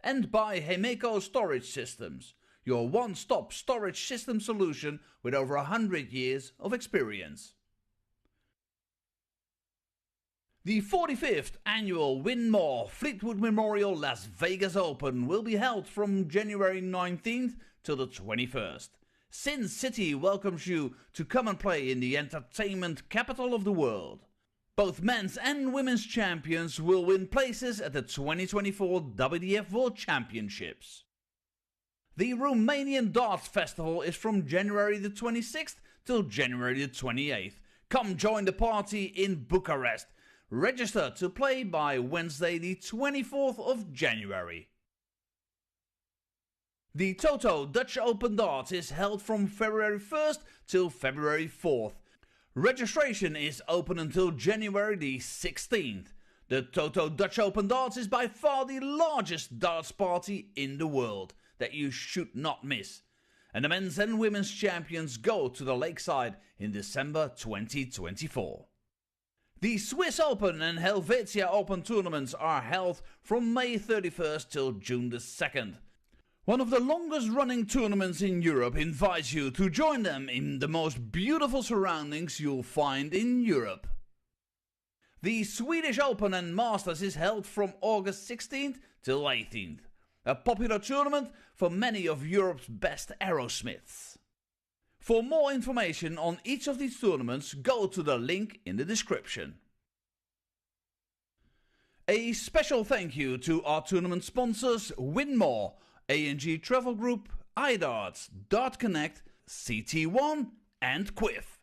and by Hemeco Storage Systems, your one-stop storage system solution with over 100 years of experience. The 45th annual Win More Fleetwood Memorial Las Vegas Open will be held from January 19th till the 21st. Sin City welcomes you to come and play in the entertainment capital of the world. Both men's and women's champions will win places at the 2024 WDF World Championships. The Romanian Darts Festival is from January the 26th till January the 28th. Come join the party in Bucharest. Register to play by Wednesday the 24th of January. The Toto Dutch Open Darts is held from February 1st till February 4th. Registration is open until January the 16th. The Toto Dutch Open Darts is by far the largest darts party in the world that you should not miss. And the men's and women's champions go to the Lakeside in December 2024. The Swiss Open and Helvetia Open tournaments are held from May 31st till June the 2nd. One of the longest running tournaments in Europe invites you to join them in the most beautiful surroundings you'll find in Europe. The Swedish Open and Masters is held from August 16th till 18th. A popular tournament for many of Europe's best aerosmiths. For more information on each of these tournaments, go to the link in the description. A special thank you to our tournament sponsors Win More, A&G Travel Group, iDarts, Dart Connect, CT1 and Quiff.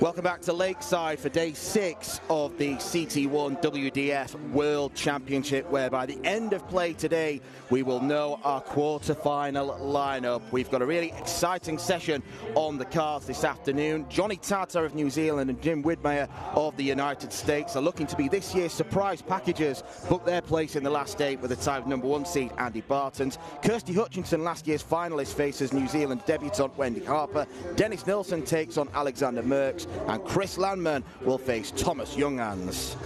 Welcome back to Lakeside for day 6 of the CT1 WDF World Championship, where by the end of play today we will know our quarter-final lineup. We've got a really exciting session on the cards this afternoon. Johnny Tata of New Zealand and Jim Widmeyer of the United States are looking to be this year's surprise packages, booked their place in the last 8 with the tied number 1 seed Andy Bartons. Kirsty Hutchinson, last year's finalist, faces New Zealand debutant Wendy Harper. Dennis Nilsson takes on Alexander Merkx, and Chris Landman will face Thomas Younghans.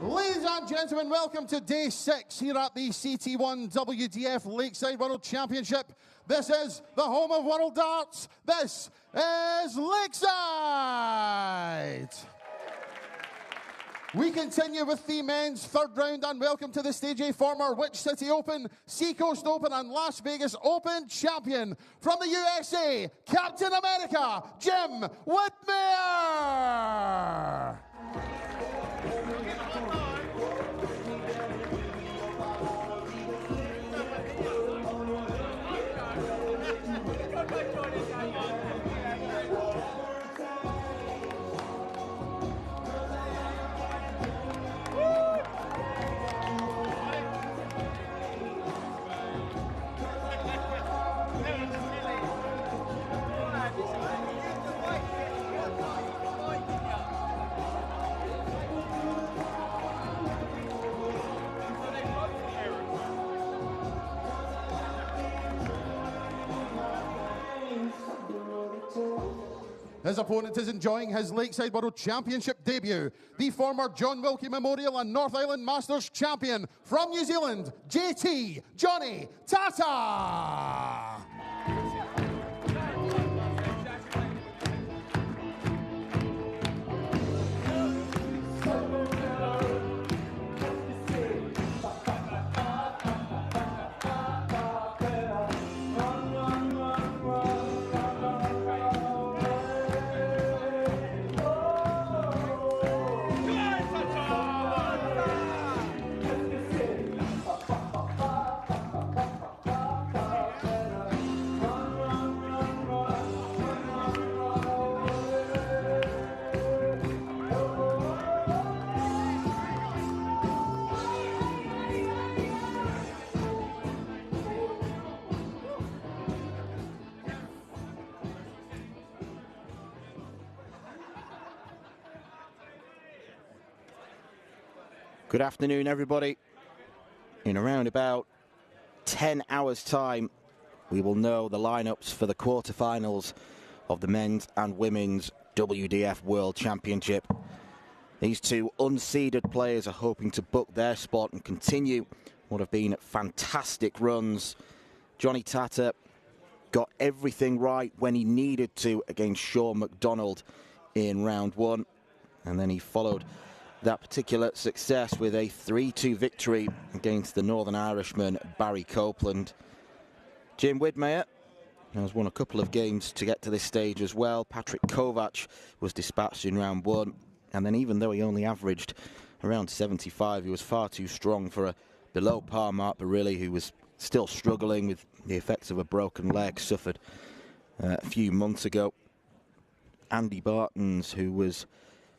Ladies and gentlemen, welcome to day 6 here at the CT1 WDF Lakeside World Championship. This is the home of World Darts. This is Lakeside. We continue with the men's third round, and welcome to the stage a former Which City Open, Seacoast Open and Las Vegas Open champion from the USA, Captain America, Jim Widmeyer. His opponent is enjoying his Lakeside World Championship debut, the former John Wilkie Memorial and North Island Masters champion from New Zealand, JT Johnny Tata. Good afternoon, everybody. In around about 10 hours' time, we will know the lineups for the quarterfinals of the men's and women's WDF World Championship. These two unseeded players are hoping to book their spot and continue what have been fantastic runs. Johnny Tata got everything right when he needed to against Sean McDonald in round one, and then he followed that particular success with a 3-2 victory against the Northern Irishman Barry Copeland. Jim Widmeyer has won a couple of games to get to this stage as well. Patrick Kovac was dispatched in round one, and then even though he only averaged around 75, he was far too strong for a below par Mark Barilli, who was still struggling with the effects of a broken leg suffered a few months ago. Andy Bartons, who was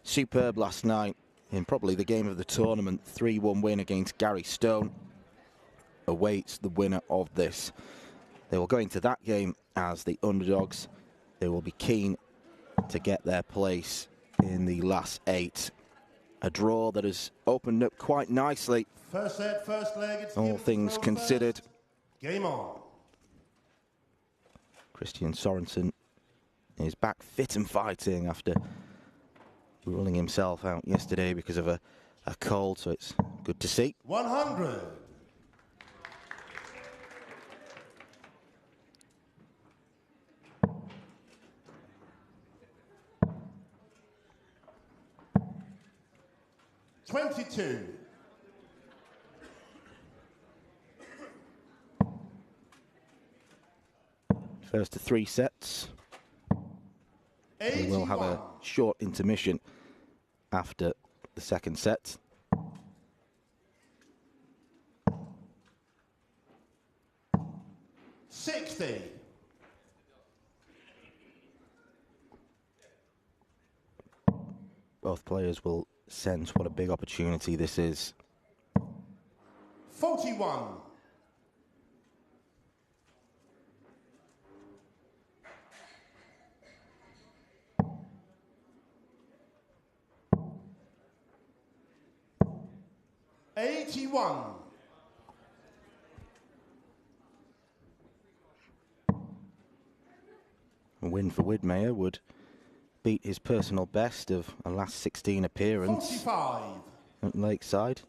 superb last night in probably the game of the tournament, 3-1 win against Gary Stone, awaits the winner of this. They will go into that game as the underdogs. They will be keen to get their place in the last 8. A draw that has opened up quite nicely. First set, first leg. All things considered. Game on. Christian Sorensen is back fit and fighting after ruling himself out yesterday because of a cold, so it's good to see. 100. $22. First of 3 sets. We will have a short intermission after the second set. $60. Both players will sense what a big opportunity this is. 41. $81. A win for Widmeyer would beat his personal best of a last 16 appearance 45. at Lakeside.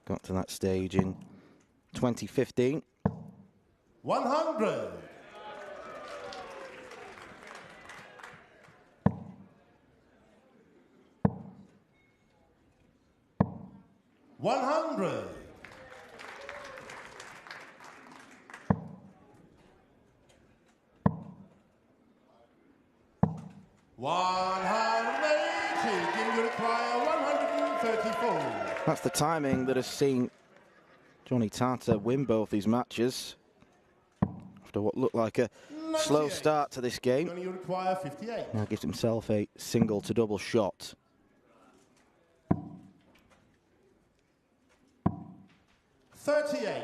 Got to that stage in 2015. 100. $100. $180. You require 134. That's the timing that has seen Johnny Tata win both these matches after what looked like a slow start to this game. You require 58. Now gives himself a single to double shot. 38.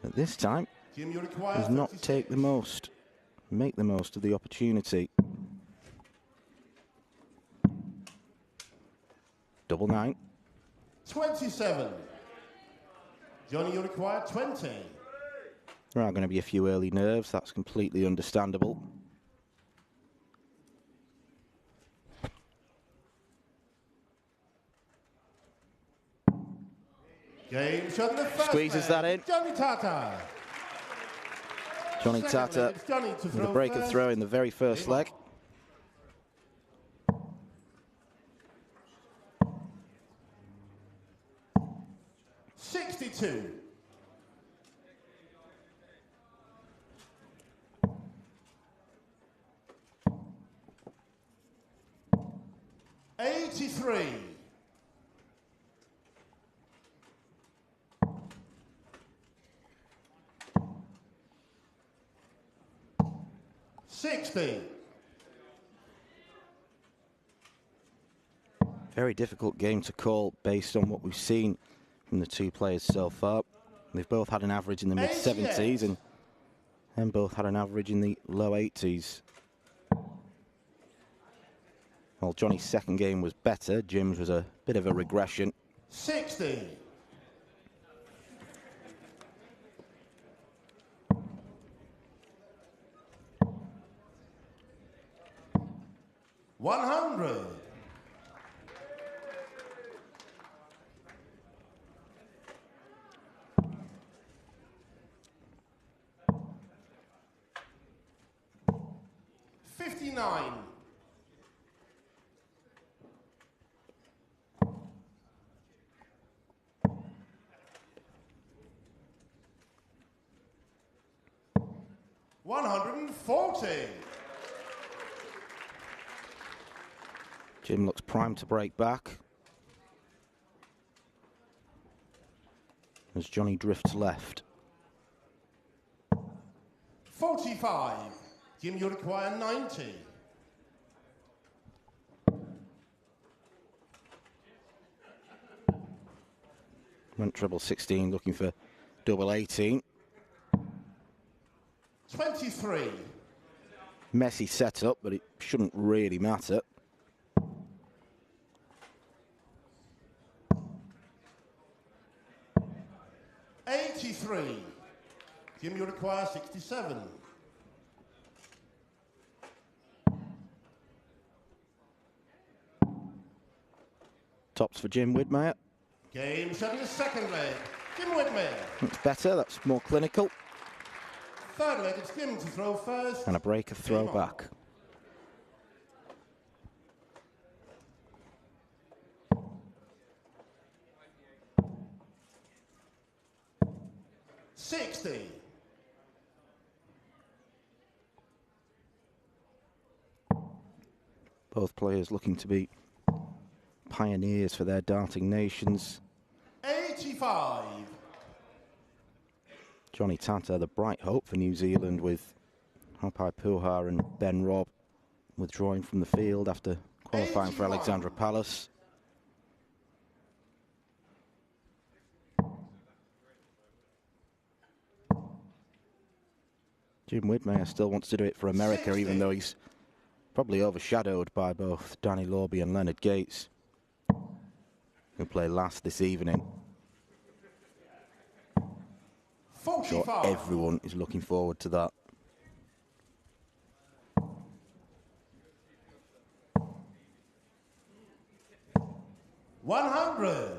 But this time, Jim, you require does not 36. make the most of the opportunity. Double 9. 27. Johnny, you require 20. There are going to be a few early nerves, that's completely understandable. Game shot in the first Squeezes leg. that in. Johnny Tata. Johnny Second Tata leg, it's Johnny to with a throw break of first. throw in the very first leg. $62. $83. $60. Very difficult game to call based on what we've seen from the two players so far. They've both had an average in the mid-70s and both had an average in the low 80s. While Johnny's second game was better, Jim's was a bit of a regression. 60. $100. $59. $140. Jim looks primed to break back as Johnny drifts left. 45. Jim, you require 90. Went treble 16, looking for double 18. 23. Messy setup, but it shouldn't really matter. $83. Jim, you require 67. Tops for Jim Widmeyer. Game shot in the second leg. Jim Whitmere. That's better, that's more clinical. Third leg, it's Jim to throw first. And a break of throw back. $60. Both players looking to be pioneers for their darting nations. 85. Johnny Tata, the bright hope for New Zealand, with Hapai Puha and Ben Robb withdrawing from the field after qualifying for 81. Alexandra Palace. Jim Widmeyer still wants to do it for America, 60. even though he's probably overshadowed by both Danny Lorby and Leonard Gates, who play last this evening. 45. Sure, everyone is looking forward to that. $100.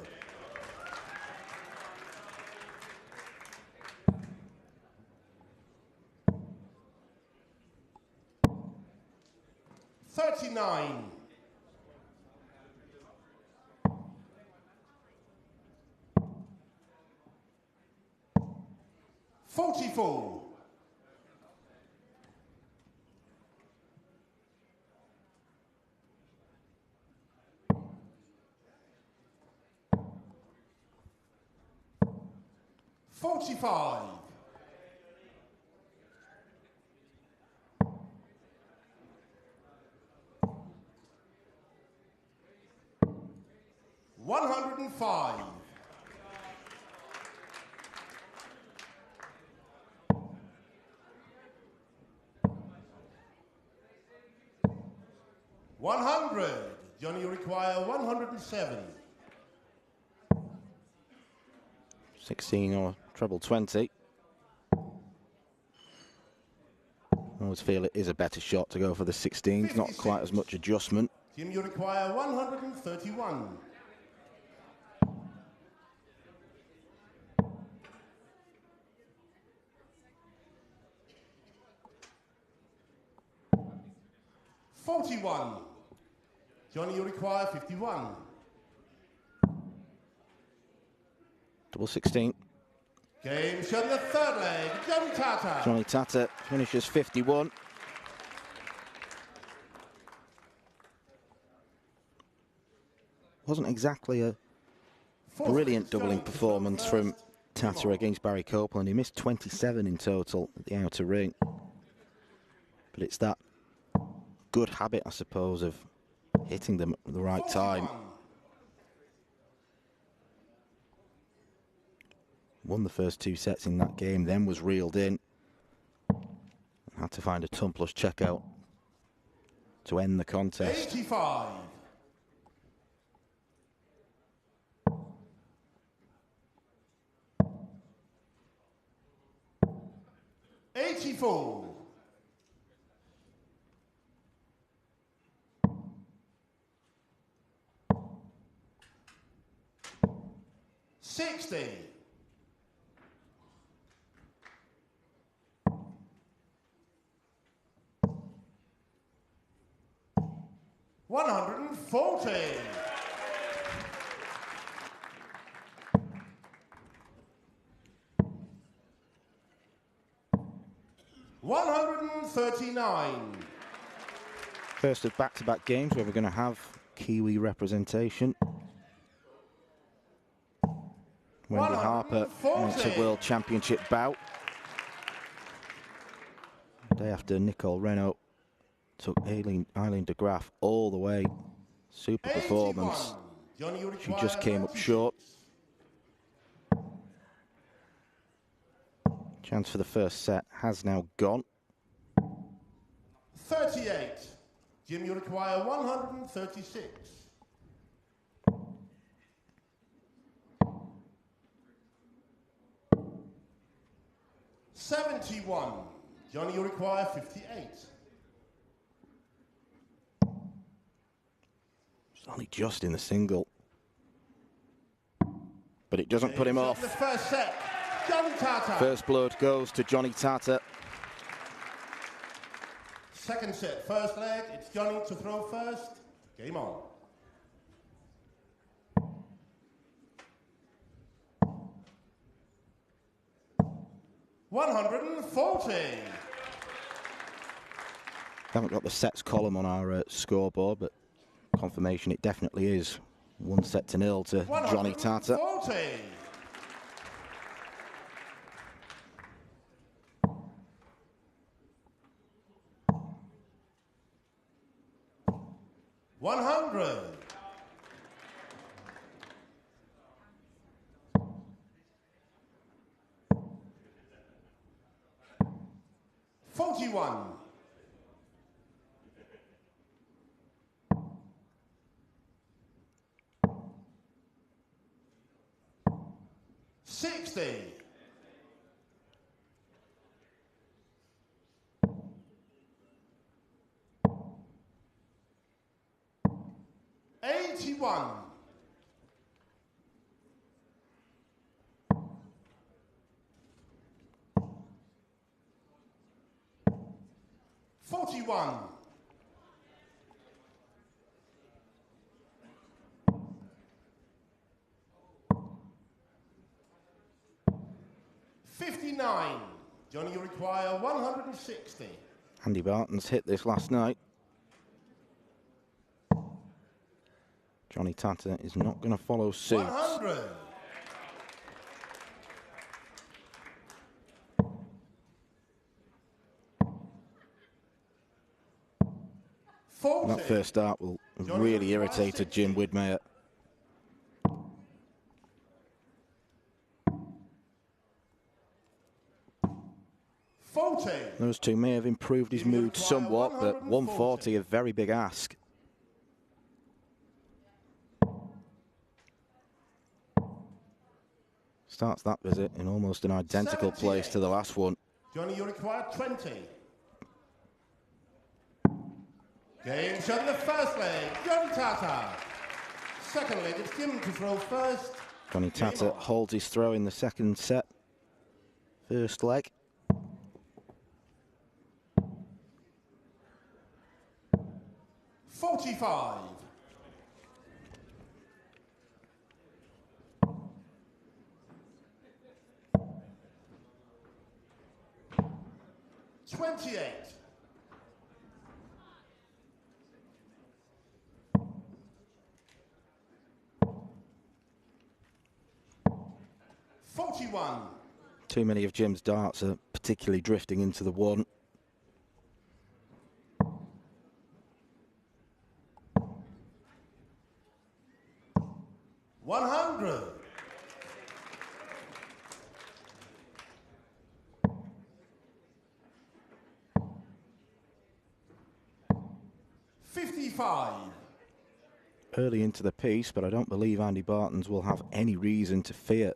$39. $44. $45. $105. $100. Johnny, you require 107. 16 or treble 20. I always feel it is a better shot to go for the 16s, not quite as much adjustment. Jim, you require 131. 41. Johnny, you require 51. Double 16. Game shot in the third leg. Johnny Tata. Johnny Tata finishes 51. Wasn't exactly a brilliant doubling performance from Tata against Barry Copeland. He missed 27 in total at the outer ring. But it's that good habit, I suppose, of hitting them at the right time. Won the first 2 sets in that game, then was reeled in. Had to find a ton plus checkout to end the contest. 85. 84. 60. 140. 139. First of back-to-back games where we're going to have Kiwi representation. Wendy Harper makes a World Championship bout. Day after Nicole Renault took Eileen de Graaf all the way. Super performance. She just came up short. Chance for the first set has now gone. 38. Jim, you require 136. 71. Johnny, you require 58. It's only just in the single. But it doesn't put him off. The first set, Johnny Tata. First blood goes to Johnny Tata. Second set, first leg, it's Johnny to throw first. Game on. $140. Haven't got the sets column on our scoreboard, but confirmation it definitely is 1-0 to Johnny Tata. 100. 41. 60. 81. 41. 59. Johnny, you require 160. Andy Barton's hit this last night. Johnny Tata is not going to follow suit. 100. 40. That first start will really irritated Jim Widmeyer. Those two may have improved his mood somewhat, but 140, a very big ask. Starts that visit in almost an identical place to the last one. Johnny, you require 20. Game shot in the first leg, Johnny Tata. Second leg, it's Jim to throw first. Johnny Tata holds his throw in the second set. First leg. 45. 28. 41. Too many of Jim's darts are particularly drifting into the one. $100. 55. Early into the piece, but I don't believe Andy Bartons will have any reason to fear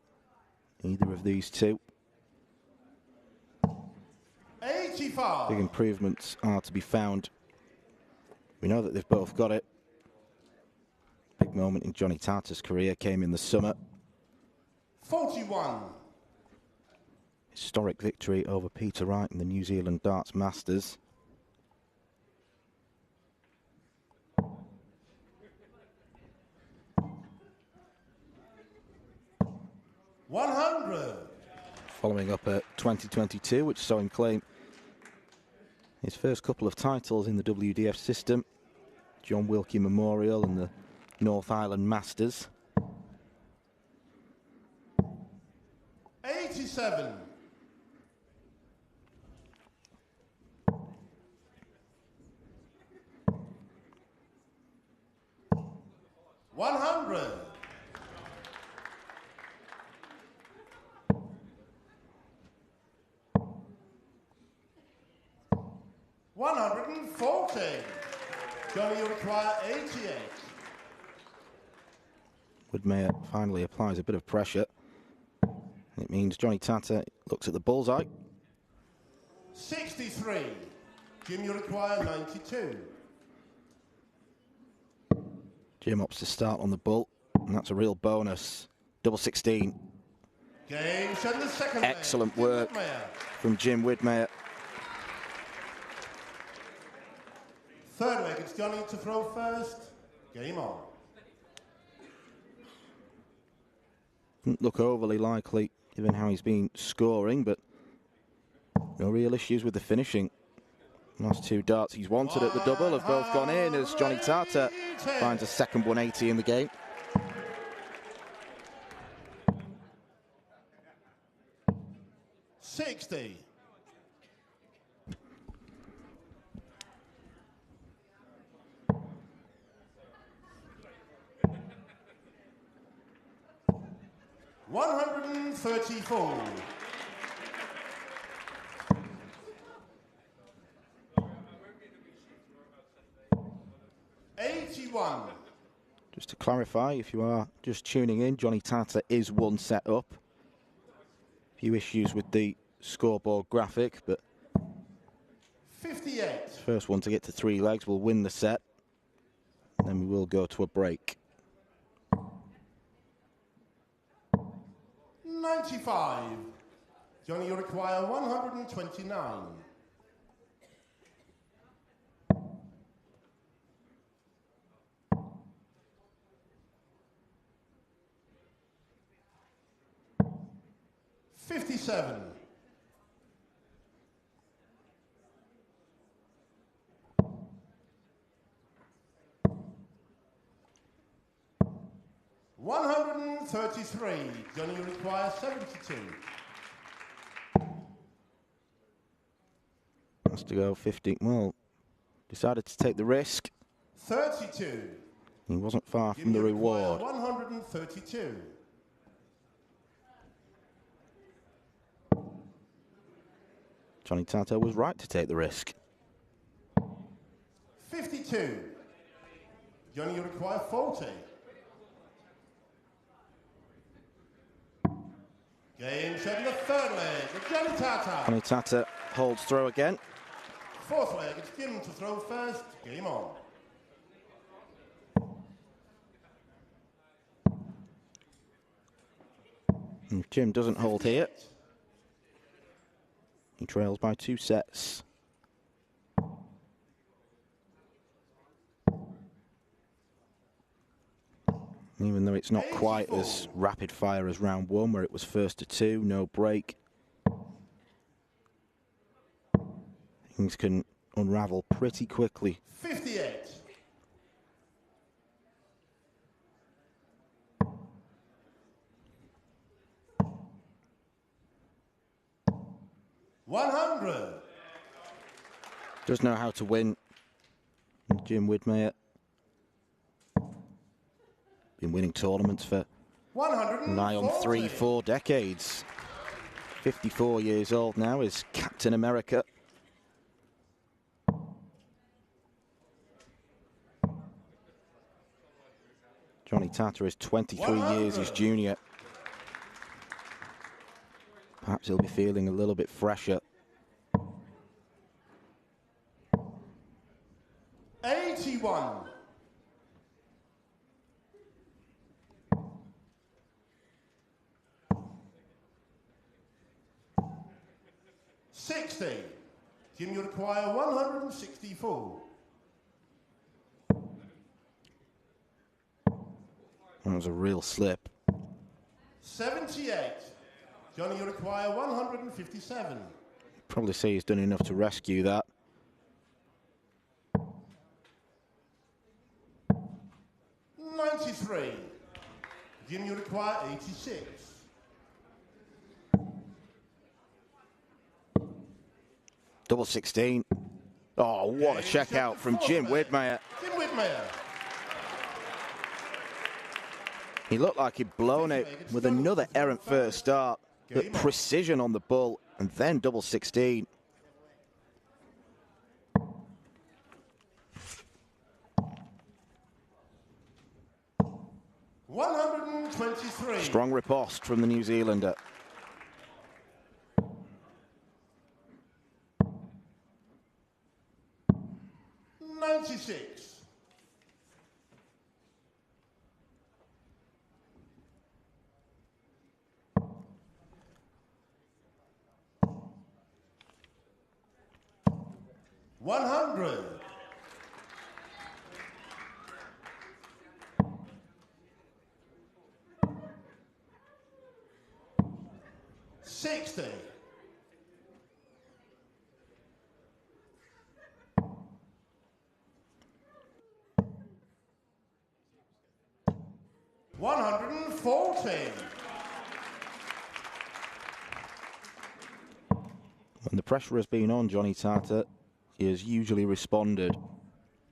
either of these two. 85. Big improvements are to be found. We know that they've both got it. Big moment in Johnny Tata's career came in the summer. 41. Historic victory over Peter Wright in the New Zealand Darts Masters. $100. Following up at 2022, which saw him claim his first couple of titles in the WDF system. John Wilkie Memorial and the North Island Masters. 87. 100. 140. Johnny, you require 88. Woodmeyer finally applies a bit of pressure. It means Johnny Tata looks at the bullseye. 63. Jim, you require 92. Jim opts to start on the bull, and that's a real bonus. Double 16. Game set in the second leg. Excellent work from Jim Woodmeyer. Third leg, it's Johnny to throw first. Game on. Didn't look overly likely, given how he's been scoring, but no real issues with the finishing. Last two darts he's wanted at the double have both gone in as Johnny Tata finds a second 180 in the game. $60. 134. 81. Just to clarify, if you are just tuning in, Johnny Tata is one set up. A few issues with the scoreboard graphic, but 58. first one to get to 3 legs will win the set. And then we will go to a break. 95. Johnny, you require 129. 57. 133. Johnny, you require 72. Has to go 50. Well, decided to take the risk. 32. He wasn't far from the reward. 132. Johnny Tata was right to take the risk. 52. Johnny, you require 40. Game set in the third leg with Johnny Tata. Johnny Tata holds through again. Fourth leg, it's Jim to throw first. Game on. And if Jim doesn't hold here, he trails by 2 sets. Even though it's not quite as rapid fire as round one, where it was first to two, no break. Things can unravel pretty quickly. 58. $100. Does know how to win. Jim Widmeyer. Been winning tournaments for nigh on 3-4 decades. 54 years old now, is Captain America. Johnny Tata is 23 years his junior. Perhaps he'll be feeling a little bit fresher. 81. $60. Jim, you require 164. That was a real slip. 78. Johnny, you require 157. Probably say he's done enough to rescue that. 93. Jim, you require 86. Double 16. Oh, what a check out from Jim Widmeyer. Jim Widmeyer. He looked like he'd blown it with another errant first start. But precision on the bull, and then double 16. $123. Strong riposte from the New Zealander. $96. $100. $60. $140. When the pressure has been on Johnny Tata, he has usually responded.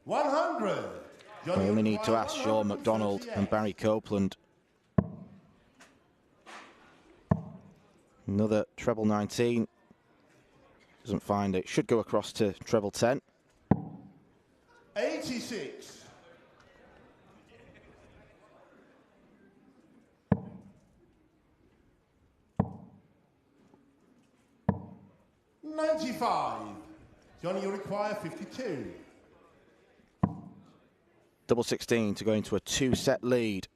100. We only need to ask Sean McDonald and Barry Copeland. Another treble 19. Doesn't find it. Should go across to treble 10. 86. $95. Johnny, you require 52. Double 16 to go into a two-set lead.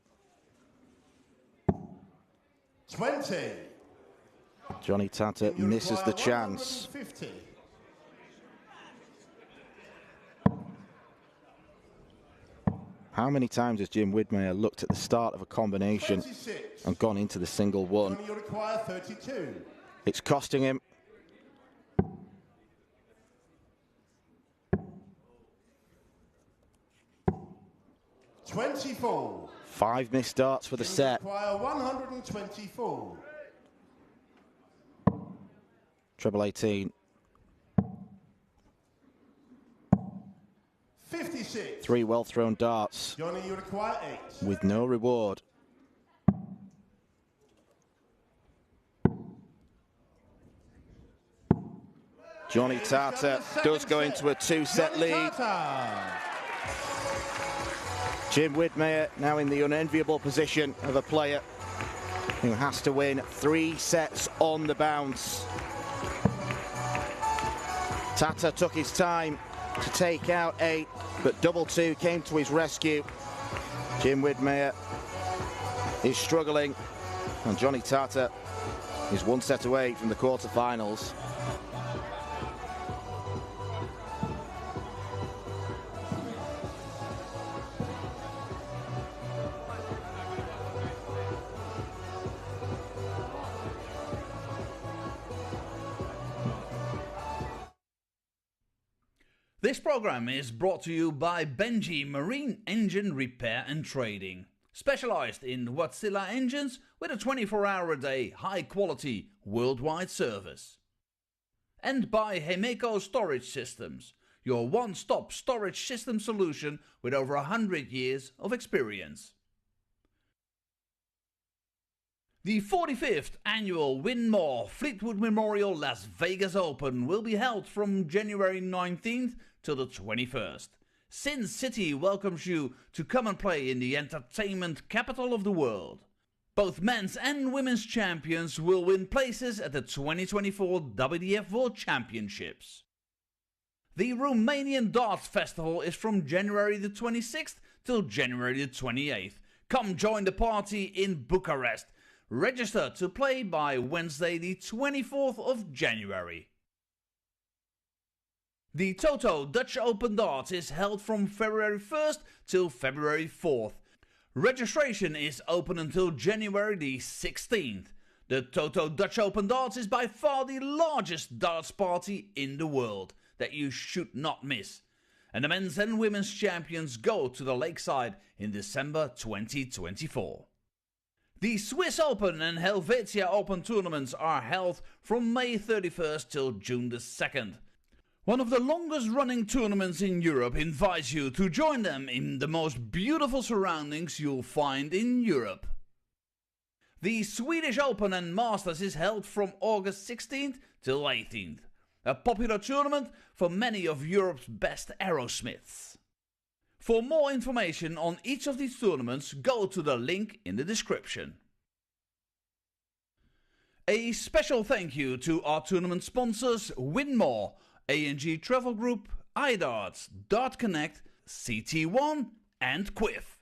20. Johnny Tata You misses the require chance. 150. How many times has Jim Widmeyer looked at the start of a combination 26. and gone into the single one? Johnny, you require 32. It's costing him. $24. 5 missed starts for the set. Require 124. Treble 18. 56. 3 well-thrown darts Johnny, you require 8. with no reward. Johnny Tata does go into a two-set lead. Jim Widmeyer now in the unenviable position of a player who has to win 3 sets on the bounce. Tata took his time to take out 8, but double 2 came to his rescue. Jim Widmeyer is struggling, and Johnny Tata is 1 set away from the quarterfinals. This program is brought to you by Benji Marine Engine Repair and Trading. Specialized in Wärtsilä engines with a 24-hour-a-day, high-quality, worldwide service. And by Hemeco Storage Systems, your one-stop storage system solution with over 100 years of experience. The 45th annual Win More Fleetwood Memorial Las Vegas Open will be held from January 19th till the 21st. Sin City welcomes you to come and play in the entertainment capital of the world. Both men's and women's champions will win places at the 2024 WDF World Championships. The Romanian Darts Festival is from January the 26th till January the 28th. Come join the party in Bucharest. Register to play by Wednesday the 24th of January. The Toto Dutch Open Darts is held from February 1st till February 4th. Registration is open until January the 16th. The Toto Dutch Open Darts is by far the largest darts party in the world that you should not miss. And the men's and women's champions go to the Lakeside in December 2024. The Swiss Open and Helvetia Open tournaments are held from May 31st till June the 2nd. One of the longest running tournaments in Europe invites you to join them in the most beautiful surroundings you'll find in Europe. The Swedish Open and Masters is held from August 16th till 18th. A popular tournament for many of Europe's best aerosmiths. For more information on each of these tournaments, go to the link in the description. A special thank you to our tournament sponsors Win More, A&G Travel Group, iDarts, Dart Connect, CT1 and Quiff.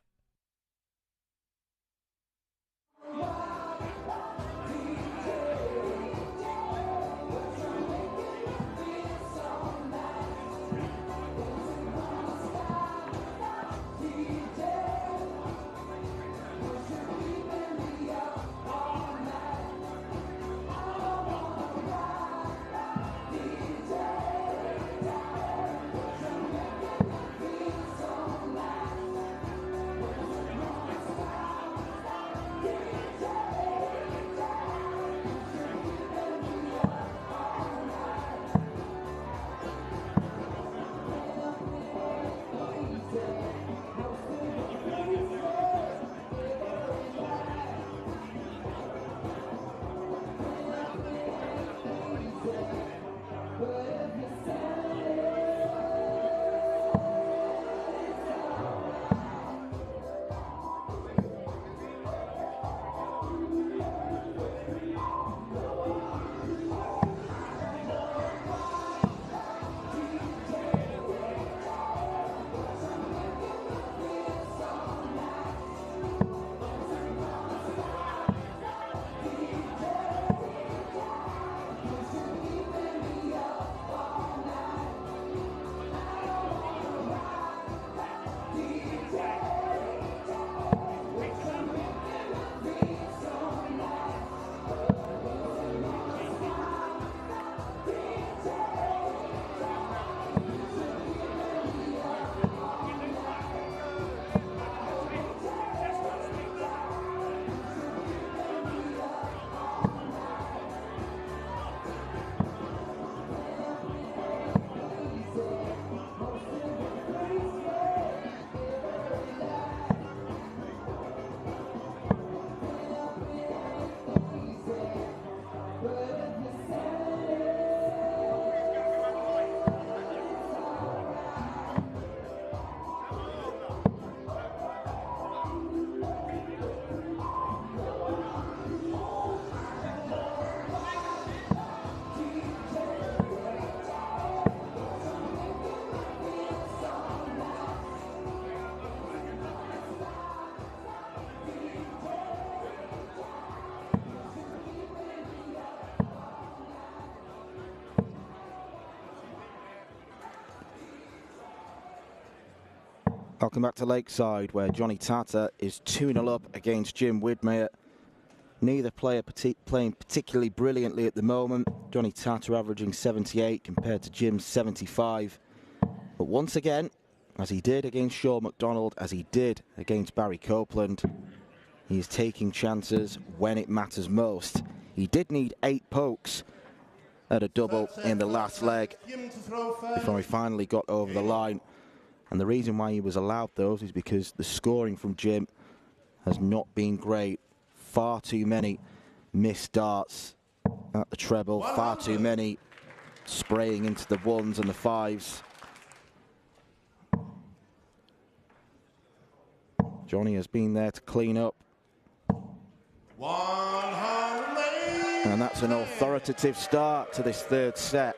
Welcome back to Lakeside, where Johnny Tata is 2-0 up against Jim Widmer. Neither player playing particularly brilliantly at the moment. Johnny Tata averaging 78 compared to Jim's 75. But once again, as he did against Sean McDonald, as he did against Barry Copeland, he is taking chances when it matters most. He did need 8 pokes at a double in the last leg before he finally got over the line. And the reason why he was allowed those is because the scoring from Jim has not been great. Far too many missed darts at the treble, far too many spraying into the 1s and the 5s. Johnny has been there to clean up. And that's an authoritative start to this third set.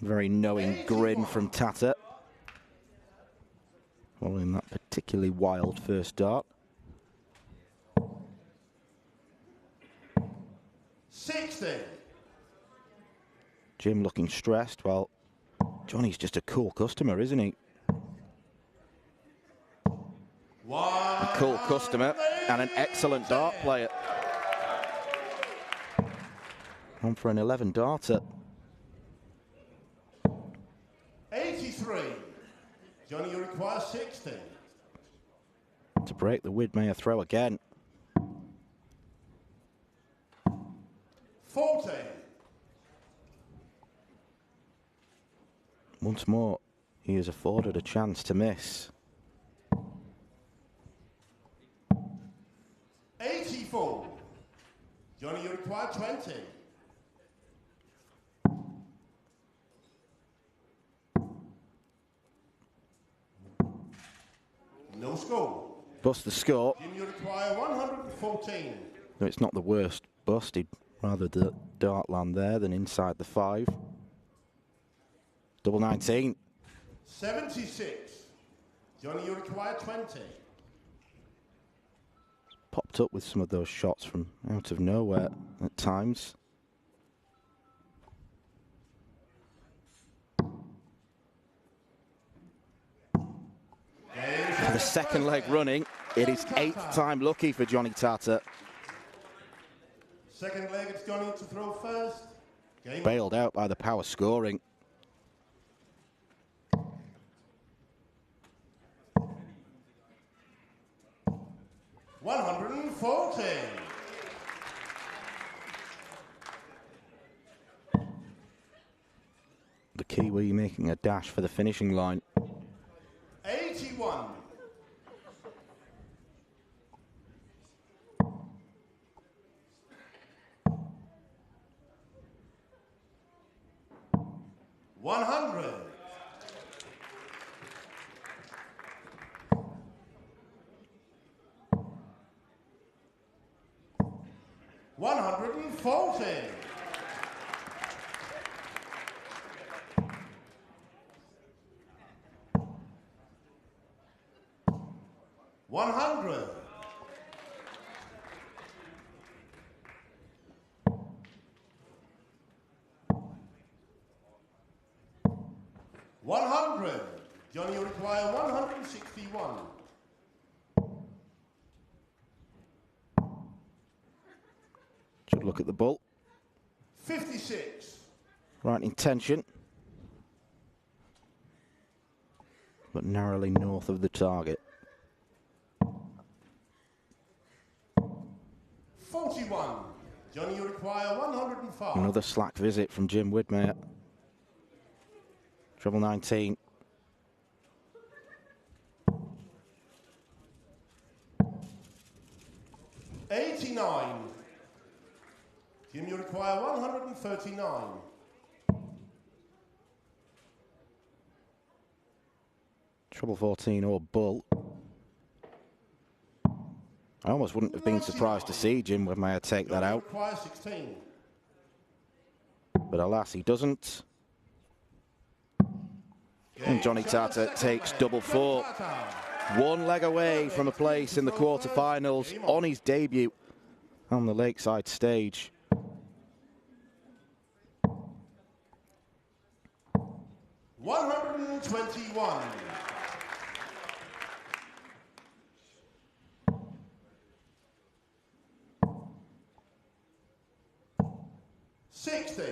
Very knowing grin from Tata, following that particularly wild first dart. 60. Jim looking stressed. Well, Johnny's just a cool customer, isn't he? A cool customer and an excellent dart player. On for an 11 darter. 83. Johnny, you require 60. To break the Widmeyer throw again. 40. Once more, he is afforded a chance to miss. 84. Johnny, you require 20. No score. Bust the score. Jim, you require 114. No, it's not the worst bust. He'd rather the dart land there than inside the 5. Double 19. 76. Johnny, you require 20. Popped up with some of those shots from out of nowhere at times. For the second leg running, it is 8th time lucky for Johnny Tata. Second leg, it's Johnny to throw first. Game Bailed out by the power scoring. $140. The Kiwi making a dash for the finishing line. 81. $100. $140. $100. $100. Johnny, you require 161. Should look at the ball. 56. Right intention, but narrowly north of the target. 41. Johnny, you require 105. Another slack visit from Jim Widmeyer. Treble 19. $89. Jim, you require 139. Treble 14 or bull. I almost wouldn't have been surprised to see Jim Widmeyer take that out. Require 16. But alas, he doesn't. And Johnny Tata takes double 4. One leg away from a place in the quarterfinals on his debut on the Lakeside stage. 121. 60.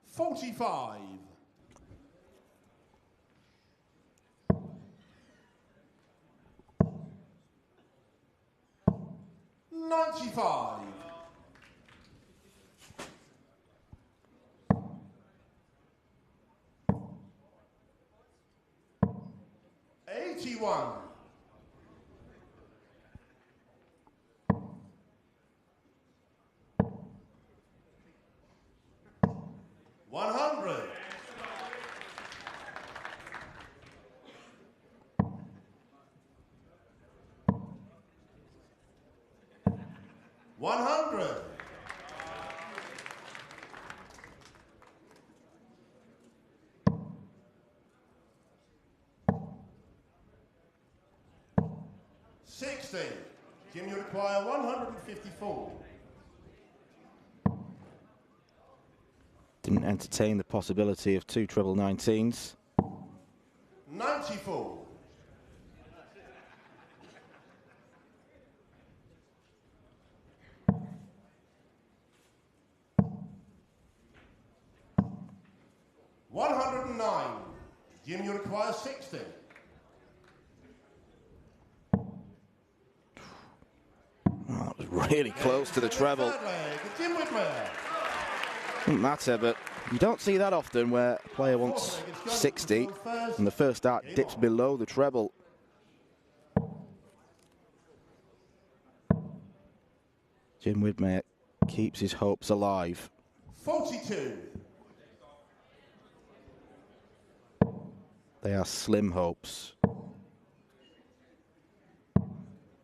45. 95. 81. 100. 100. 60. Jim, you require 154. Didn't entertain the possibility of 2 treble 19s. 94. 109. Jim, you require 60. Oh, it was really close to the treble. Jim Whitmer. Doesn't matter, but you don't see that often where a player wants 60 and the first dart dips below the treble. Jim Whitmer keeps his hopes alive. 42. They are slim hopes.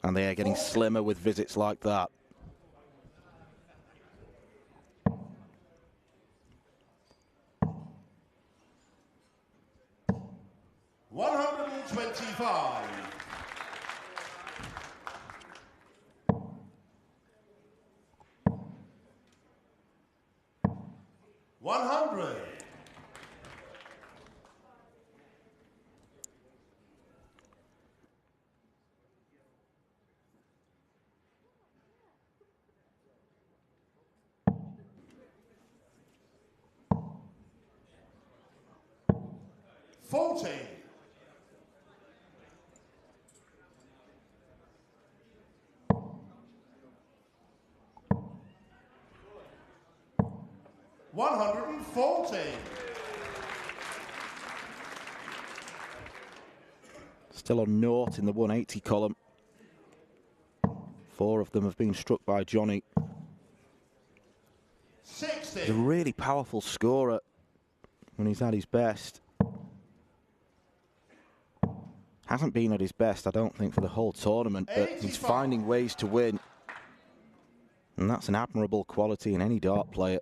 And they are getting slimmer with visits like that. $125. 100. 40. 140. Still on naught in the 180 column. 4 of them have been struck by Johnny. 60. He's a really powerful scorer when he's at his best. Hasn't been at his best, I don't think, for the whole tournament, but he's finding ways to win. And that's an admirable quality in any dart player.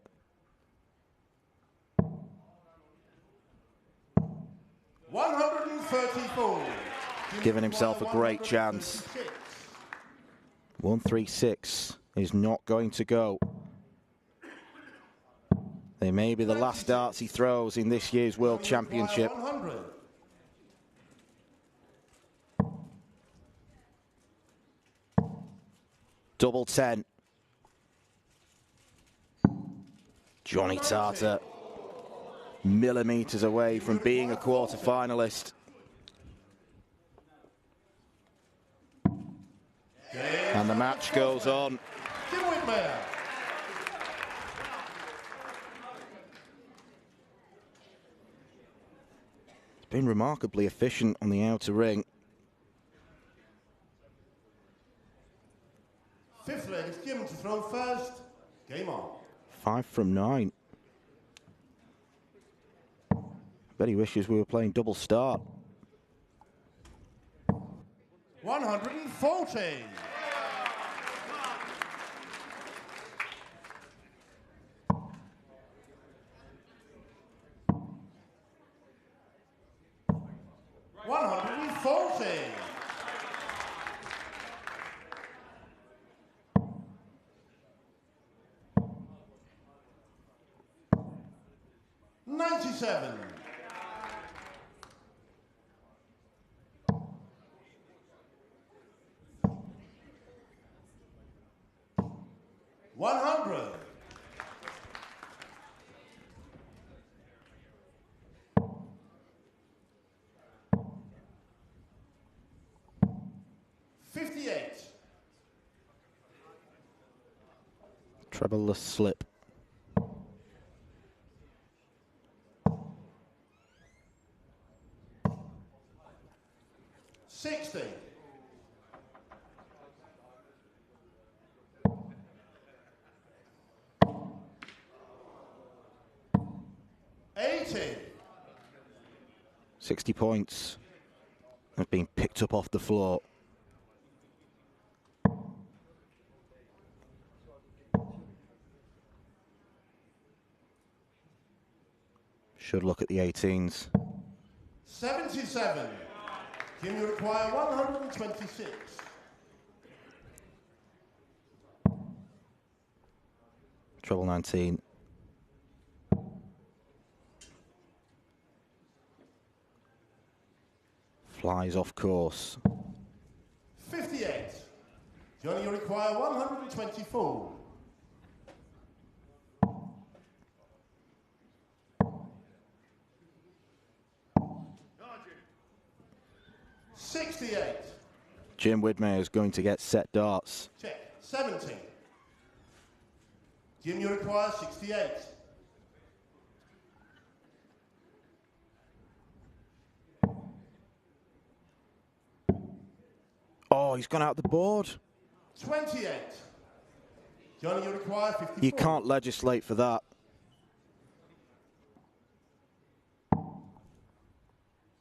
134. Giving himself a great chance. 136 is not going to go. They may be the last darts he throws in this year's World Championship. 100. Double 10. Johnny Tata, millimetres away from being a quarter-finalist. And the match goes on. Jim Whitmer. It's been remarkably efficient on the outer ring. Fifth leg is Jim to throw first. Game on. 5 from 9. I bet he wishes we were playing double start. 140. 140. 77. $100. $58. Treble-less slip. $60. $80. 60 points have been picked up off the floor. Should look at the 18s. 77. Jim, you require 126. Treble 19. Flies off course. 58. Johnny, you require 124. $68. Jim Widmer is going to get set darts. Check. 70. Jim, you require 68. Oh, he's gone out the board. 28. Johnny, you require 54. You can't legislate for that.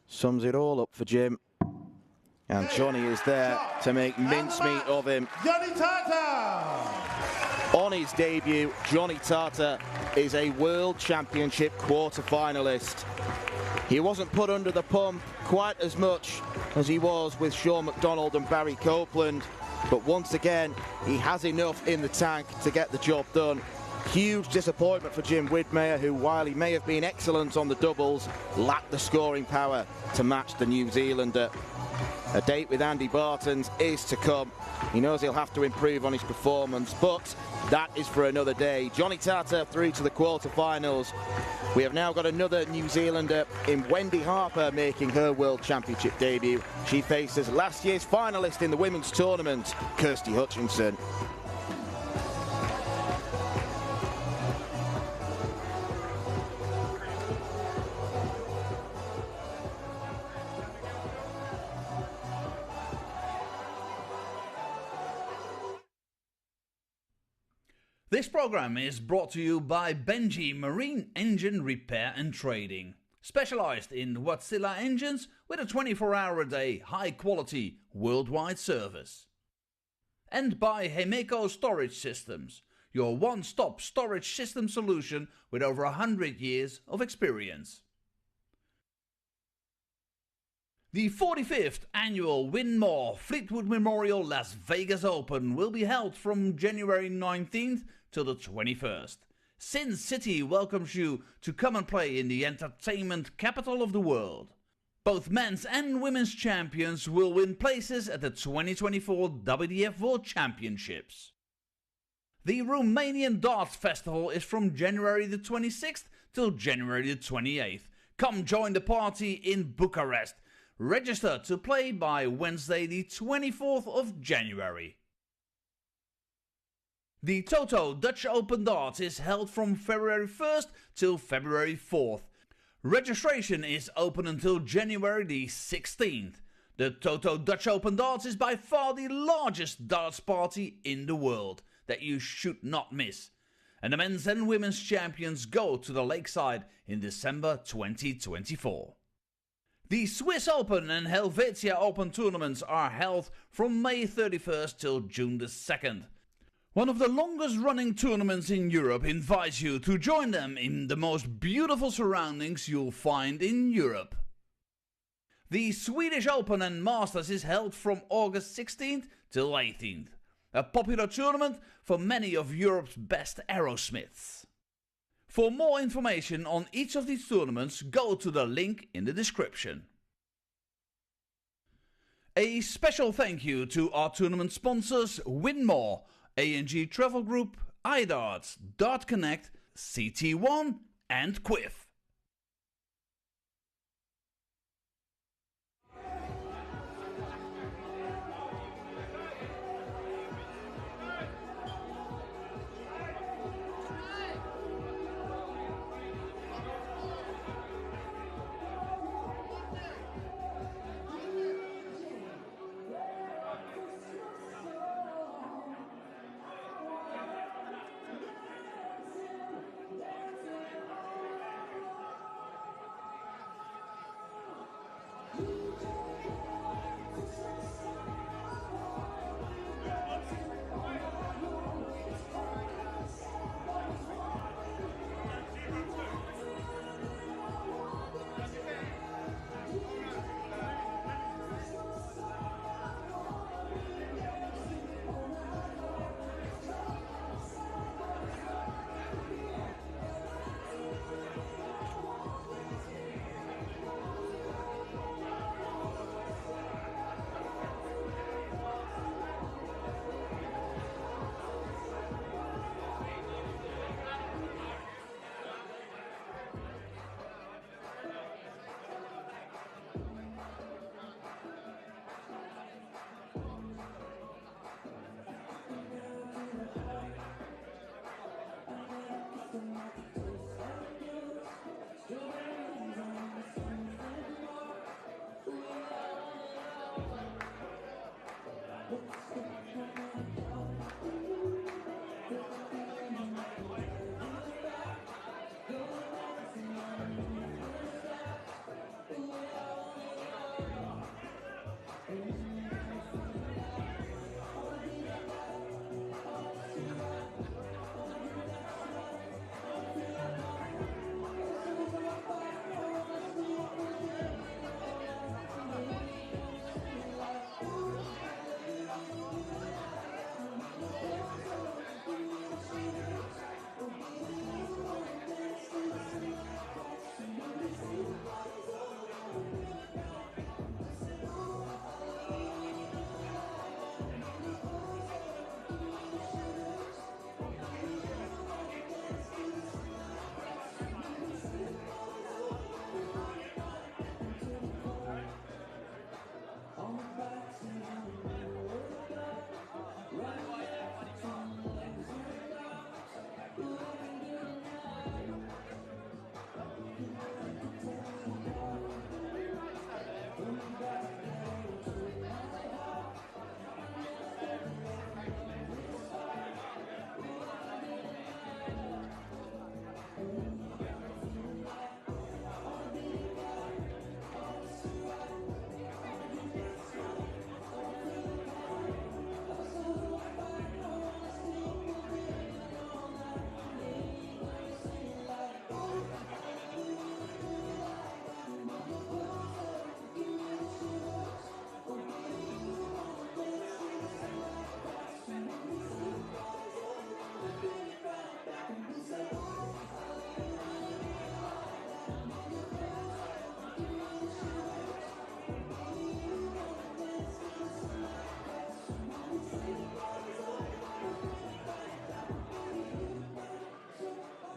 Sums it all up for Jim. And Johnny is there to make mincemeat of him. Johnny Tata! On his debut, Johnny Tata is a World Championship quarter-finalist. He wasn't put under the pump quite as much as he was with Sean McDonald and Barry Copeland, but once again, he has enough in the tank to get the job done. Huge disappointment for Jim Widmer, who, while he may have been excellent on the doubles, lacked the scoring power to match the New Zealander. A date with Andy Bartons is to come. He knows he'll have to improve on his performance, but that is for another day. Johnny Tata through to the quarter-finals. We have now got another New Zealander in Wendy Harper making her World Championship debut. She faces last year's finalist in the women's tournament, Kirsty Hutchinson. This program is brought to you by Benji Marine Engine Repair and Trading, specialized in Wärtsilä engines with a 24-hour-a-day, high-quality, worldwide service. And by Hemeco Storage Systems, your one-stop storage system solution with over 100 years of experience. The 45th annual Win More Fleetwood Memorial Las Vegas Open will be held from January 19th till the 21st. Sin City welcomes you to come and play in the entertainment capital of the world. Both men's and women's champions will win places at the 2024 WDF World Championships. The Romanian Darts Festival is from January the 26th till January the 28th. Come join the party in Bucharest. Register to play by Wednesday the 24th of January. The Toto Dutch Open Darts is held from February 1st till February 4th. Registration is open until January the 16th. The Toto Dutch Open Darts is by far the largest darts party in the world that you should not miss. And the men's and women's champions go to the Lakeside in December 2024. The Swiss Open and Helvetia Open tournaments are held from May 31st till June the 2nd. One of the longest running tournaments in Europe invites you to join them in the most beautiful surroundings you'll find in Europe. The Swedish Open and Masters is held from August 16th till 18th, a popular tournament for many of Europe's best aerosmiths. For more information on each of these tournaments, go to the link in the description. A special thank you to our tournament sponsors Winmore, A&G Travel Group, iDarts, Dart Connect, CT1 and Quiff.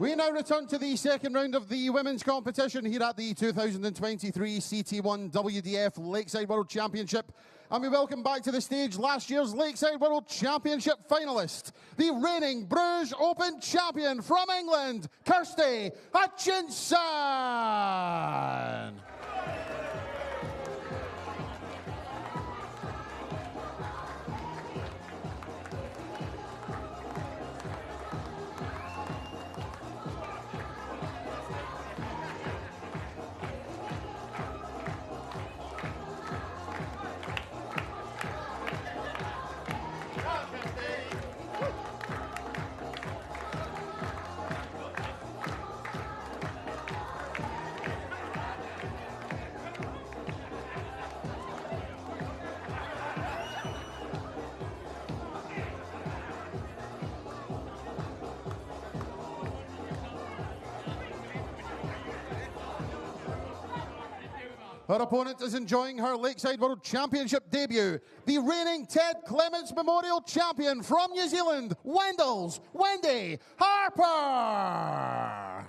We now return to the second round of the women's competition here at the 2023 CT1 WDF Lakeside World Championship. And we welcome back to the stage last year's Lakeside World Championship finalist, the reigning Bruges Open champion from England, Kirsty Hutchinson. Her opponent is enjoying her Lakeside World Championship debut, the reigning Ted Clements Memorial Champion from New Zealand, Wendy Harper.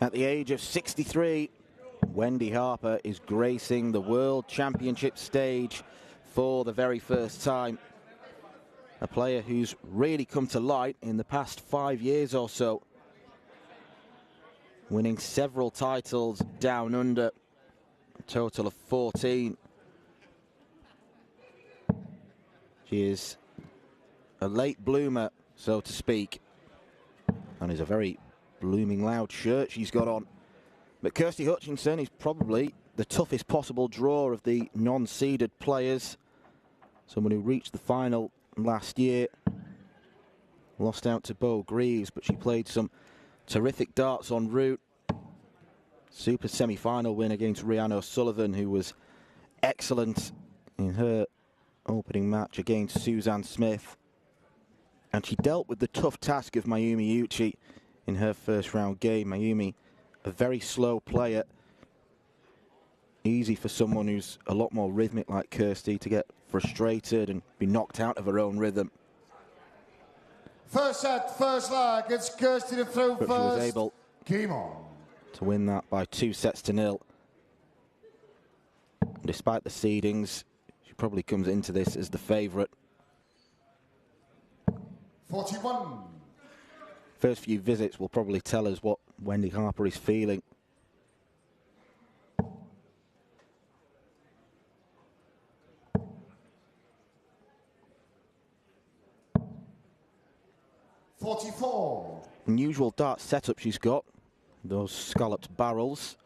At the age of 63, Wendy Harper is gracing the World Championship stage for the very first time. A player who's really come to light in the past 5 years or so, winning several titles down under, a total of 14. She is a late bloomer, so to speak, and is a very blooming loud shirt she's got on. But Kirsty Hutchinson is probably the toughest possible draw of the non-seeded players. Someone who reached the final last year, lost out to Bo Greaves, but she played some terrific darts en route. Super semi-final win against Rhiannon O'Sullivan, who was excellent in her opening match against Suzanne Smith. And she dealt with the tough task of Mayumi Uchi in her first round game. Mayumi, a very slow player. Easy for someone who's a lot more rhythmic like Kirsty to get frustrated and be knocked out of her own rhythm. First set, first leg, it's Kirsty to throw But first. she was able Game on. to win that by 2-0. Despite the seedings, she probably comes into this as the favourite. 41. First few visits will probably tell us what Wendy Harper is feeling. Unusual dart setup she's got. Those scalloped barrels.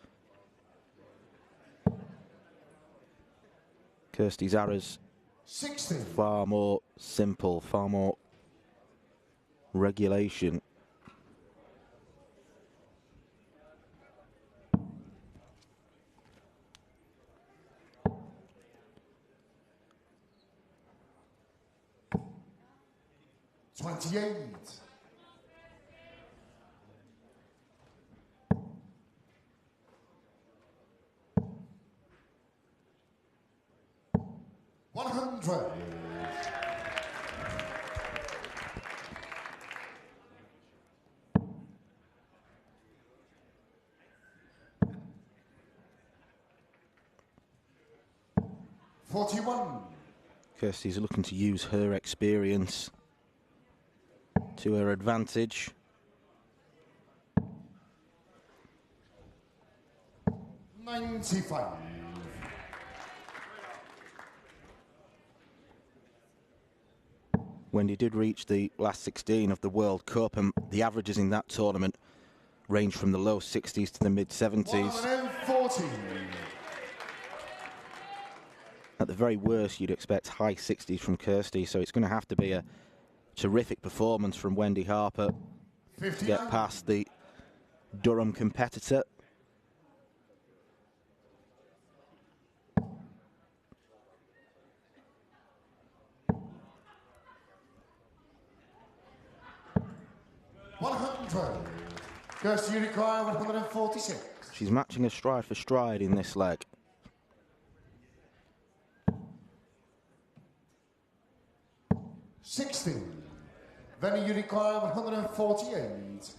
Kirsty Zara's 60. far more simple, far more regulation. $28. $100. $41. Kirsty's looking to use her experience to her advantage. $95. Wendy did reach the last 16 of the World Cup, and the averages in that tournament range from the low 60s to the mid 70s. 140. At the very worst, you'd expect high 60s from Kirsty, so it's going to have to be a terrific performance from Wendy Harper to get past the Durham competitor. Kirsty, you require 146. She's matching her stride for stride in this leg. $60. Then you require 148.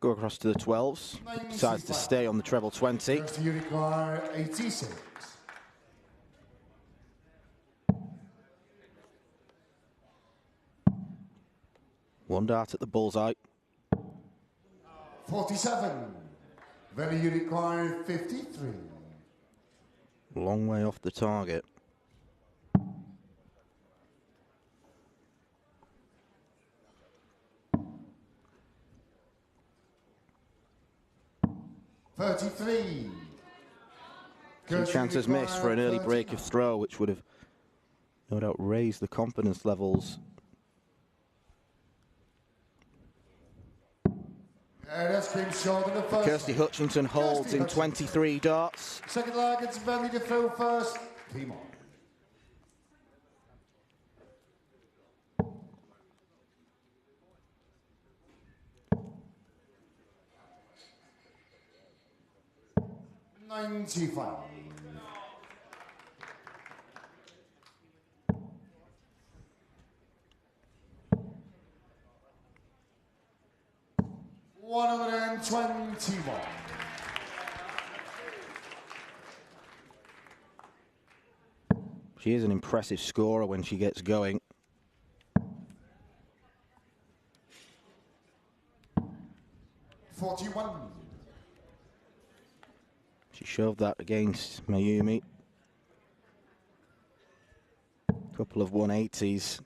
Go across to the 12s. Decides to stay on the treble 20. You require 86. One dart at the bullseye. 47. Very you require 53. Long way off the target. $33. Two chances missed for an early break of throw, which would have no doubt raised the confidence levels. Kirsty Hutchinson holds in 23 darts. Second leg, it's Benny to throw first. Team on. $95. $121. She is an impressive scorer when she gets going. $41. She shoved that against Mayumi. Couple of 180s.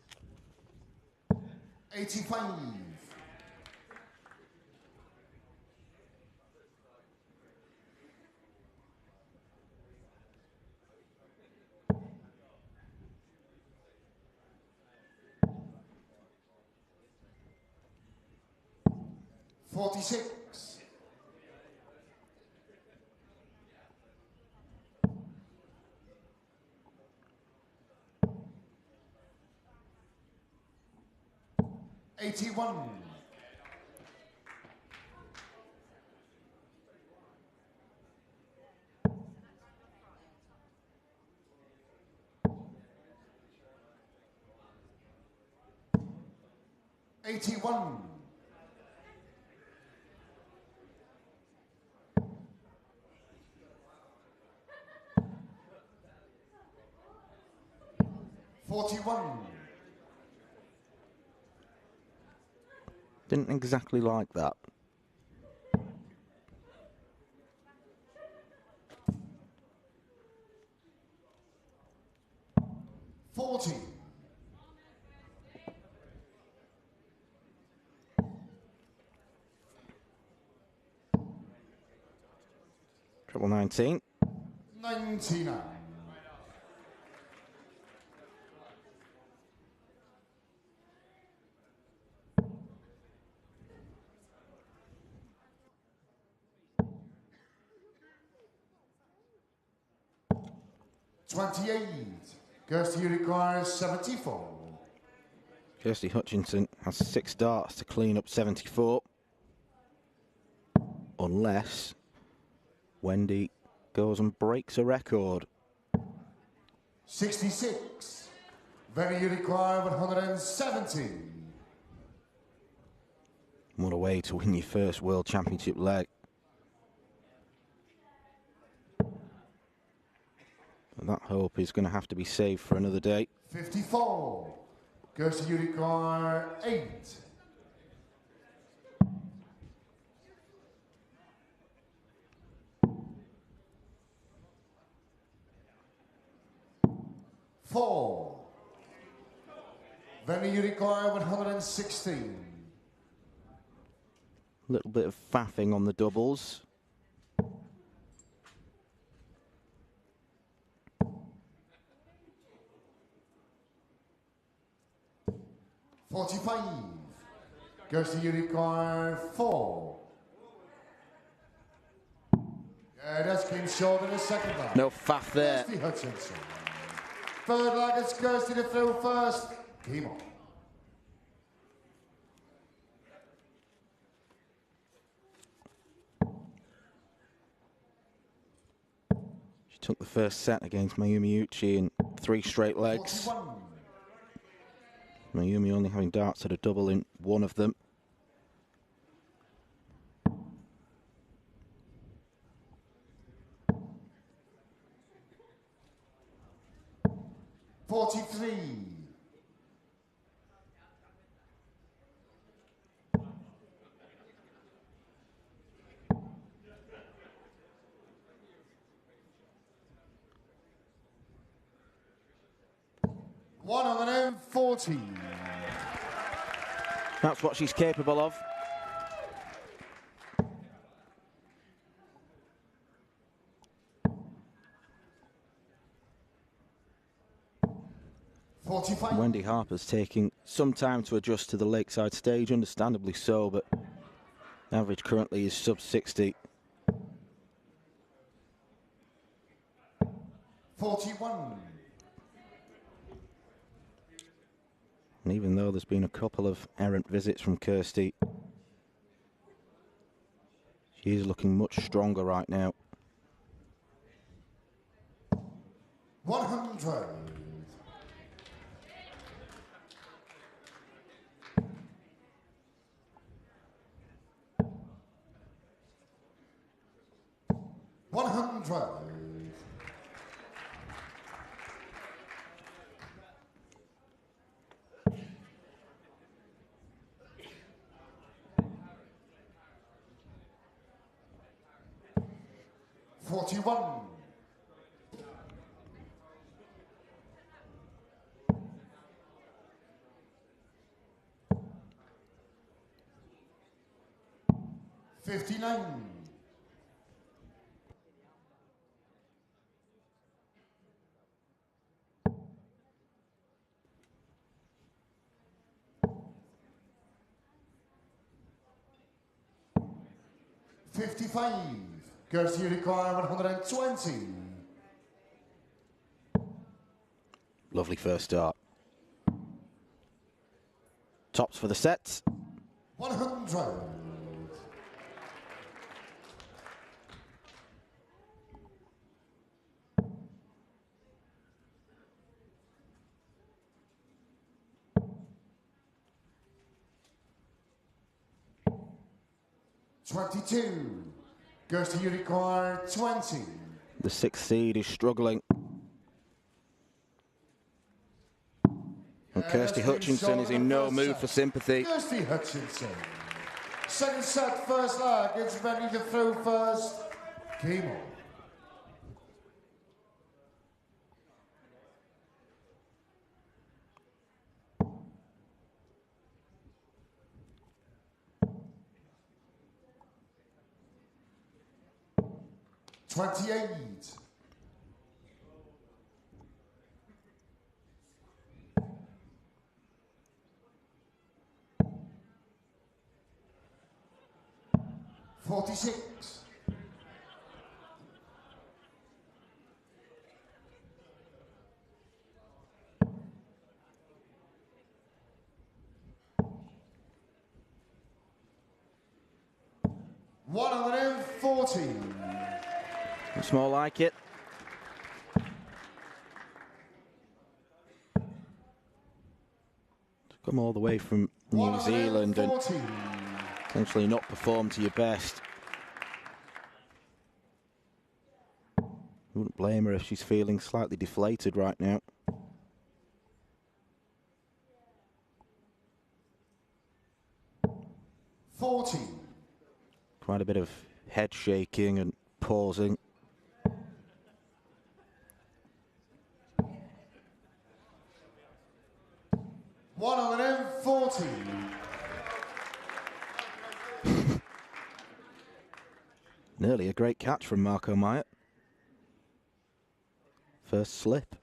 85. $46. $81. $81. $41. Didn't exactly like that. $40. Treble 19. 99. $28. Kirsty requires 74. Kirsty Hutchinson has 6 darts to clean up 74. Unless Wendy goes and breaks a record. 66. Very you require 170. What a way to win your first World Championship leg. But that hope is going to have to be saved for another day. 54. Kirsty you require 8. $4. Then you require 116. Little bit of faffing on the doubles. $45. Kirsty you require 4. Yeah, that's came short in the second leg. No faff there. Kirsty Hutchinson. Third leg, it's Kirsty to throw first. Game on. She took the first set against Mayumi Uchi in 3 straight legs. 41. Mayumi only having darts at a double in one of them. 43. $140. That's what she's capable of. Wendy Harper's taking some time to adjust to the Lakeside stage, understandably so, but average currently is sub 60. 41. And even though there's been a couple of errant visits from Kirsty, she is looking much stronger right now. 100. 100. 41. 59. 55. Kirsty require 120. Lovely first start. Tops for the sets. 100. 22. Kirsty, you require 20. The sixth seed is struggling. And Kirsty Hutchinson is in no mood for sympathy. Kirsty Hutchinson. Second set, first leg. It's ready to throw first. Game on. $28. $46. $140. It's more like it. To come all the way from New Zealand and essentially not perform to your best. Wouldn't blame her if she's feeling slightly deflated right now. $40. Quite a bit of head shaking and pausing. $140. Nearly a great catch from Marco Myatt. First slip.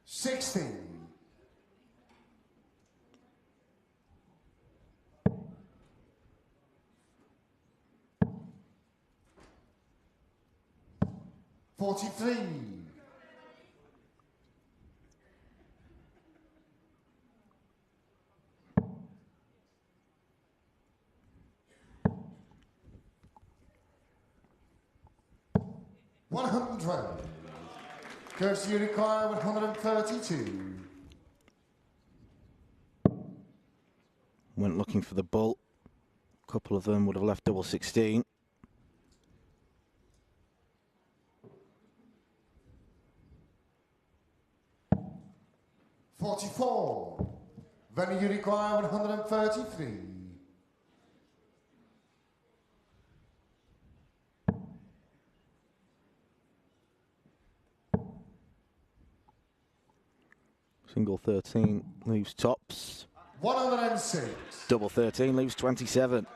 $60. $43. $100. Kirsty, you require 132. Went looking for the bull. A couple of them would have left double 16. 44. Venue you require 133. Single 13 leaves tops. 106. Double 13 leaves 27.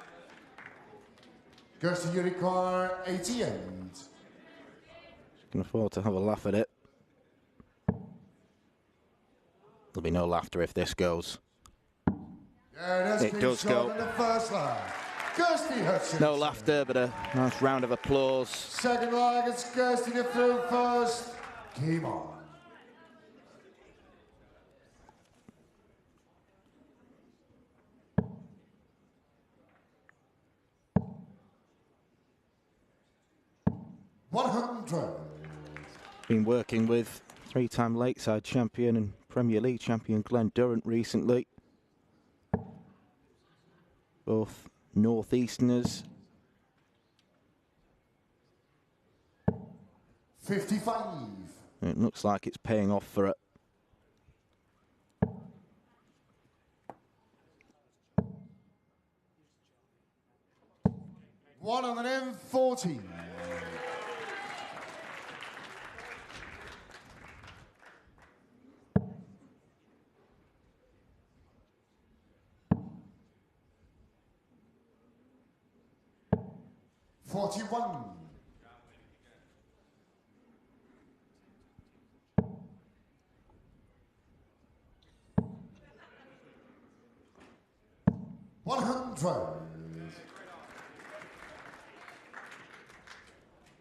Goes to you require 88. Can afford to have a laugh at it. There'll be no laughter if this goes. Yeah, it does go. In the first leg. Kirsty Hutchinson. No laughter, but a nice round of applause. Second leg, it's Kirsty to through first. Game on. Been working with three-time Lakeside champion and Premier League champion Glenn Durrant recently. Both northeasterners. 55. It looks like it's paying off for it. $140. 41. 100.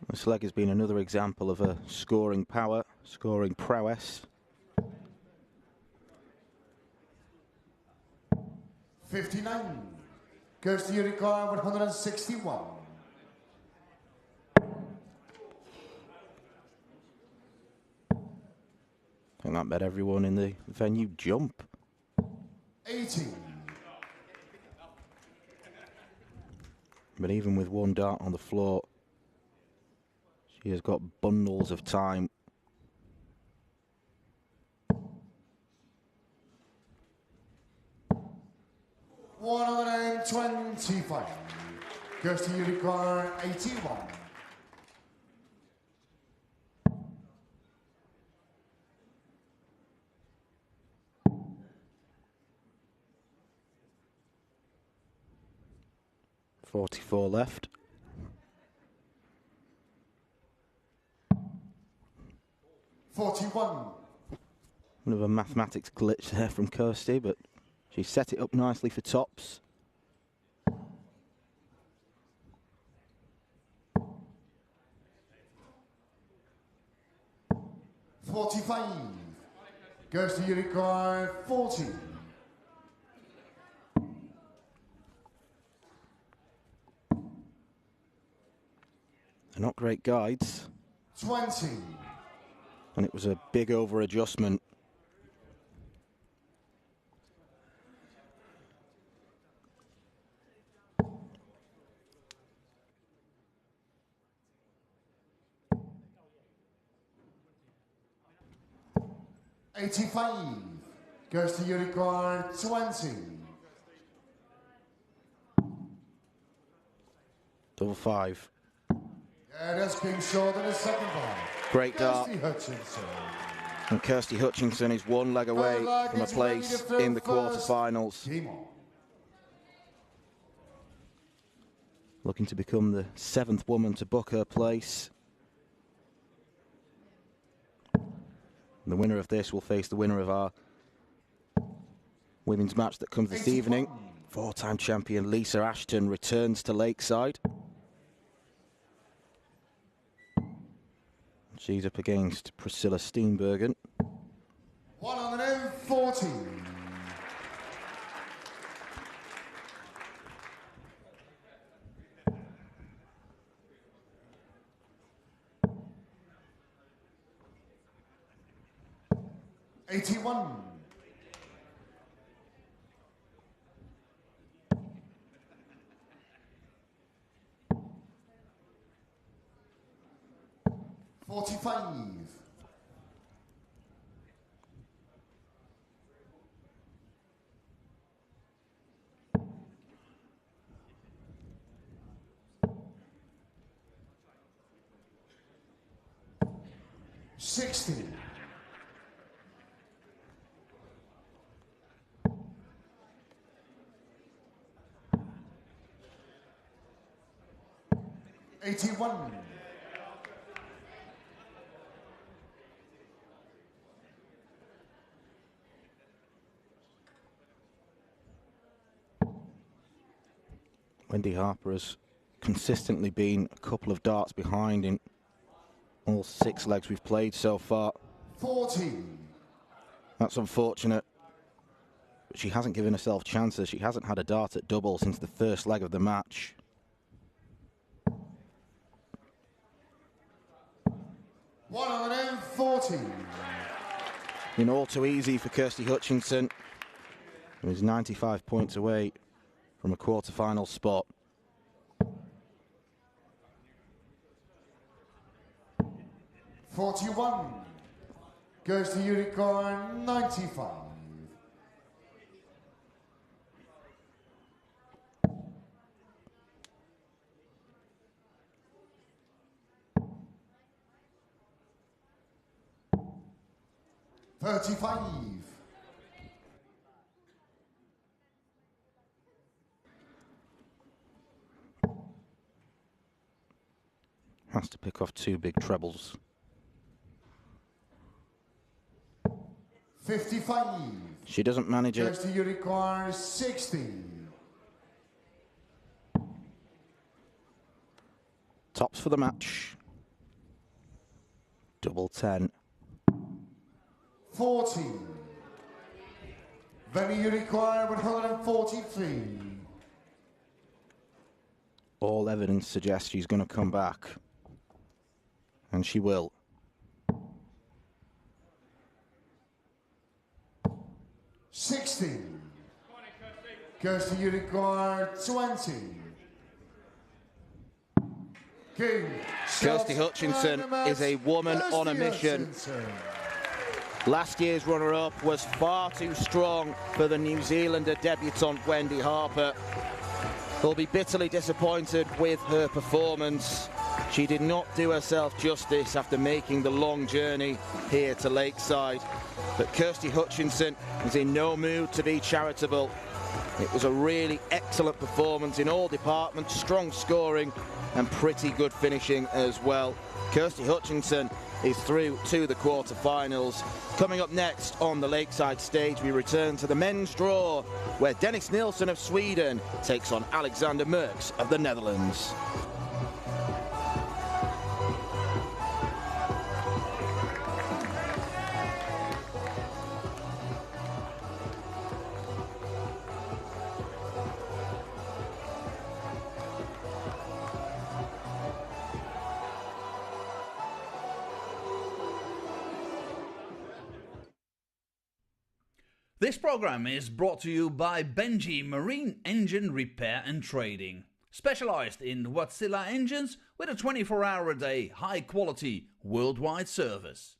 This leg has been another example of a scoring power, scoring prowess. 59. Goes to Uruguay 161. I think that made everyone in the venue jump. 80. But even with one dart on the floor, she has got bundles of time. $125. Goes to Uruguay 81. 44 left. $41. Another mathematics glitch there from Kirsty, but she set it up nicely for tops. $45. Goes to Uruguay 40. They're not great guides. 20. And it was a big over adjustment. $85. Goes to Uruguay 20. Double five. Yeah, that's being short in the second bar. Great dart. Kirsty Hutchinson. And Kirsty Hutchinson is one leg away from a place in the quarterfinals. Looking to become the 7th woman to book her place. The winner of this will face the winner of our women's match that comes this evening. 4-time champion Lisa Ashton returns to Lakeside. She's up against Priscilla Steenbergen. 140. $81. $45. 60. $81. Wendy Harper has consistently been a couple of darts behind in all 6 legs we've played so far. 40. That's unfortunate, but she hasn't given herself chances. She hasn't had a dart at double since the first leg of the match. $140. Been all too easy for Kirsty Hutchinson, who is 95 points away from a quarter-final spot. $41. Goes to Unicorn, 95. $35. Has to pick off 2 big trebles. 55. She doesn't manage it. Goes to Unicorn, 60. Tops for the match. Double 10. 40. Very Unicorn, 143. All evidence suggests she's going to come back. And she will. 60. Goes to Unicorn, 20. King. Kirsty Hutchinson is a woman on a mission. Last year's runner-up was far too strong for the New Zealander debutante Wendy Harper. Will be bitterly disappointed with her performance. She did not do herself justice after making the long journey here to Lakeside. But Kirsty Hutchinson is in no mood to be charitable. It was a really excellent performance in all departments, strong scoring and pretty good finishing as well. Kirsty Hutchinson is through to the quarter-finals. Coming up next on the Lakeside stage, we return to the men's draw, where Dennis Nilsson of Sweden takes on Alexander Merkx of the Netherlands. This program is brought to you by Benji Marine Engine Repair and Trading, specialized in Wärtsilä engines with a 24-hour-a-day, high-quality, worldwide service.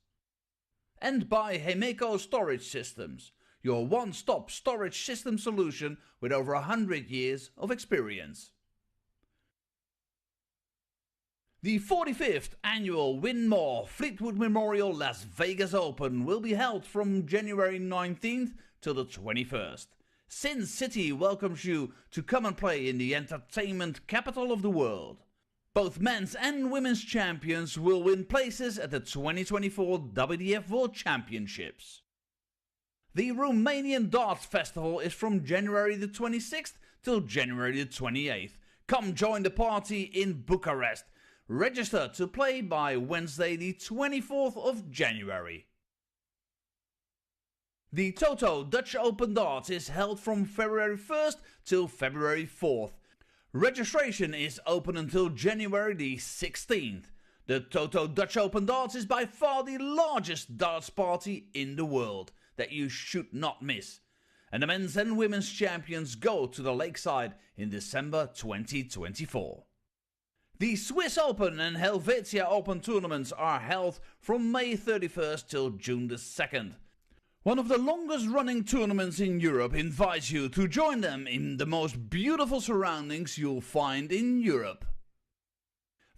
And by Hemeco Storage Systems, your one-stop storage system solution with over 100 years of experience. The 45th annual Win More Fleetwood Memorial Las Vegas Open will be held from January 19th till the 21st. Sin City welcomes you to come and play in the entertainment capital of the world. Both men's and women's champions will win places at the 2024 WDF World Championships. The Romanian Darts Festival is from January the 26th till January the 28th. Come join the party in Bucharest. Register to play by Wednesday the 24th of January. The Toto Dutch Open Darts is held from February 1st till February 4th. Registration is open until January the 16th. The Toto Dutch Open Darts is by far the largest darts party in the world that you should not miss. And the men's and women's champions go to the Lakeside in December 2024. The Swiss Open and Helvetia Open tournaments are held from May 31st till June the 2nd. One of the longest running tournaments in Europe invites you to join them in the most beautiful surroundings you'll find in Europe.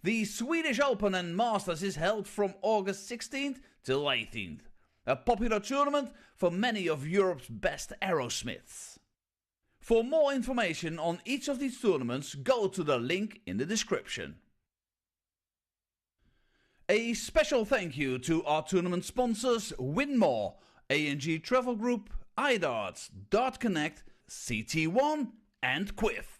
The Swedish Open and Masters is held from August 16th till 18th. A popular tournament for many of Europe's best aerosmiths. For more information on each of these tournaments, go to the link in the description. A special thank you to our tournament sponsors Winmore, A&G Travel Group, iDarts, Dart Connect, CT1 and Quiff.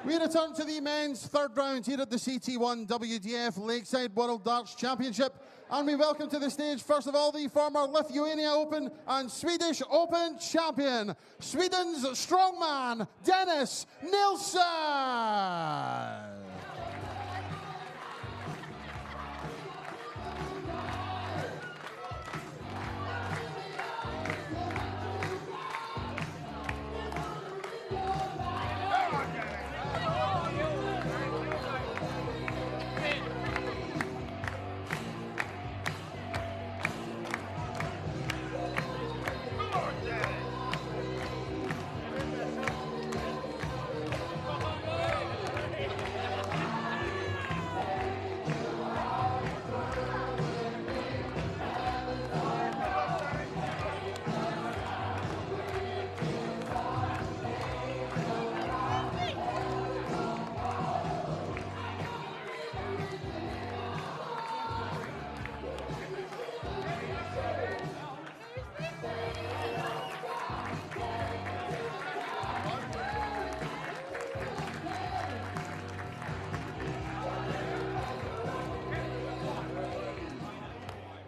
We return to the men's third round here at the CT1 WDF Lakeside World Darts Championship. And we welcome to the stage, first of all, the former Lithuania Open and Swedish Open champion, Sweden's strongman, Dennis Nilsson.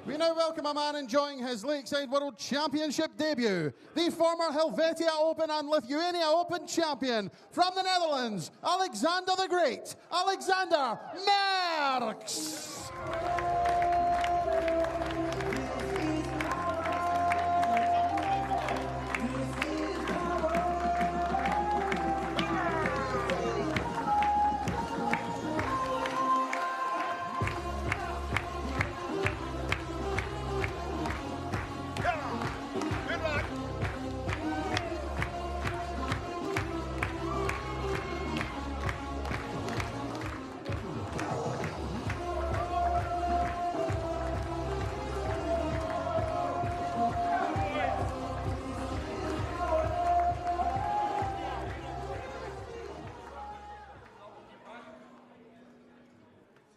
We now welcome a man enjoying his Lakeside World Championship debut, the former Helvetia Open and Lithuania Open champion from the Netherlands, Alexander the Great, Alexander Merkx.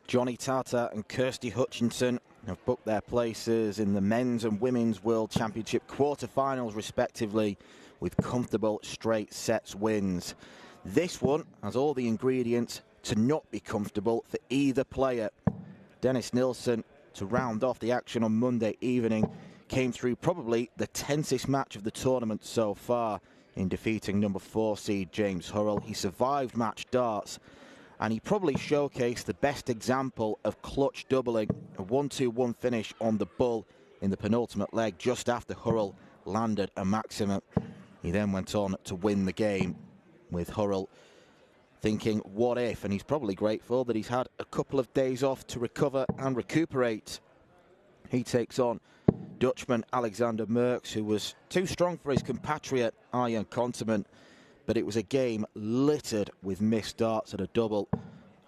Johnny Tata and Kirsty Hutchinson have booked their places in the men's and women's World Championship quarterfinals respectively with comfortable straight sets wins. This one has all the ingredients to not be comfortable for either player. Dennis Nilsson, to round off the action on Monday evening, came through probably the tensest match of the tournament so far in defeating number 4 seed James Hurrell. He survived match darts, and he probably showcased the best example of clutch doubling, a 1-2-1 finish on the bull in the penultimate leg just after Hurrell landed a maximum. He then went on to win the game, with Hurrell thinking, what if? And he's probably grateful that he's had a couple of days off to recover and recuperate. He takes on Dutchman Alexander Merkx, who was too strong for his compatriot Arjen Konterman, but it was a game littered with missed darts at a double.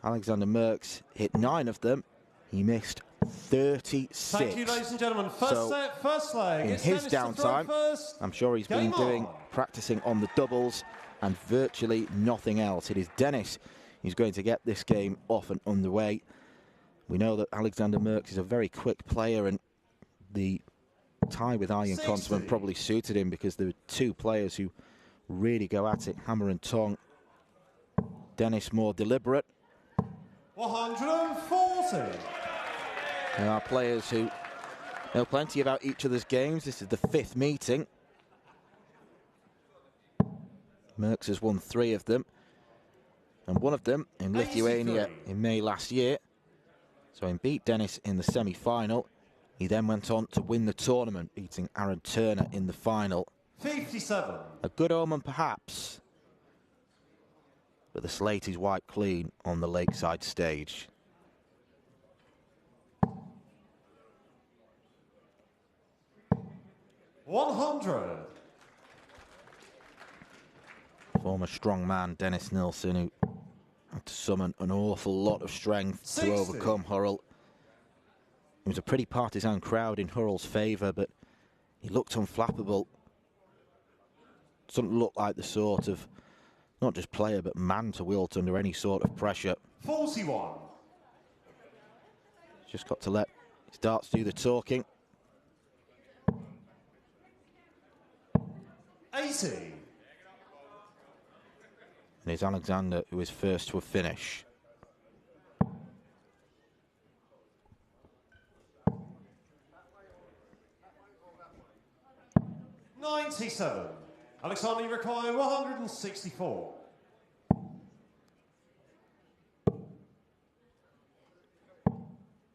Alexander Merkx hit 9 of them. He missed 36. Thank you, ladies and gentlemen. First set, first leg. In his downtime, I'm sure he's been practicing on the doubles and virtually nothing else. It is Dennis who's going to get this game off and underway. We know that Alexander Merkx is a very quick player, and the tie with Arjen Konterman probably suited him because there were two players who really go at it hammer and tong. Dennis more deliberate. 140. There are players who know plenty about each other's games. This is the 5th meeting. Merkx has won 3 of them, and one of them in Lithuania in May last year. So he beat Dennis in the semi-final. He then went on to win the tournament, beating Aaron Turner in the final. 57. A good omen, perhaps, but the slate is wiped clean on the Lakeside stage. $100. Former strongman Dennis Nilsson, who had to summon an awful lot of strength 60. to overcome Hurrell. It was a pretty partisan crowd in Hurrell's favour, but he looked unflappable. Doesn't look like the sort of, not just player, but man to wilt under any sort of pressure. 41. Just got to let his darts do the talking. 80. And it's Alexander who is first to a finish. $97. Alexander, you require $164.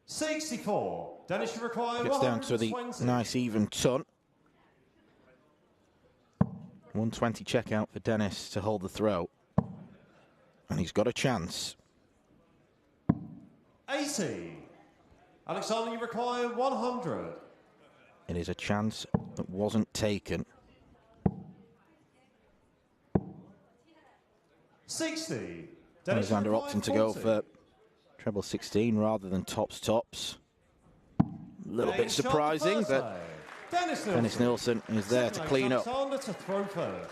$64. Dennis, you require Gets down to the nice even ton. 120 check out for Dennis to hold the throw. And he's got a chance. 80. Alexander, you require 100. It is a chance that wasn't taken. 60. Alexander opting to go for treble 16 rather than tops. A little bit surprising, but Dennis Nilsson is there to clean up. Alexander to throw first.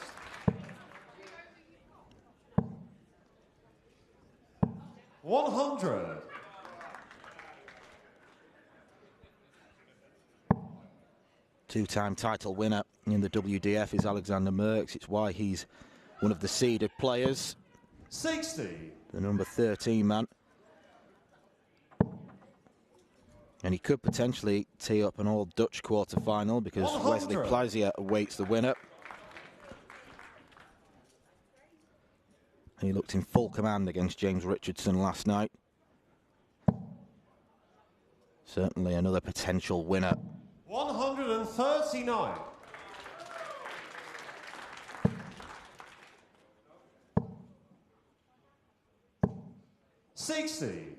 $100. Two-time title winner in the WDF is Alexander Merkx. It's why he's one of the seeded players. 60. The number 13 man. And he could potentially tee up an all-Dutch quarter-final because 100. Wesley Plazier awaits the winner. He looked in full command against James Richardson last night. Certainly another potential winner. 139. $60.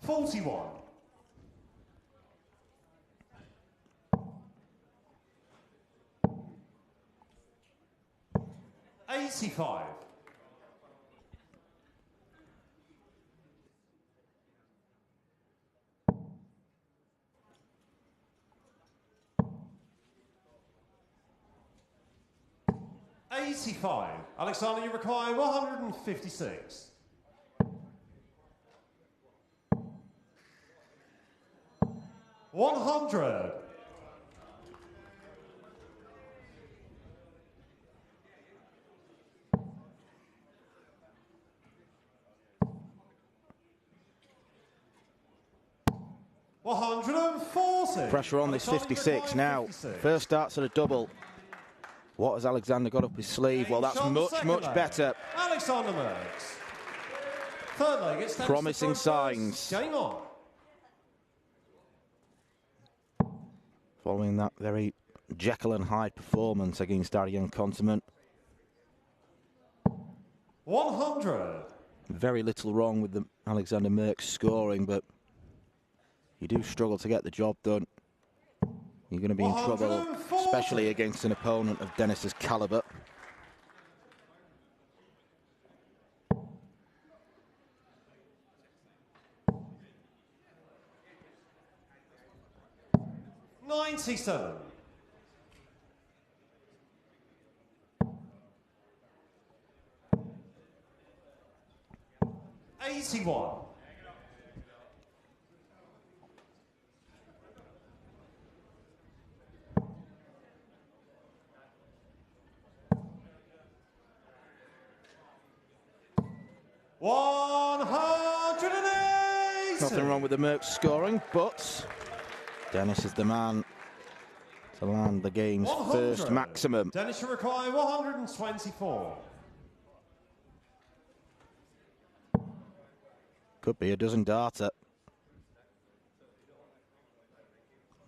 $41. $85. $85. Alexander, you require 156. $100. $140. Pressure on this 56 now. First starts at a double. What has Alexander got up his sleeve? Well, that's much better. Alexander Merkx. Third leg, it's promising signs. Game on. Following that very Jekyll and Hyde performance against Arjen Continent. 100. Very little wrong with the Alexander Merkx scoring, but you do struggle to get the job done. You're going to be in trouble, especially against an opponent of Dennis's caliber. $97. $81. $180. Nothing wrong with the Merkx scoring, but Dennis is the man to land the game's first maximum. Dennis, you require 124. Could be a dozen darter.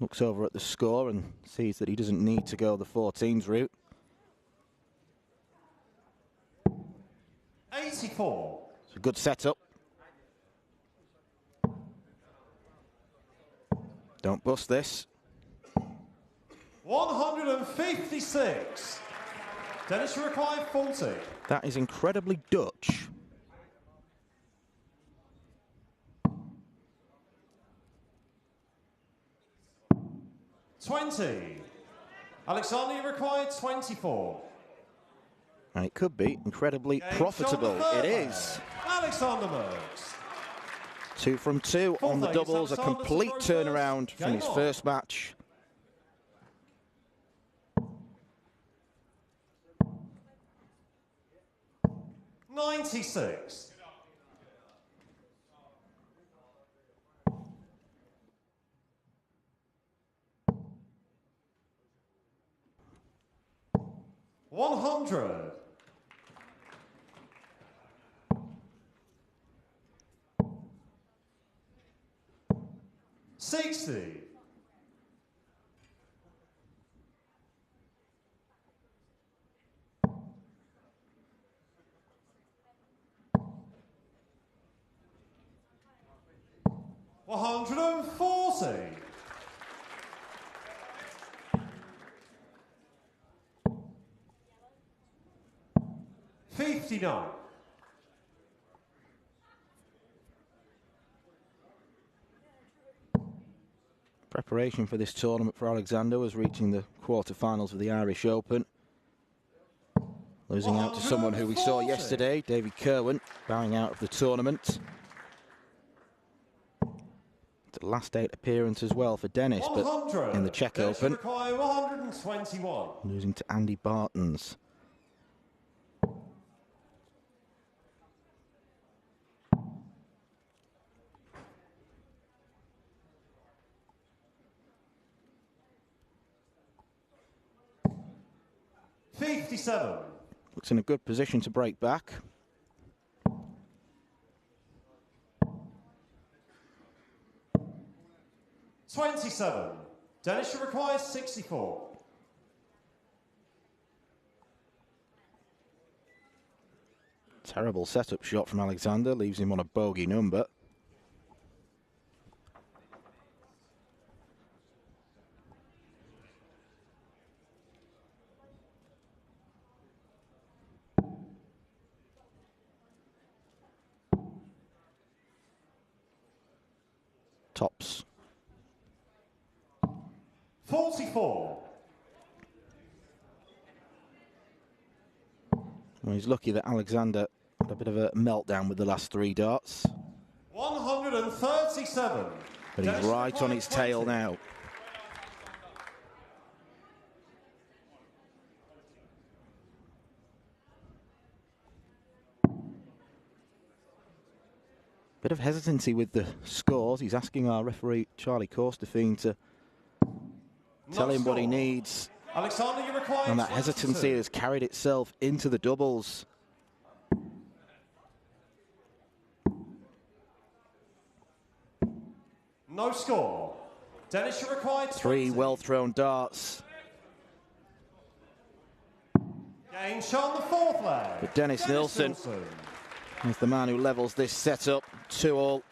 Looks over at the score and sees that he doesn't need to go the 14s route. 84. It's a good setup. Don't bust this. 156. Dennis, you require 40. That is incredibly Dutch. $20. Alexander, you require 24. And it could be incredibly profitable. It is. Alexander Merkx. 2 from 2 on the doubles, a complete turnaround from his first match. $96. $100. $60. $140. $59. Preparation for this tournament for Alexander was reaching the quarter-finals of the Irish Open. Losing out to someone who we saw yesterday, David Kerwin, bowing out of the tournament. The last 8 appearance as well for Dennis, but in the Czech Open, 121. losing to Andy Bartons. $57. Looks in a good position to break back. $27. Dennis requires 64. Terrible setup shot from Alexander, leaves him on a bogey number. Tops. 44. Well, he's lucky that Alexander had a bit of a meltdown with the last 3 darts. 137. But he's right on his tail now. Bit of hesitancy with the scores. He's asking our referee, Charlie Corstefine, to tell him what he needs. Alexander, you require And that hesitancy has carried itself into the doubles. No score. Dennis, you require 3 well-thrown darts. Game shot on the 4th leg. But Dennis Nilsson is the man who levels this setup. 2-all.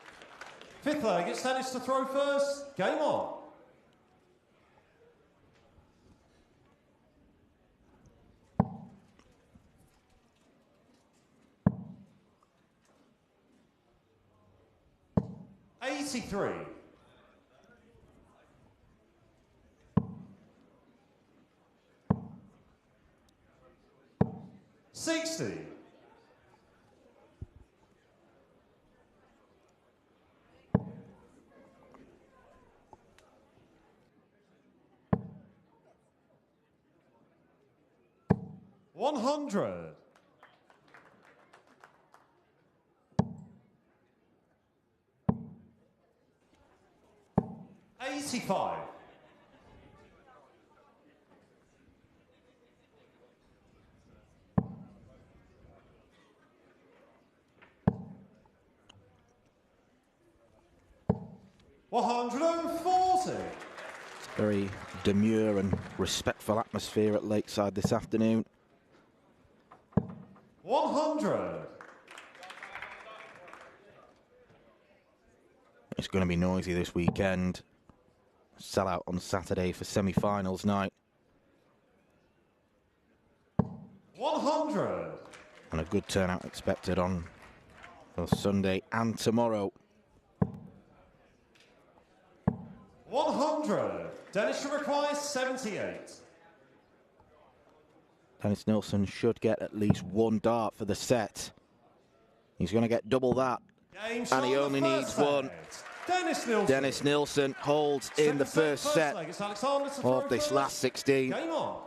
5th leg, it's Dennis to throw first. Game on. $83. $60. $100. $85. $140. Very demure and respectful atmosphere at Lakeside this afternoon. 100. It's going to be noisy this weekend. Sell out on Saturday for semi-finals night. 100. And a good turnout expected on both Sunday and tomorrow. 100. Dennis requires 78. Dennis Nilsson should get at least 1 dart for the set. He's going to get double that. and he only needs one. Dennis Nilsson holds in the first set of this last 16. Game on.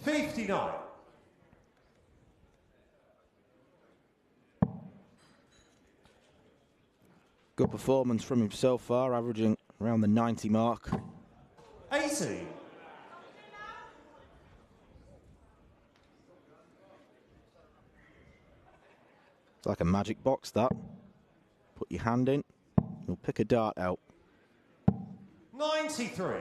$59. Good performance from him so far, averaging around the 90 mark. 80. It's like a magic box, that. Put your hand in, you'll pick a dart out. 93.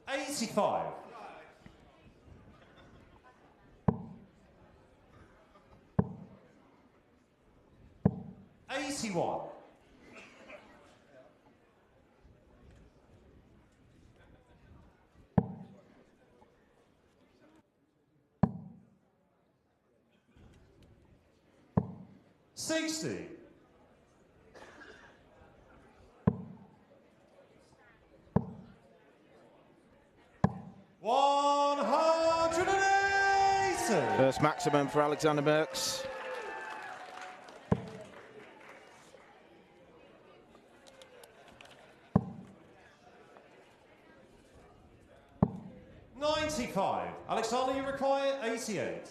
$85. 81. 60. 180. First maximum for Alexander Merkx. $95. Alexander, you require 88.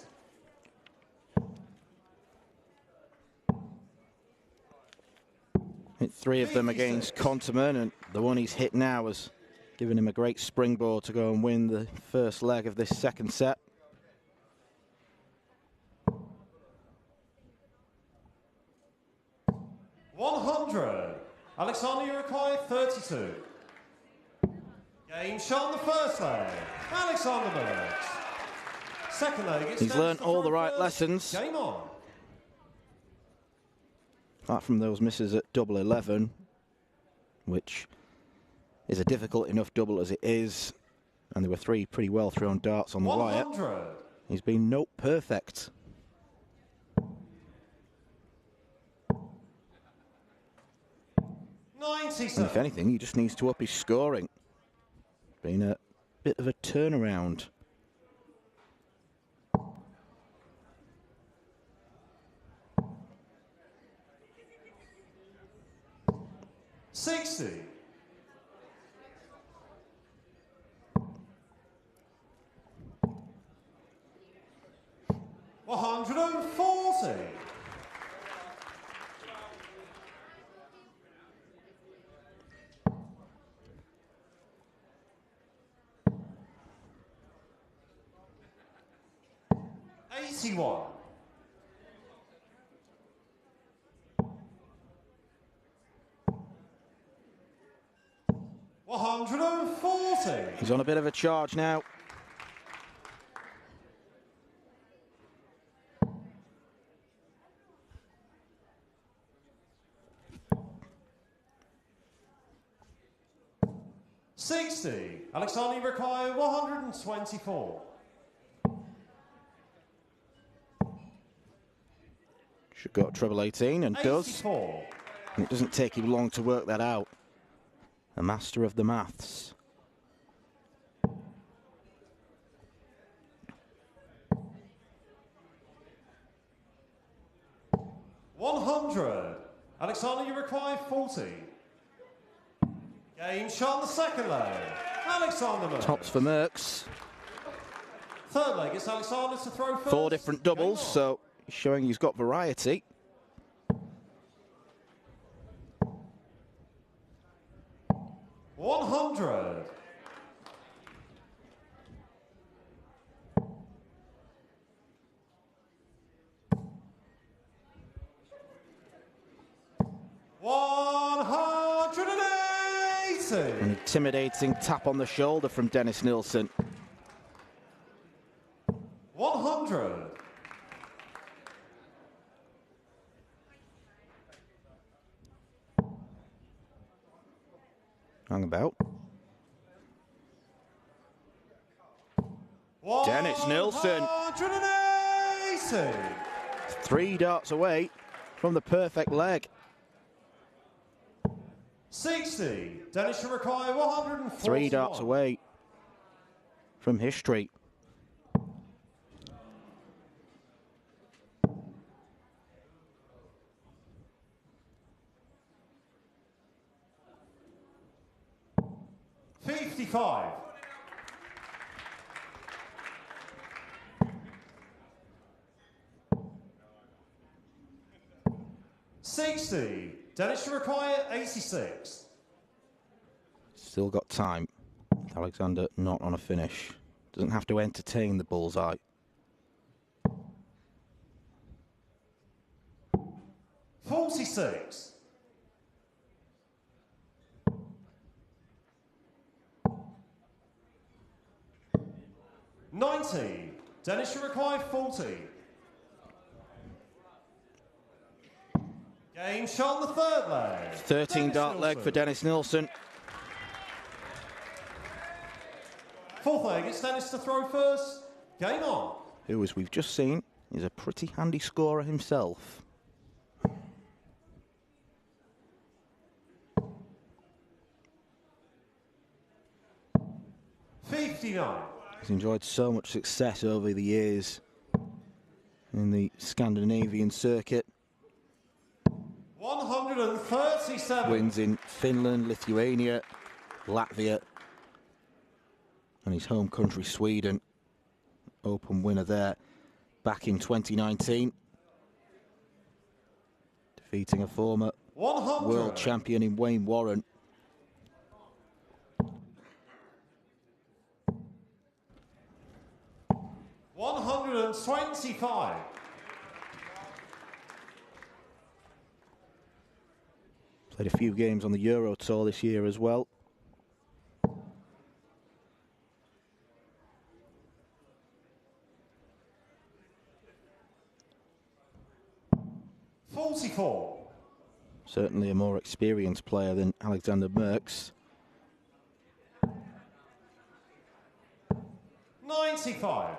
Hit 3 of them against Konterman, and the one he's hit now has given him a great springboard to go and win the first leg of this second set. $100. Alexander, you require 32. Game shot in the first leg. Alexander Merkx. Second leg. He's learned all the right lessons. Game on. Apart from those misses at double 11, which is a difficult enough double as it is, and there were 3 pretty well thrown darts on the 100. wire. He's been note perfect. And if anything, he just needs to up his scoring. Been a bit of a turnaround. $60. 140. $81. 140. He's on a bit of a charge now. $60. Alexander, you require 124. Should go treble 18 and does. 84. And it doesn't take him long to work that out. A master of the maths. $100. Alexander, you require 40. Game shot in the second leg. Alexander Merkx. Tops for Merkx. Third leg, it's Alexander to throw first. 4 different doubles, so he's showing he's got variety. $100. $180. An intimidating tap on the shoulder from Dennis Nilsson. 100. Hung about. Dennis Nilsson. 180. 3 darts away from the perfect leg. 60. Dennis should require 141. 3 darts away from history. $55. 60. Dennis should require 86. Still got time. Alexander not on a finish. Doesn't have to entertain the bullseye. $46. 90. Dennis should require 40. Game shot on the third leg. 13 dart leg for Dennis Nilsson. Fourth leg, it's Dennis to throw first. Game on. Who, as we've just seen, is a pretty handy scorer himself. $59. He's enjoyed so much success over the years in the Scandinavian circuit. 137. Wins in Finland, Lithuania, Latvia, and his home country, Sweden. Open winner there back in 2019. Defeating a former 100. world champion in Wayne Warren. $125. Played a few games on the Euro Tour this year as well. $44. Certainly a more experienced player than Alexander Merkx. $95.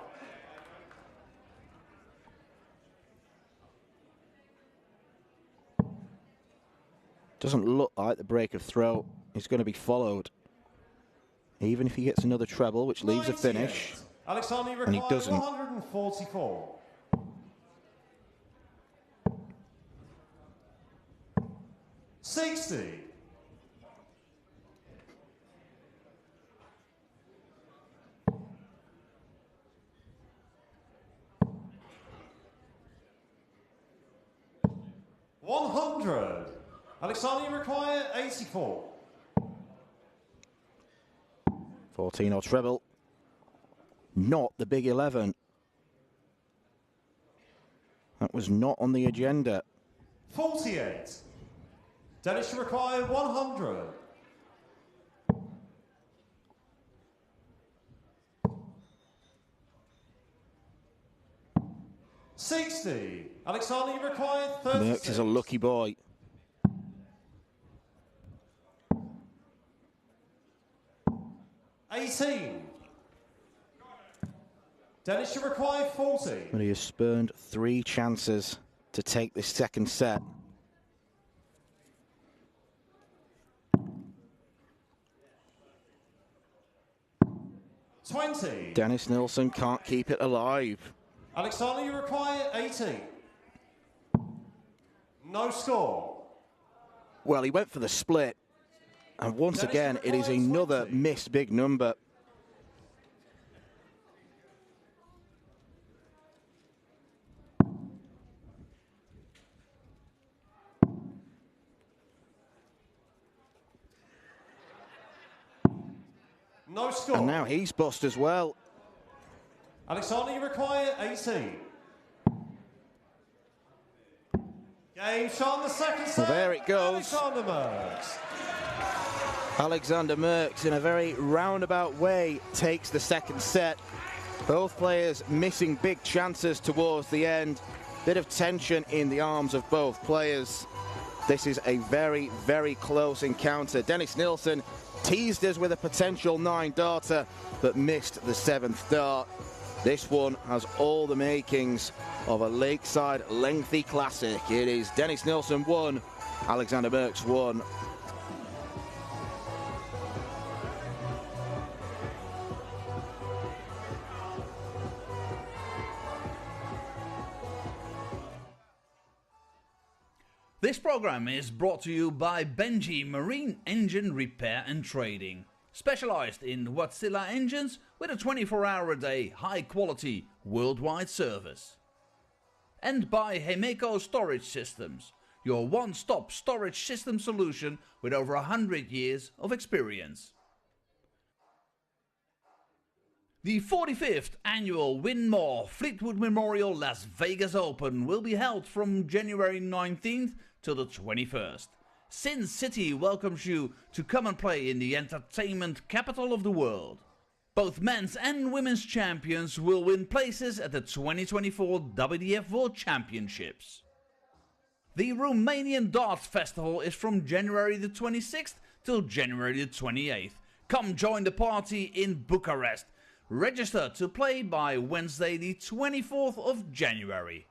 Doesn't look like the break of throw is going to be followed. Even if he gets another treble, which leaves a finish. Alexander And he doesn't. 144. $60. $100. Alexander require 84. 14 or treble. Not the big 11. That was not on the agenda. 48. Dennis should require 100. $60. Alexander, you require 36. Merkx is a lucky boy. $18. Dennis should require 40. But he has spurned 3 chances to take this second set. $20. Dennis Nilsson can't keep it alive. Alexander, you require 80. No score. Well, he went for the split. And once Dennis again, it is requires another 20. missed big number. No score. And now he's bust as well. Alexander, you require 18. Game shot on the second set. Well, there it goes. Alexander Merkx. Alexander Merkx, in a very roundabout way, takes the second set. Both players missing big chances towards the end. Bit of tension in the arms of both players. This is a very, very close encounter. Dennis Nilsson teased us with a potential 9-darter, but missed the 7th dart. This one has all the makings of a lakeside lengthy classic. It is Dennis Nilsson 1, Alexander Merkx 1. This program is brought to you by Benji Marine Engine Repair and Trading, specialized in Wärtsilä engines with a 24-hour-a-day, high-quality, worldwide service. And by Hemeco Storage Systems, your one-stop storage system solution with over 100 years of experience. The 45th annual Win More Fleetwood Memorial Las Vegas Open will be held from January 19th till the 21st. Sin City welcomes you to come and play in the entertainment capital of the world. Both men's and women's champions will win places at the 2024 WDF World Championships. The Romanian Darts Festival is from January the 26th till January the 28th. Come join the party in Bucharest. Register to play by Wednesday the 24th of January.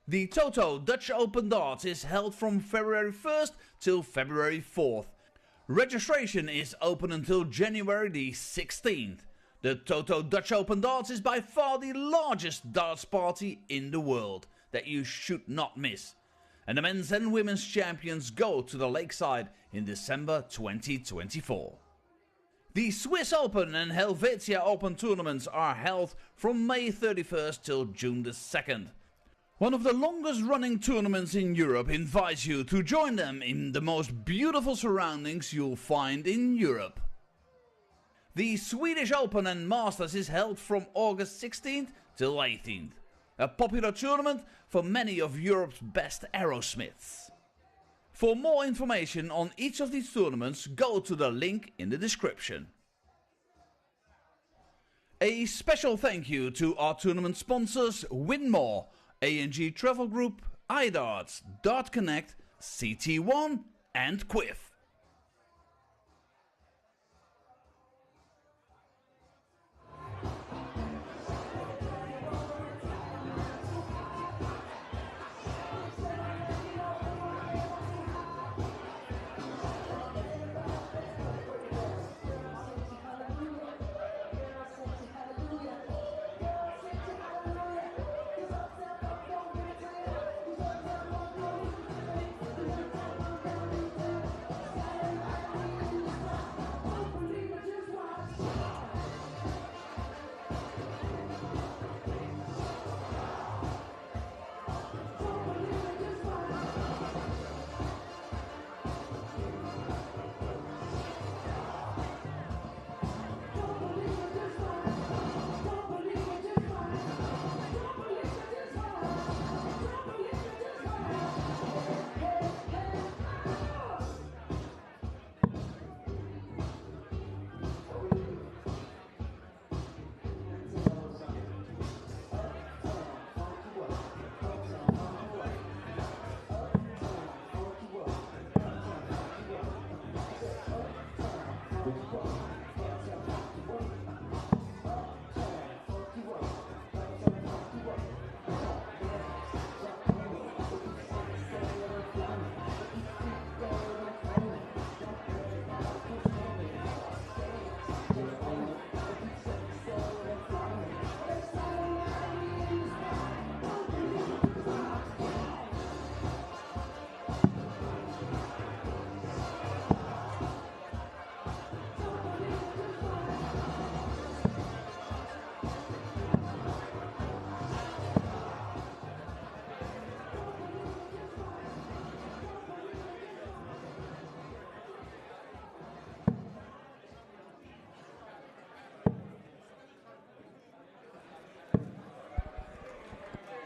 The Toto Dutch Open Darts is held from February 1st till February 4th. Registration is open until January the 16th. The Toto Dutch Open Darts is by far the largest darts party in the world that you should not miss. And the men's and women's champions go to the Lakeside in December 2024. The Swiss Open and Helvetia Open tournaments are held from May 31st till June the 2nd. One of the longest running tournaments in Europe invites you to join them in the most beautiful surroundings you'll find in Europe. The Swedish Open and Masters is held from August 16th till 18th. A popular tournament for many of Europe's best aerosmiths. For more information on each of these tournaments, go to the link in the description. A special thank you to our tournament sponsors Win More, A&G Travel Group, iDarts, Dart Connect, CT1 and Quiff.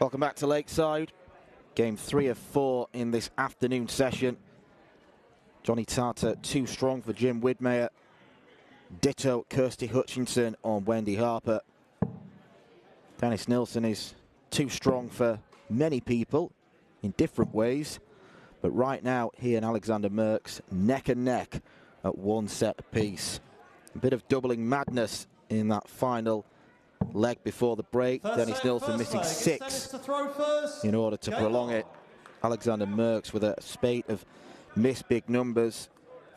Welcome back to Lakeside. Game 3 of 4 in this afternoon session. Johnny Tata too strong for Jim Widmeyer. Ditto Kirsty Hutchinson on Wendy Harper. Dennis Nilsson is too strong for many people in different ways. But right now, he and Alexander Merkx neck and neck at one set apiece. A bit of doubling madness in that final leg before the break. Dennis Nilsson missing 6 in order to prolong it. Alexander Merkx with a spate of missed big numbers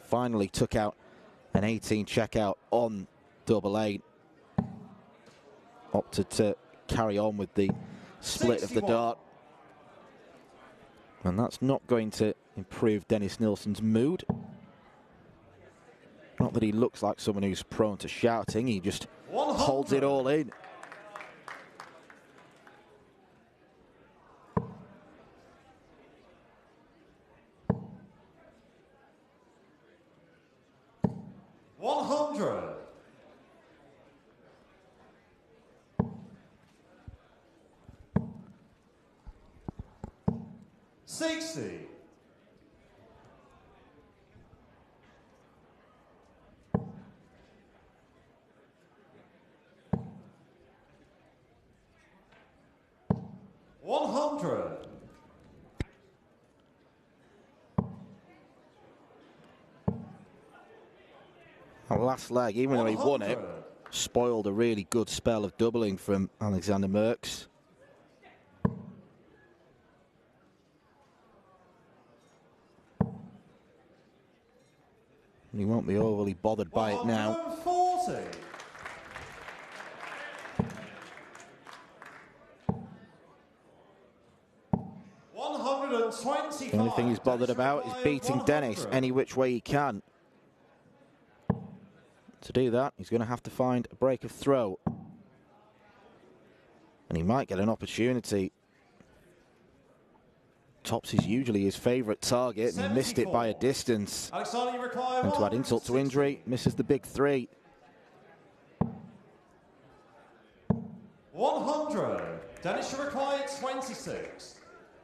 finally took out an 18 checkout on double 8. Opted to carry on with the split 61 of the dart. And that's not going to improve Dennis Nilsson's mood. Not that he looks like someone who's prone to shouting, he just holds it all in. $100. 60. $100. Last leg, even though he won it, spoiled a really good spell of doubling from Alexander Merkx. He won't be overly bothered by it now. 140. The only thing he's bothered about is beating Dennis any which way he can. To do that, he's going to have to find a break of throw. And he might get an opportunity. Tops is usually his favourite target, and he missed it by a distance. And to add insult to injury, misses the big 3. 100. Dennis should require 26.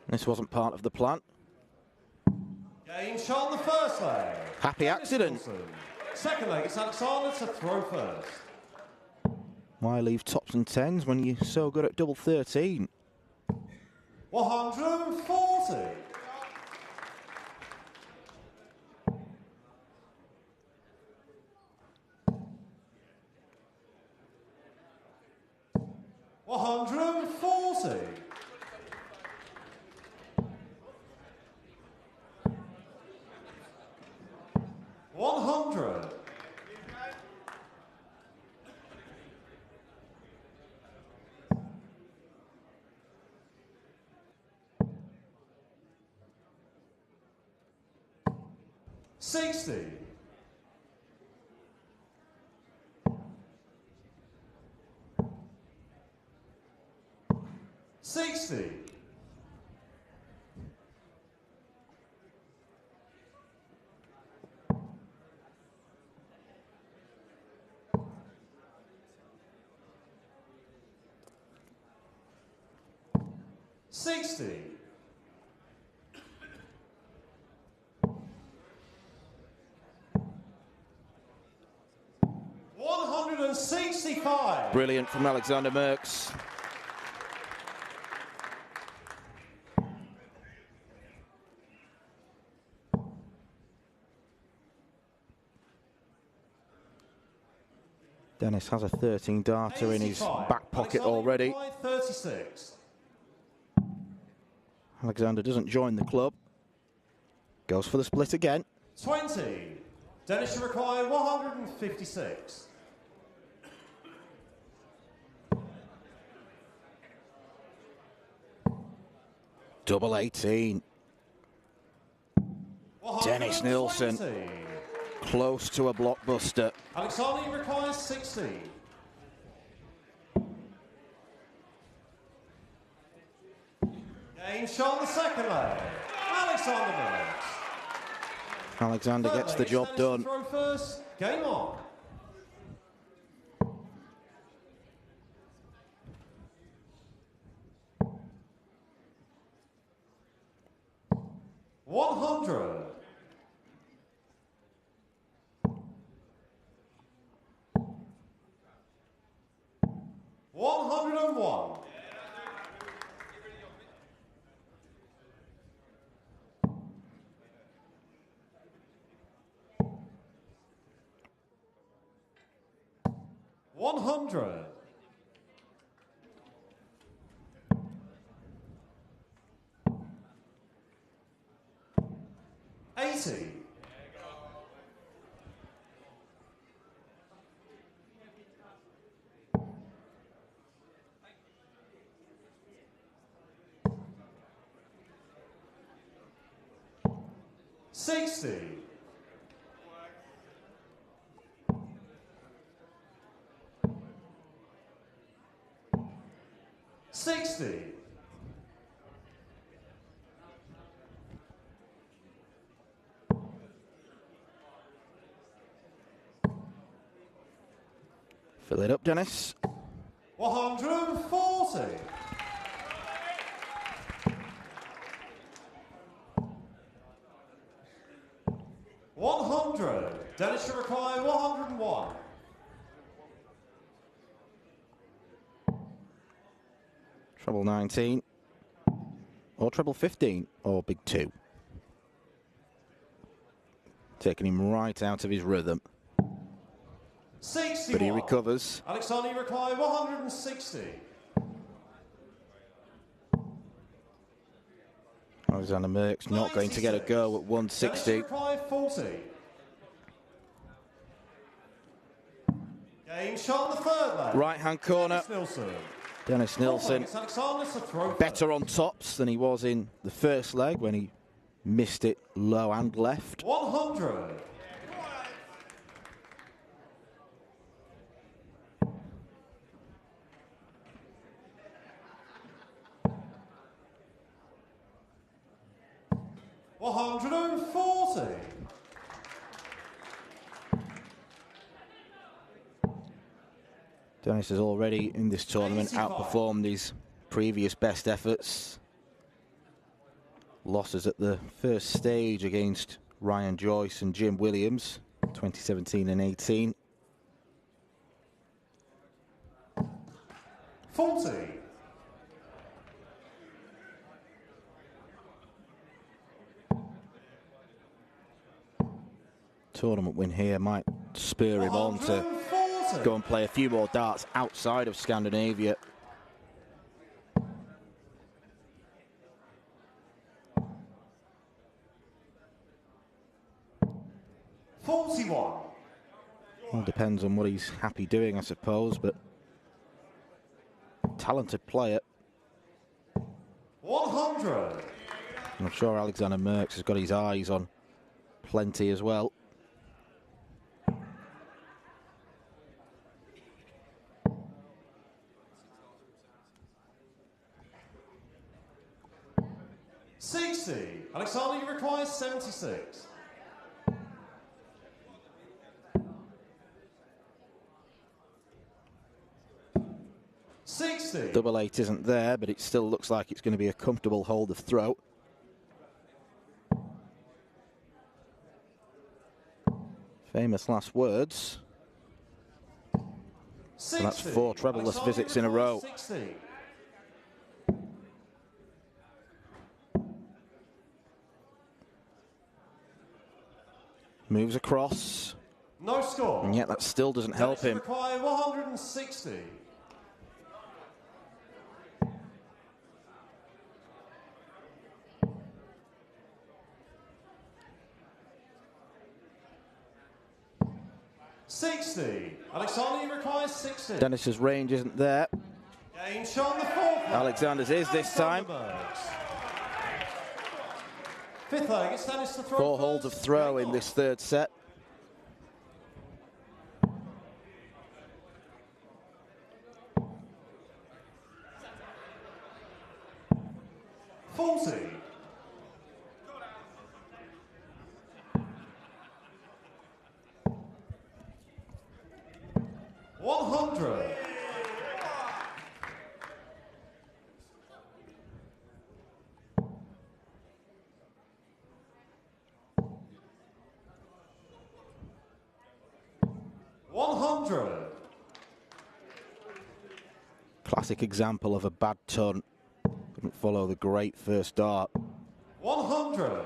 This wasn't part of the plan. Game shot on the first leg. Happy accident. Nilsson. Second leg, it's Alexander to throw first. Why leave tops and 10s when you're so good at double 13? 140. $140. 100. 60. 60. 60. 165. Brilliant from Alexander Merkx. Dennis has a 13 darter in his back pocket already. 36. Alexander doesn't join the club. Goes for the split again. 20. Dennis should require 156. Double 18. Dennis Nilsson, close to a blockbuster. Alexander requires 60. Game shot on the second leg. Alexander Merkx. Alexander gets the job done. Throw first. Game on. $100. 101. 100. 100. 80. 60. 60. 'Fill it up, Dennis. 140. 100. Dennis should require 101. Treble 19. Or treble 15. Or big 2. Taking him right out of his rhythm. 61. But he recovers. Alexander, you require 160. Alexander Merkx not going to get a go at 160. Require 40. Game shot in the third leg. Right-hand corner. Dennis Nilsson. Better on tops than he was in the first leg when he missed it low and left. 100. 140. Dennis has already in this tournament outperformed his previous best efforts. Losses at the first stage against Ryan Joyce and Jim Williams, 2017 and 18. 40. Tournament win here might spur him on to go and play a few more darts outside of Scandinavia. Well, depends on what he's happy doing, I suppose, but talented player. 100. I'm sure Alexander Merkx has got his eyes on plenty as well. 60. Alexander, you require 76. 60. Double 8 isn't there, but it still looks like it's going to be a comfortable hold of throw. Famous last words. 60. And that's 4 trebleless visits in a row. 60. Moves across. No score. And yet that still doesn't help him. Require 160. 60. Alexander, you require 60. Dennis's range isn't there. Game shot on the fourth. Alexander's is this time. Fifth leg, it's Dennis to throw. 4 holds of throw in this third set. Classic example of a bad turn. Couldn't follow the great first dart. 100.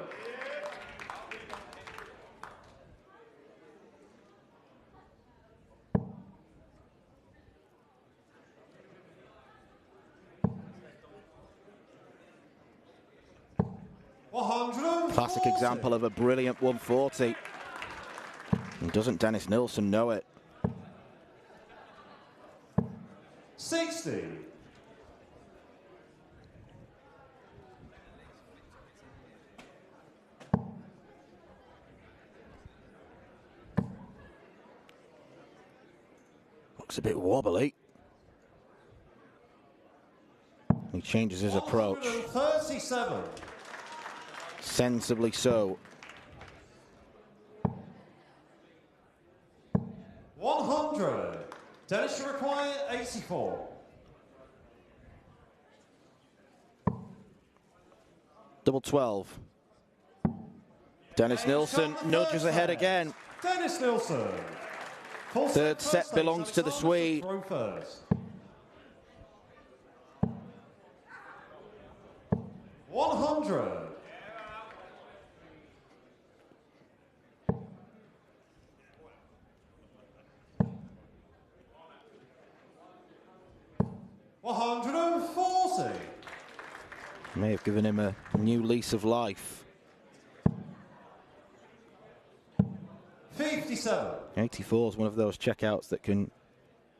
140. Classic example of a brilliant 140. And doesn't Dennis Nilsson know it? 60. Looks a bit wobbly. He changes his approach. 137. Sensibly so. 100. Dennis should require 84. Double 12. Dennis Nilsson nudges ahead again. Dennis Nilsson. Third set belongs to the Swede. 100. 140. May have given him a new lease of life. 57. 84 is one of those checkouts that can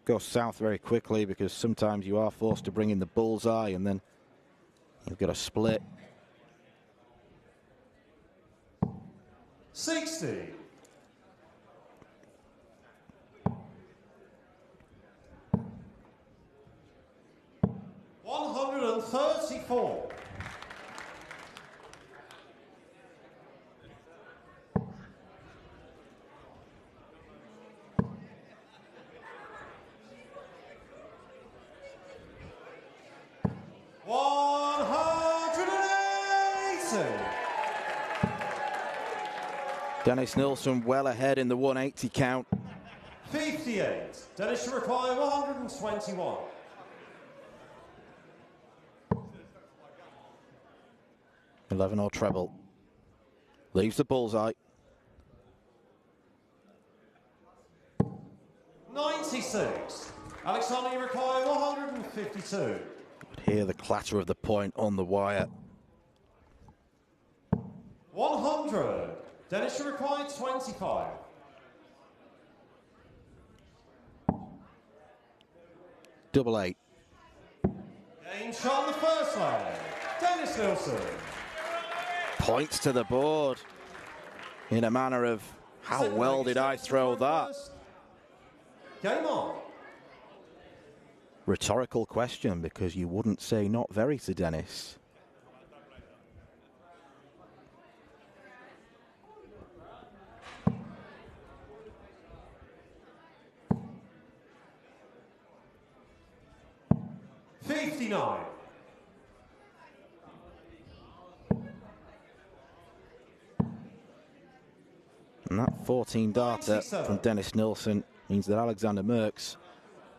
go south very quickly because sometimes you are forced to bring in the bullseye and then you've got a split. 60. 134. 180. Dennis Nilsson well ahead in the 180 count. 58. Dennis should require 121. 11 or treble. Leaves the bullseye. 96. Alexander, you require 152. You could hear the clatter of the point on the wire. 100. Dennis should require 25. Double 8. Game shot on the first leg. Dennis Nilsson. Points to the board in a manner of, how well did I throw that? Game on. Rhetorical question, because you wouldn't say not very to Dennis. $59. And that 14 darter from Dennis Nilsson means that Alexander Merkx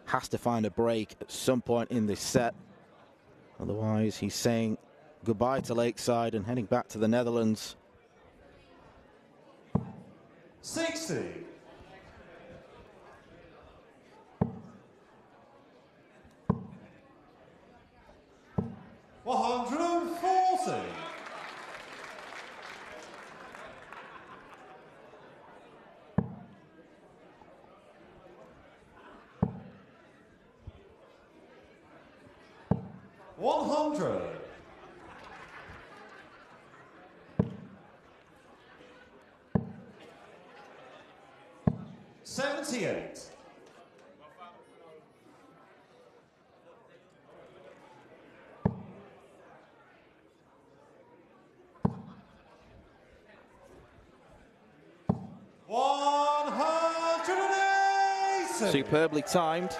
has to find a break at some point in this set. Otherwise, he's saying goodbye to Lakeside and heading back to the Netherlands. 60. 140. 100. 78. 180. Superbly timed.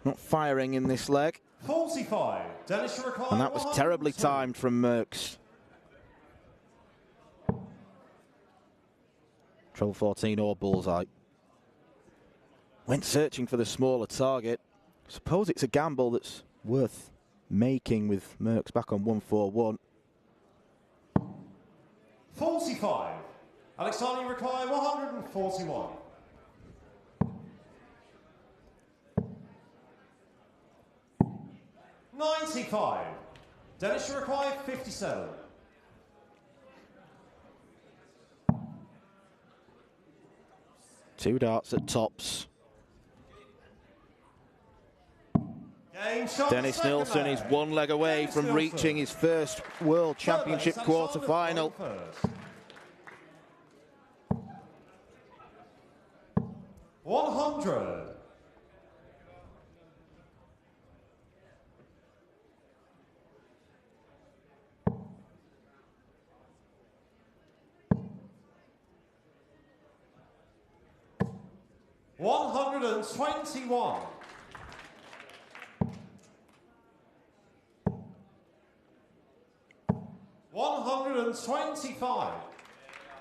Not firing in this leg. 45. Dennis should require And that was terribly timed from Merkx. Treble 14 or bullseye. Went searching for the smaller target. Suppose it's a gamble that's worth making with Merkx back on 141. 45. Alexander, you require 141. 95. Dennis, you require 57. Two darts at tops. Dennis Nilsson is one leg away from reaching his first World Championship quarter-final. 100. $121. $125.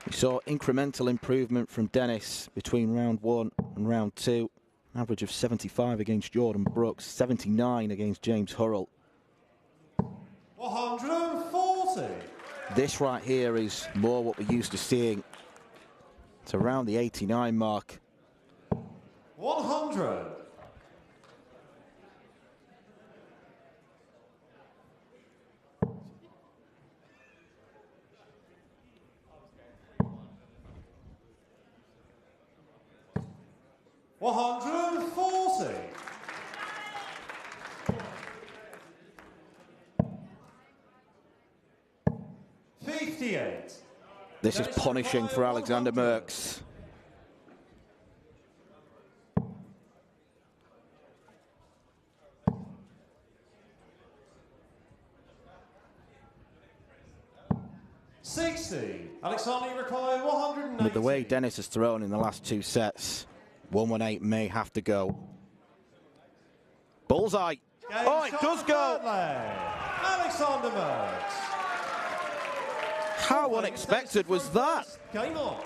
We saw incremental improvement from Dennis between round 1 and round 2. An average of 75 against Jordan Brooks, 79 against James Hurrell. 140. This right here is more what we're used to seeing. It's around the 89 mark. 100. $140. $58. This is punishing for Alexander Merkx. $60. Alexander, you require 180. With the way Dennis has thrown in the last two sets, 118 may have to go. Bullseye. Oh, it does go. Alexander Merkx. How unexpected was that? Game on.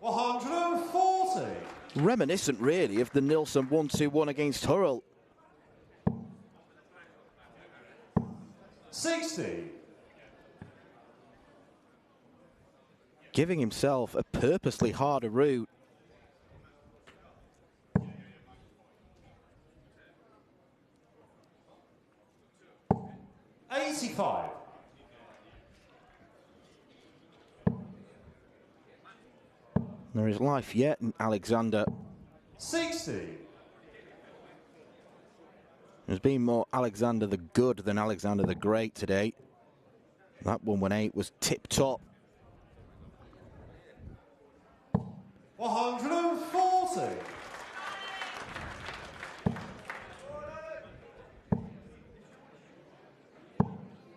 $140. Reminiscent, really, of the Nilsson 1-2-1 against Hurrell. 60. Giving himself a purposely harder route. $85. There is life yet in Alexander. 60. There's been more Alexander the Good than Alexander the Great today. That 118 was tip-top. 140.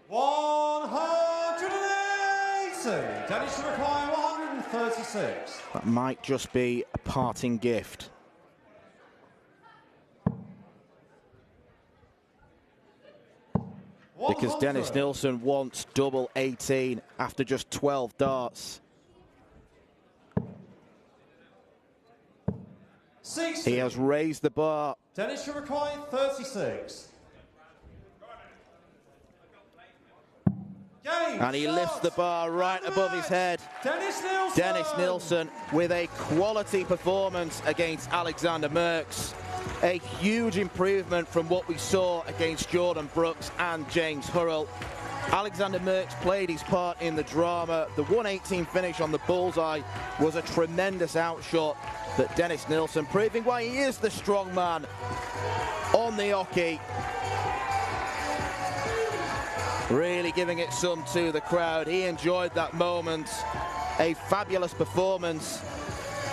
$180. Dennis, you require 136. That might just be a parting gift. Because Dennis Nilsson wants double 18 after just 12 darts. 60. He has raised the bar. Dennis, you require 36. And he lifts the bar right above his head. Dennis Nilsson. Dennis Nilsson with a quality performance against Alexander Merkx. A huge improvement from what we saw against Jordan Brooks and James Hurrell. Alexander Merkx played his part in the drama. The 118 finish on the bullseye was a tremendous outshot that Dennis Nilsson, proving why he is the strong man on the hockey. Really giving it some to the crowd. He enjoyed that moment. A fabulous performance,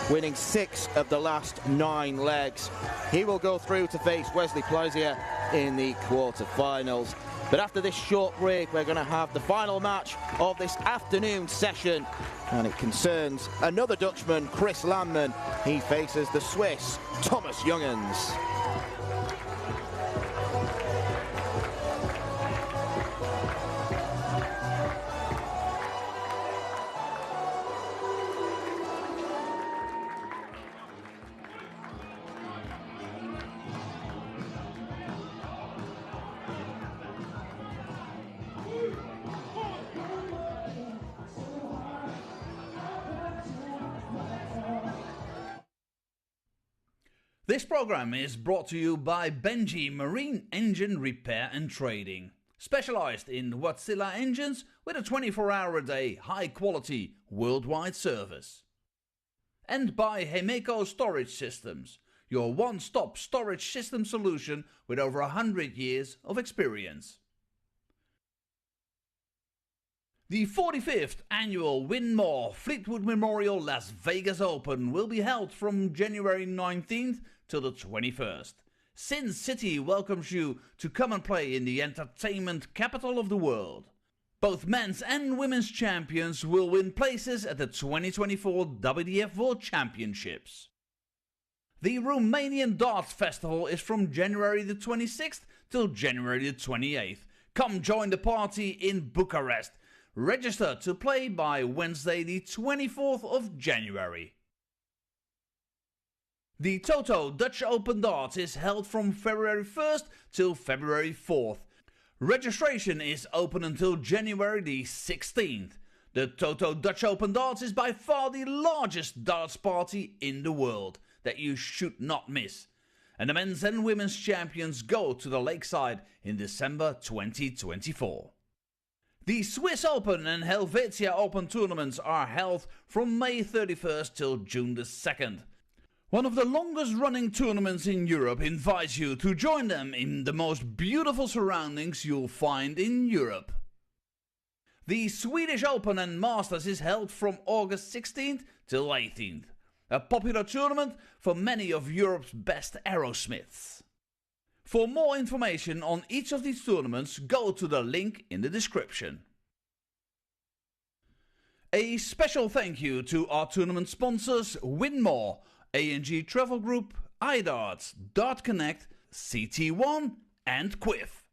winning 6 of the last 9 legs. He will go through to face Wesley Plaisier in the quarterfinals. But after this short break, we're going to have the final match of this afternoon session. And it concerns another Dutchman, Chris Landman. He faces the Swiss, Thomas Jungens. This program is brought to you by Benji Marine Engine Repair and Trading, specialized in Wärtsilä engines with a 24-hour-a-day, high-quality, worldwide service. And by Hemeco Storage Systems, your one-stop storage system solution with over 100 years of experience. The 45th annual Win More Fleetwood Memorial Las Vegas Open will be held from January 19th till the 21st. Sin City welcomes you to come and play in the entertainment capital of the world. Both men's and women's champions will win places at the 2024 WDF World Championships. The Romanian Darts Festival is from January the 26th till January the 28th. Come join the party in Bucharest. Register to play by Wednesday the 24th of January. The Toto Dutch Open Darts is held from February 1st till February 4th. Registration is open until January the 16th. The Toto Dutch Open Darts is by far the largest darts party in the world that you should not miss. And the men's and women's champions go to the Lakeside in December 2024. The Swiss Open and Helvetia Open tournaments are held from May 31st till June the 2nd. One of the longest running tournaments in Europe invites you to join them in the most beautiful surroundings you'll find in Europe. The Swedish Open and Masters is held from August 16th till 18th. A popular tournament for many of Europe's best aerosmiths. For more information on each of these tournaments, go to the link in the description. A special thank you to our tournament sponsors Win More, A&G Travel Group, iDarts, Dart Connect, CT1 and Quiff.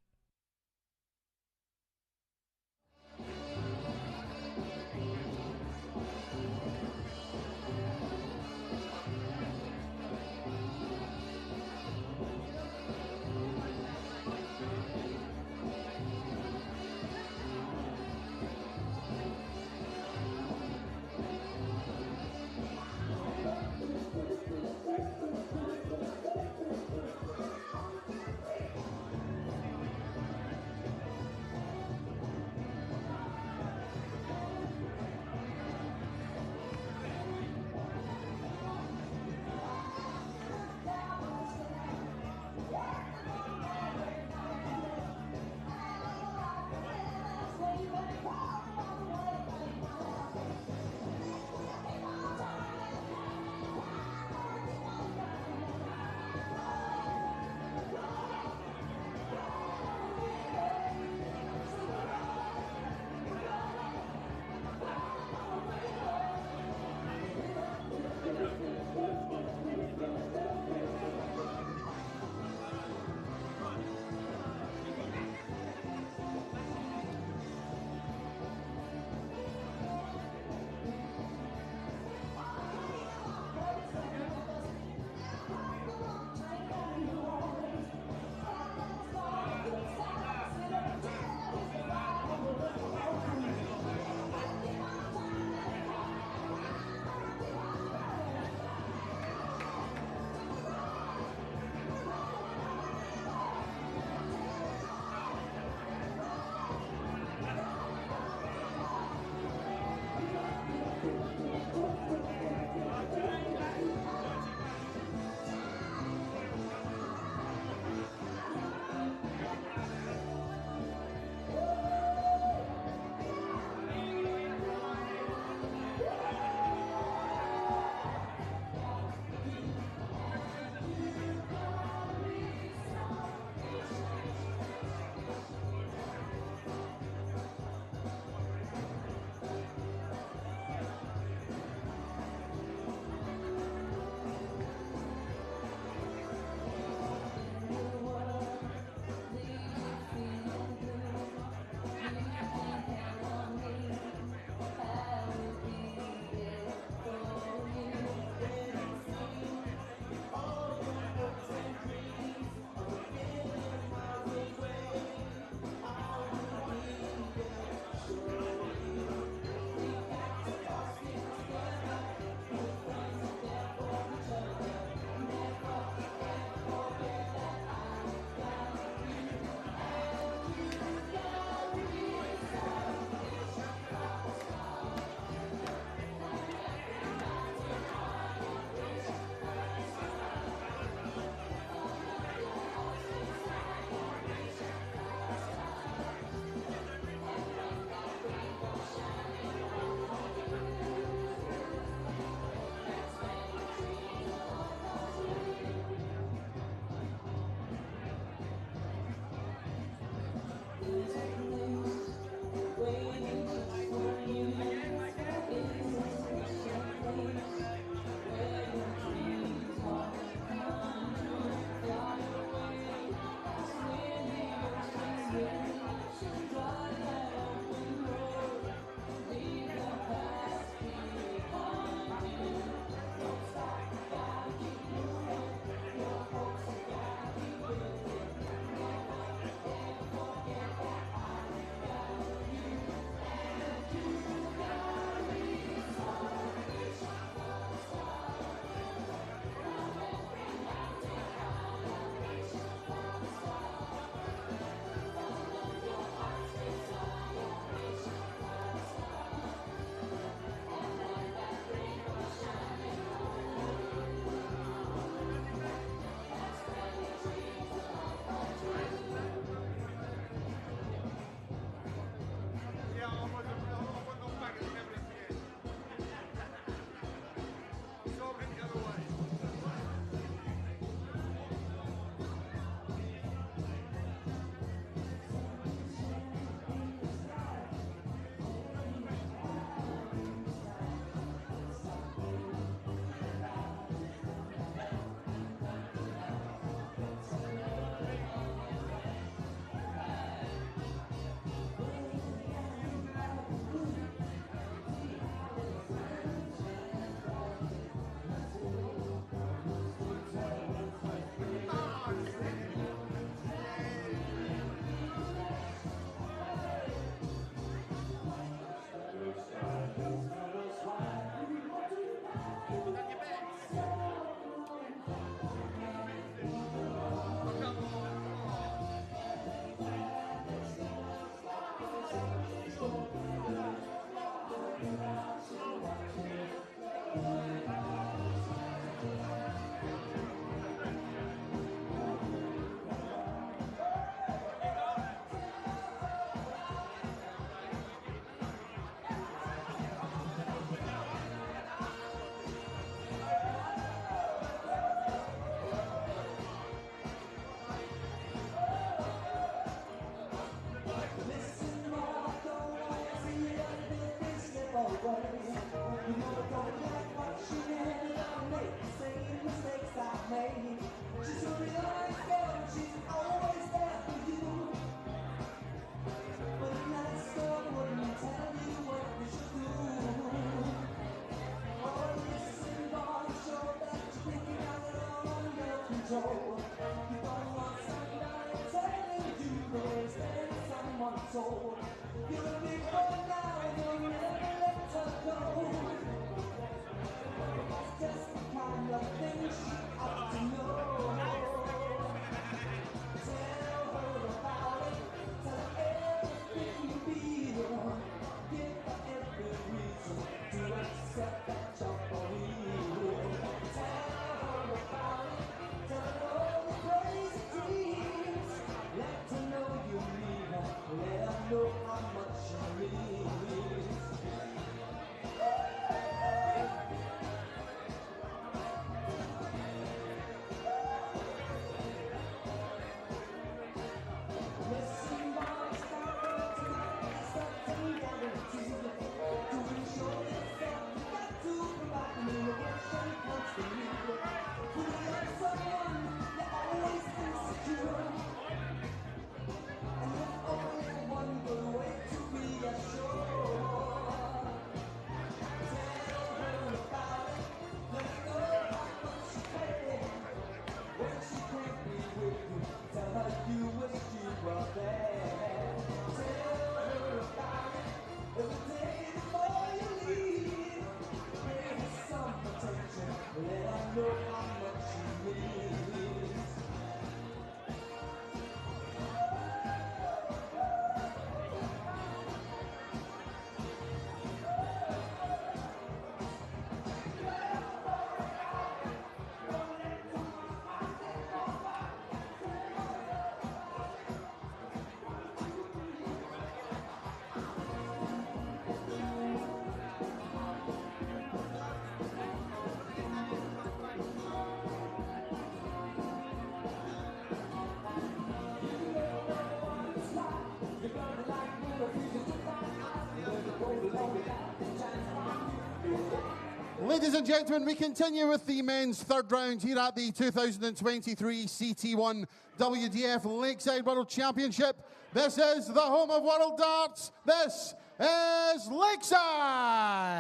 Ladies and gentlemen, we continue with the men's third round here at the 2023 CT1 WDF Lakeside World Championship. This is the home of World Darts. This is Lakeside.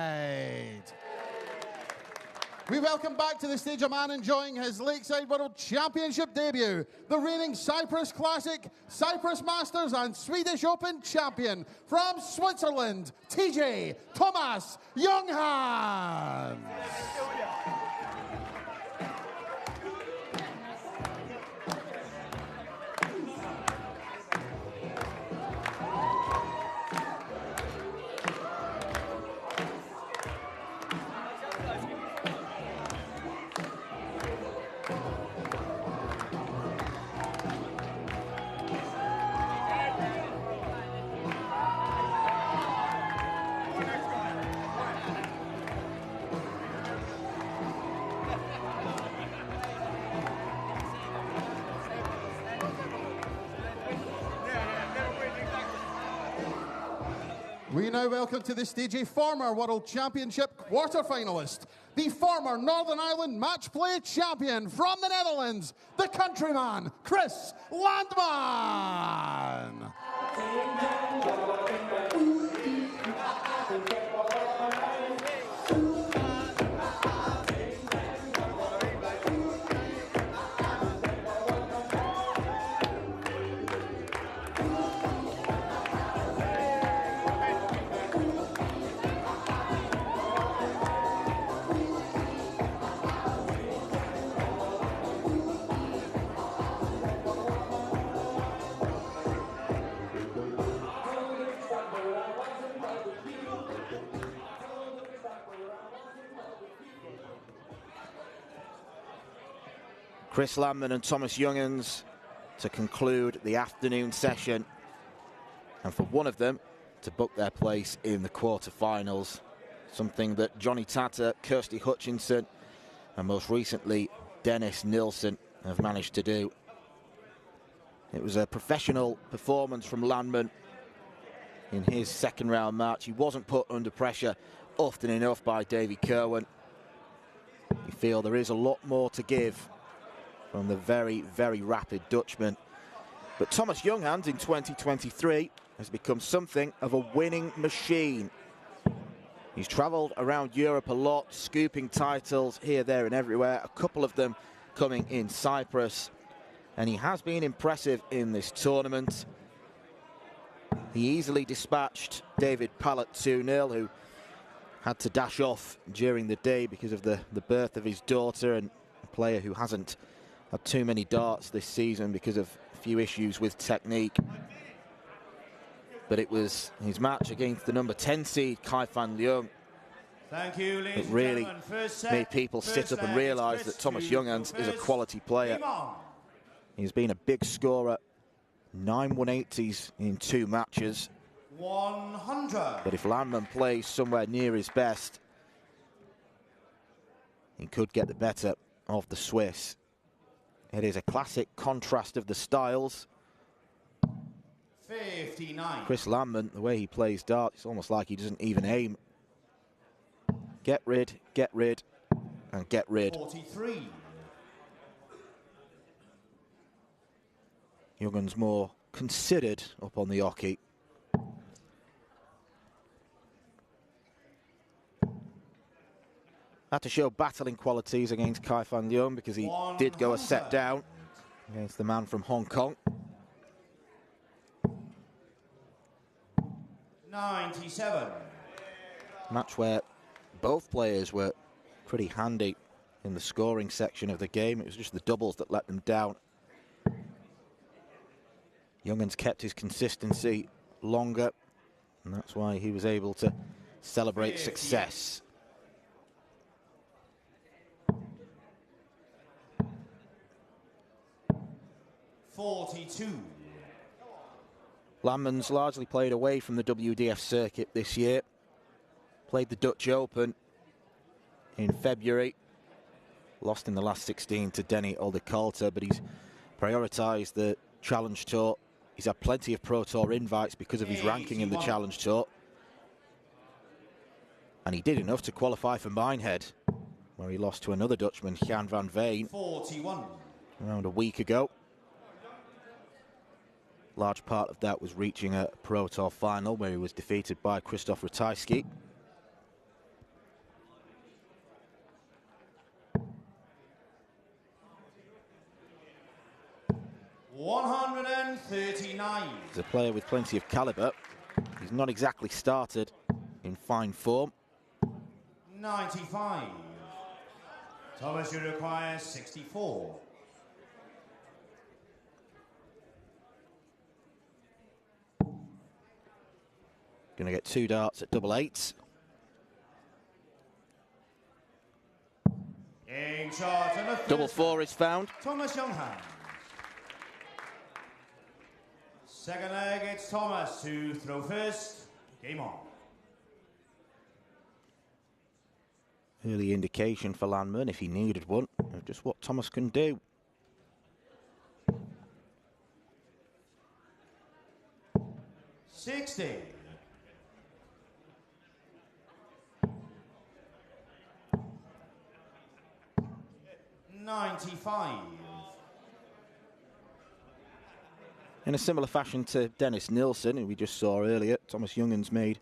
We welcome back to the stage a man enjoying his Lakeside World Championship debut, the reigning Cyprus Classic, Cyprus Masters and Swedish Open champion from Switzerland, TJ Thomas Younghans. We now welcome to the stage a former World Championship quarter-finalist, the former Northern Ireland match play champion from the Netherlands, the countryman, Chris Landman. Chris Landman and Thomas Younghans to conclude the afternoon session, and for one of them to book their place in the quarterfinals, something that Johnny Tata, Kirsty Hutchinson, and most recently Dennis Nilsson have managed to do. It was a professional performance from Landman in his second round match. He wasn't put under pressure often enough by Davy Kerwin. You feel there is a lot more to give from the very, very rapid Dutchman. But Thomas Younghans in 2023 has become something of a winning machine. He's travelled around Europe a lot, scooping titles here, there and everywhere, a couple of them coming in Cyprus. And he has been impressive in this tournament. He easily dispatched David Pallett 2-0, who had to dash off during the day because of the birth of his daughter, and a player who hasn't had too many darts this season because of a few issues with technique. But it was his match against the number 10 seed, Kai Fan Leung. Thank you, ladies It really and gentlemen. made people sit up and realise that Thomas Younghans is a quality player. He's been a big scorer, 9 180s in 2 matches. 100. But if Landman plays somewhere near his best, he could get the better of the Swiss. It is a classic contrast of the styles. 59. Chris Landman, the way he plays darts, it's almost like he doesn't even aim. Get rid, and get rid. 43. Younghans more considered up on the hockey. Had to show battling qualities against Kai Fan Leung because he did go a set down against the man from Hong Kong. 97. Match where both players were pretty handy in the scoring section of the game. It was just the doubles that let them down. Younghans kept his consistency longer, and that's why he was able to celebrate success. .42. Landman's largely played away from the WDF circuit this year. Played the Dutch Open in February. Lost in the last 16 to Denny Oldekalter, but he's prioritised the Challenge Tour. He's had plenty of Pro Tour invites because of his ranking in the Challenge Tour. And he did enough to qualify for Minehead, where he lost to another Dutchman, Jan van Veen, 41. around a week ago. Large part of that was reaching a Pro Tour final where he was defeated by Krzysztof Ratajski. .139. He's a player with plenty of calibre. He's not exactly started in fine form. 95. Thomas, you require 64. Going to get 2 darts at double eights. In charge and the Double 4 is found. Thomas Younghans. Second leg, it's Thomas to throw first. Game on. Early indication for Landman, if he needed one, of just what Thomas can do. .60. .95. In a similar fashion to Dennis Nilsson, who we just saw earlier, Thomas Younghans made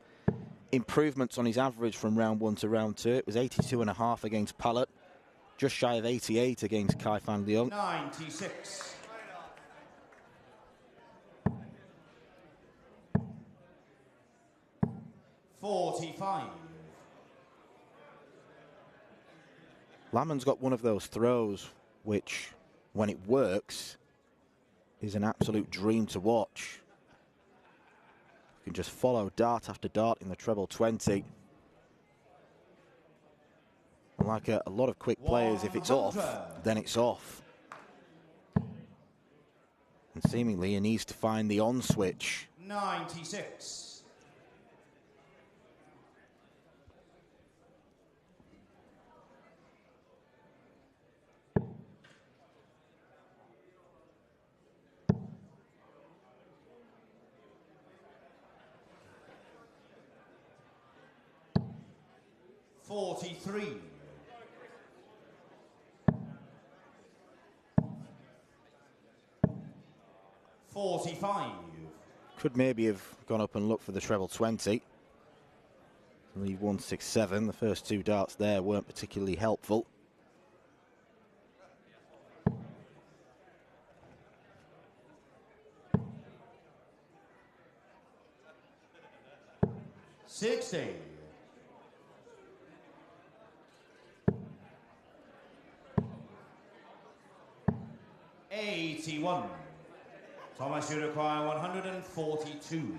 improvements on his average from round 1 to round 2. It was 82.5 against Pallett, just shy of 88 against Kai Fan Leung. 96. .45. Landman's got one of those throws which, when it works, is an absolute dream to watch. You can just follow dart after dart in the treble 20. And like a lot of quick players, if it's off, then it's off. And seemingly he needs to find the on switch. 96. $43. 45. Could maybe have gone up and looked for the treble 20. Leave 167. The first two darts there weren't particularly helpful. $60. 81. Thomas, you require 142.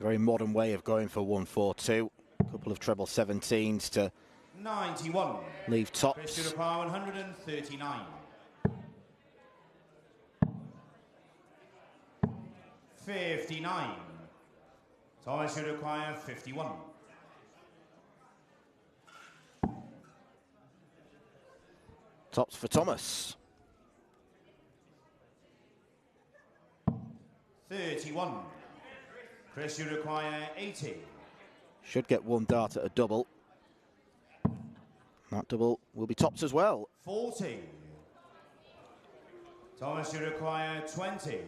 Very modern way of going for 142. A couple of treble 17s to 91. Leave tops. Chris, you require 139. 59. Thomas, you require 51. Tops for Thomas. 31. Chris, you require 80. Should get one dart at a double. That double will be tops as well. 40. Thomas, you require 20.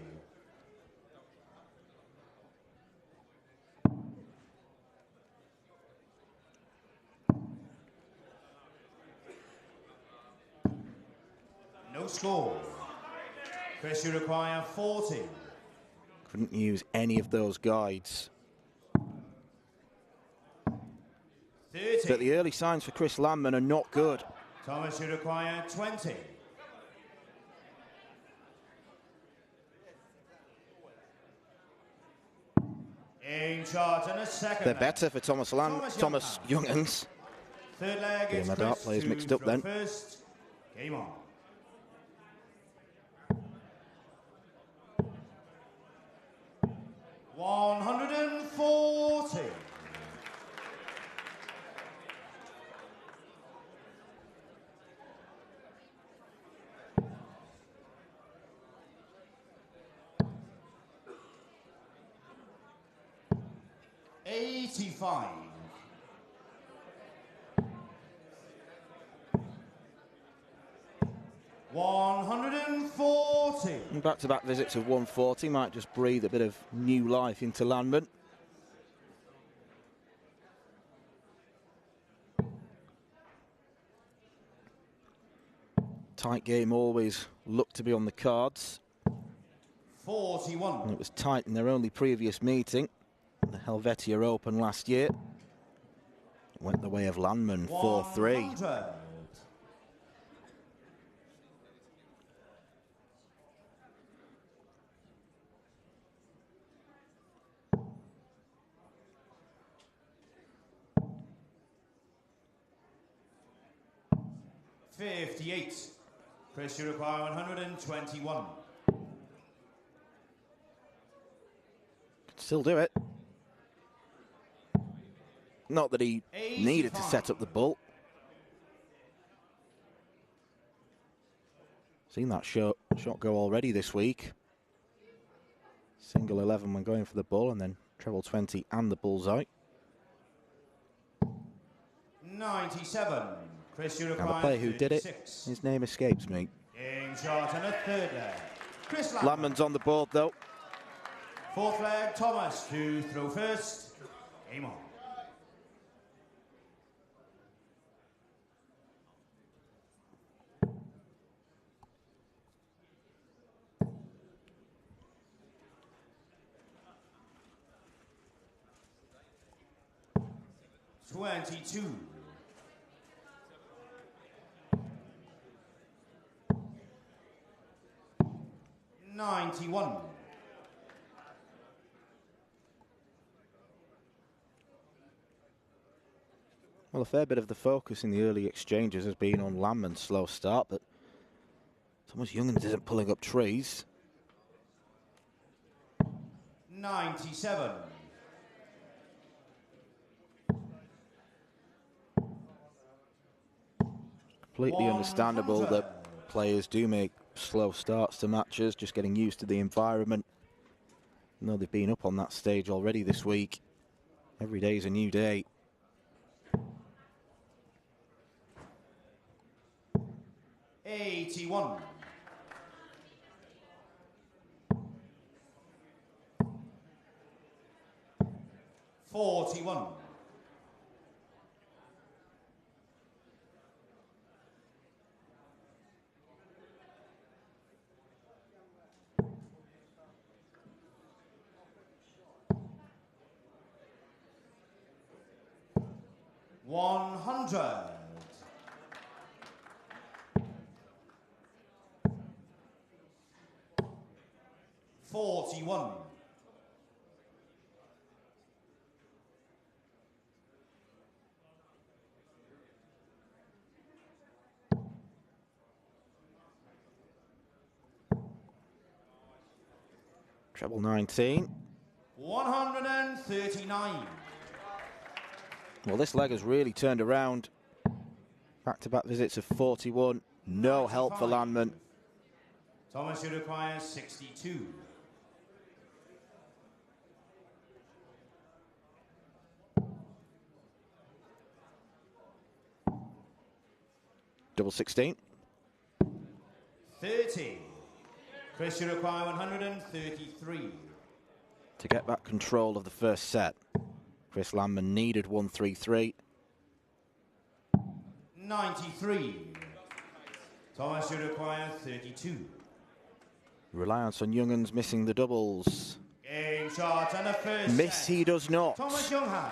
No score. Chris, you require 40. Couldn't use any of those guides. 30. But the early signs for Chris Landman are not good. Thomas, you require 20. In charge and a second. They're better for Thomas Youngans. Third leg, Yeah, it's my dart Chris players to mixed up throw then. First. Game on. $140. $85. $140. Back-to-back visits of 140 might just breathe a bit of new life into Landman. Tight game always looked to be on the cards. 41. And it was tight in their only previous meeting, the Helvetia Open last year. It went the way of Landman, 4-3. 100. $58. Chris, you require 121. Could still do it. Not that he needed to set up the bull. Seen that shot go already this week. Single 11 when going for the bull, and then treble 20 and the bullseye. 97. Chris, you Now require the player who did it, 36. his name escapes me. In charge and a third leg. Chris Landman. Landman's on the board though. Fourth leg, Thomas to throw first. Game on. $22. 91. Well, a fair bit of the focus in the early exchanges has been on Landman's slow start, but Thomas Youngans isn't pulling up trees. 97. Completely understandable that players do make slow starts to matches, just getting used to the environment. No, they've been up on that stage already this week. Every day is a new day. $81. 41. $100. 41. Treble 19. 139. Well, this leg has really turned around. Back-to-back visits of 41. No help for Landman. Thomas, you require 62. Double 16. 30. Chris, you require 133. To get back control of the first set, Chris Landman needed 133. 93. Thomas, you require 32. Reliance on Youngans missing the doubles. Game shot and the first Miss set. he does not. Thomas Younghans.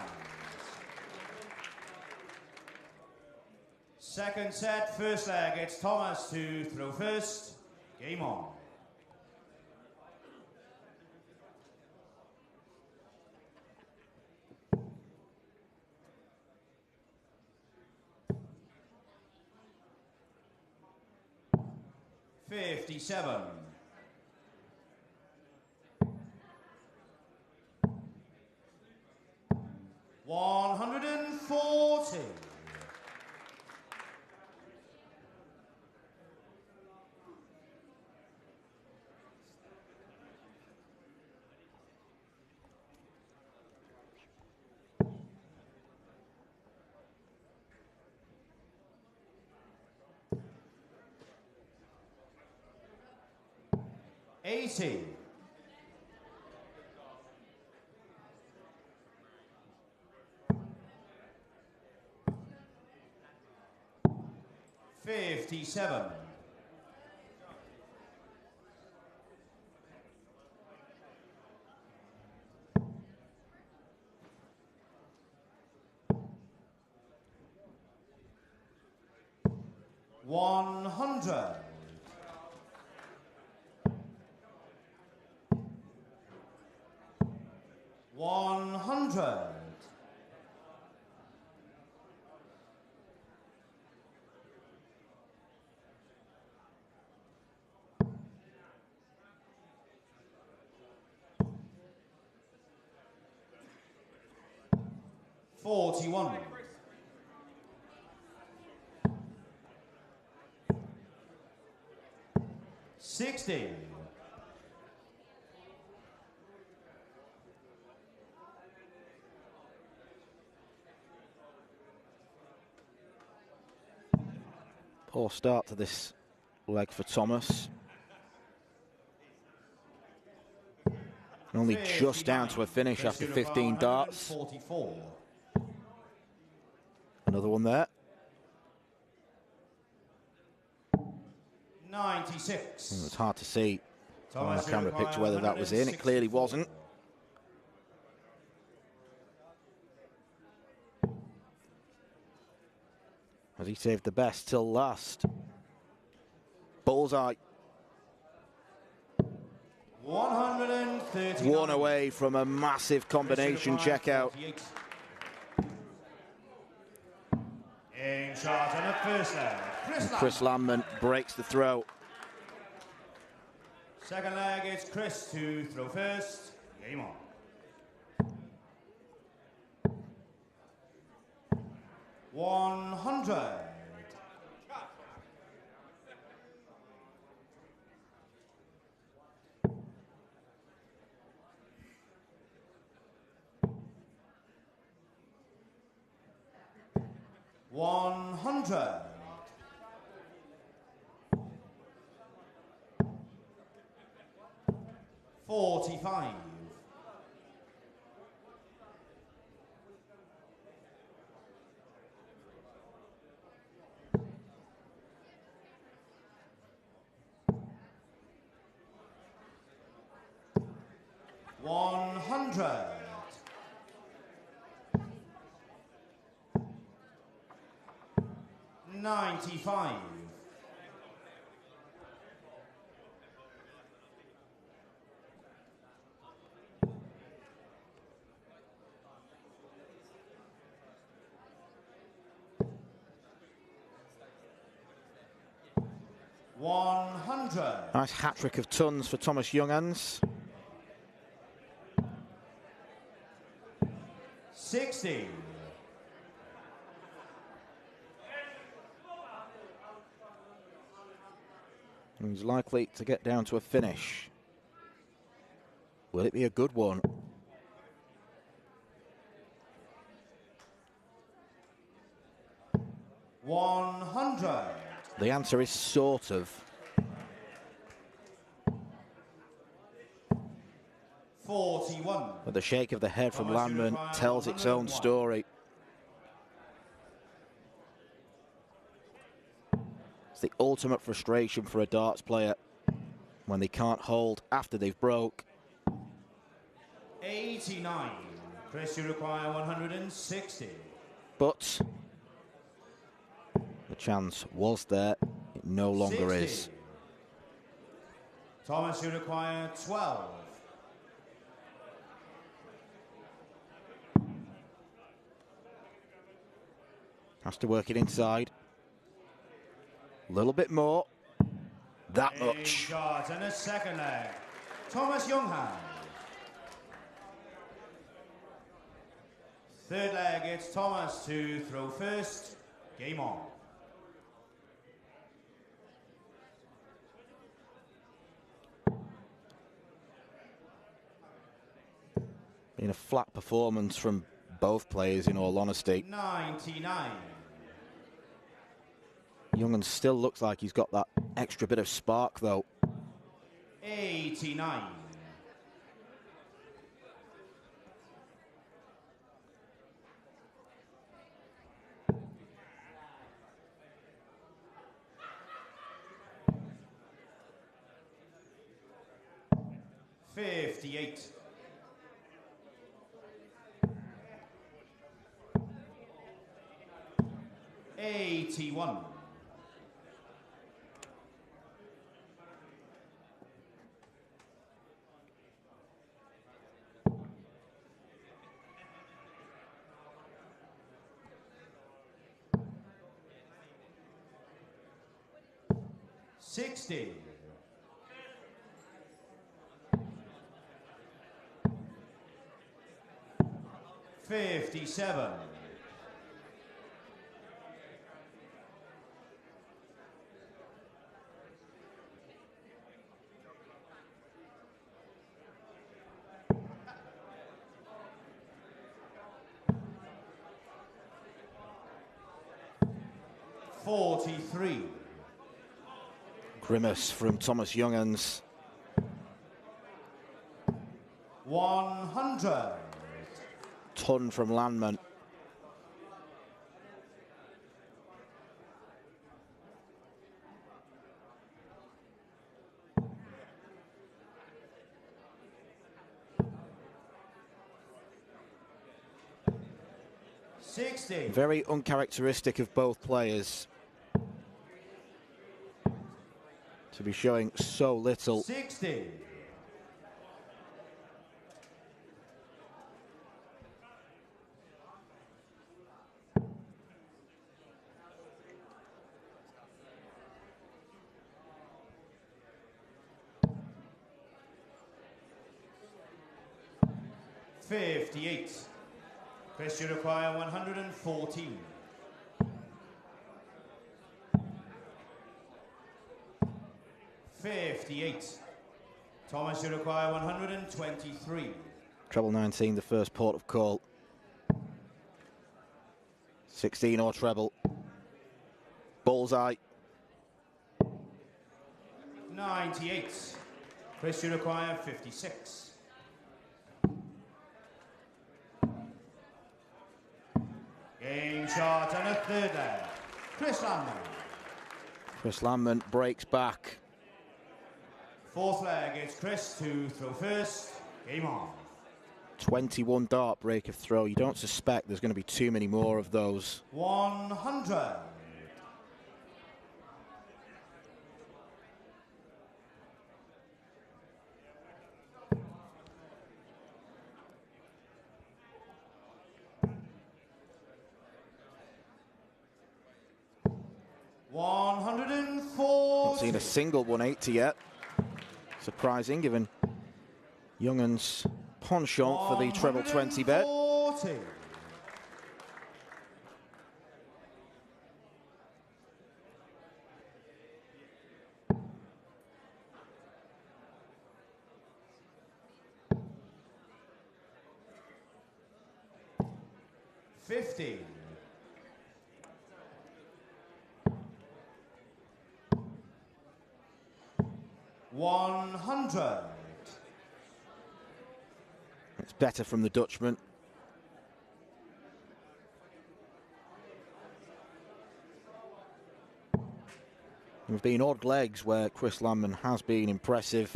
Second set, first leg. It's Thomas to throw first. Game on. $57. 140. $80. 57. 100. 100. 41. 60. 'Poor start to this leg for Thomas. Only just down to a finish after 15 darts. 44. Another one there. 96. It's hard to see on the camera picture whether that was in. It clearly wasn't. As he saved the best till last. Bullseye. 130. One away from a massive combination checkout. charge on the first leg, Chris Landman breaks the throw. Second leg, it's Chris to throw first. Game on. $100. $100. $45. $100. $95. $100. Nice hat-trick of tons for Thomas Younghans. 60. He's likely to get down to a finish. Will it be a good one? $100. The answer is sort of. 41. But the shake of the head from Landman tells its own story. It's the ultimate frustration for a darts player when they can't hold after they've broke. 89. Chris, you require 160. But the chance was there. It no longer 60. is. Thomas, you require 12. Has to work it inside. A little bit more. That 8 much. shots and a second leg. Thomas Younghans. Third leg, it's Thomas to throw first. Game on. Been a flat performance from both players, in all honesty. 99. Younghans still looks like he's got that extra bit of spark, though. 89. $58. $81. $60. $57. $43. Grimace from Thomas Younghans. 100. Ton from Landman. $60. Very uncharacteristic of both players to be showing so little. 60. 58. Chris, you require 114. 58. Thomas, you require 123. Treble 19, the first port of call. 16 or treble. Bullseye. 98. Chris, you require 56. Game shot and a third leg. Chris Landman. Chris Landman breaks back. Fourth leg, it's Chris to throw first. Game on. 21 dart break of throw. You don't suspect there's going to be too many more of those. 100. Not seen a single 180 yet. Surprising, given Youngen's penchant for the treble 20 bet. 50. 100. It's better from the Dutchman. There have been odd legs where Chris Landman has been impressive.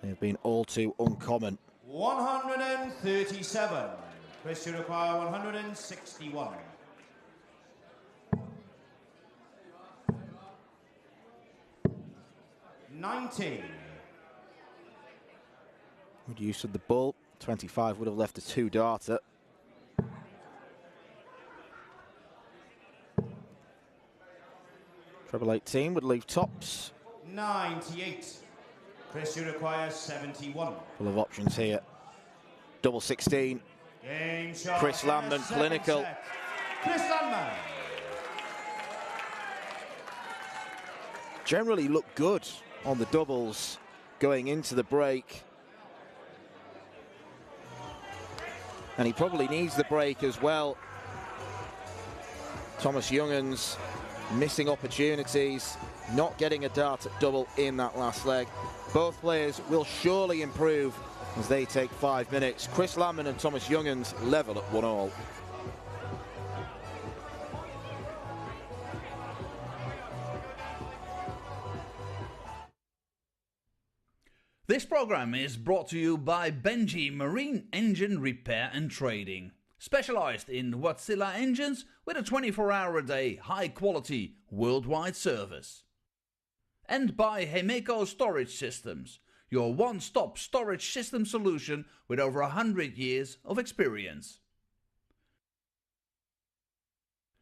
They have been all too uncommon. 137. Chris, you require 161. 90. Good use of the bull. 25 would have left a 2-darter. Treble 18 would leave tops. 98. Chris, you require 71. Full of options here. Double 16. Game shot. Chris Landman, clinical. Set. Chris Landman. Generally looked good on the doubles going into the break. And he probably needs the break as well. Thomas Youngens missing opportunities, not getting a dart at double in that last leg. Both players will surely improve as they take 5 minutes. Chris Landman and Thomas Youngens level at 1-1. This program is brought to you by Benji Marine Engine Repair and Trading. Specialized in Wärtsilä engines with a 24-hour-a-day, high-quality, worldwide service. And by Hemeco Storage Systems, your one-stop storage system solution with over 100 years of experience.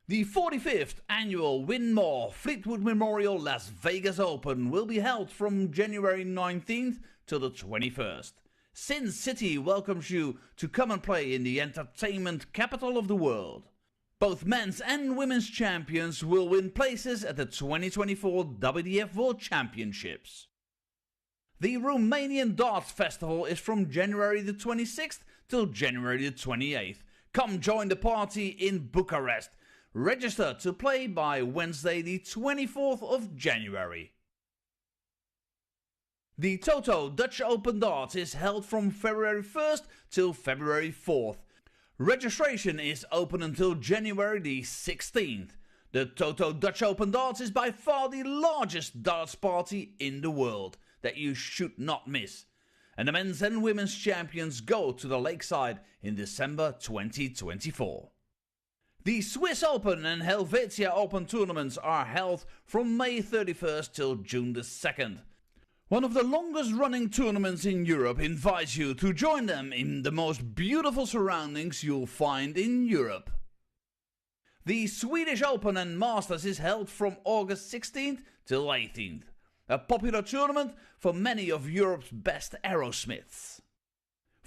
The 45th annual Win More Fleetwood Memorial Las Vegas Open will be held from January 19th till the 21st. Sin City welcomes you to come and play in the entertainment capital of the world. Both men's and women's champions will win places at the 2024 WDF World Championships. The Romanian Darts Festival is from January the 26th till January the 28th. Come join the party in Bucharest. Register to play by Wednesday the 24th of January. The Toto Dutch Open Darts is held from February 1st till February 4th. Registration is open until January the 16th. The Toto Dutch Open Darts is by far the largest darts party in the world that you should not miss. And the men's and women's champions go to the Lakeside in December 2024. The Swiss Open and Helvetia Open tournaments are held from May 31st till June the 2nd. One of the longest running tournaments in Europe invites you to join them in the most beautiful surroundings you'll find in Europe. The Swedish Open and Masters is held from August 16th till 18th. A popular tournament for many of Europe's best aerosmiths.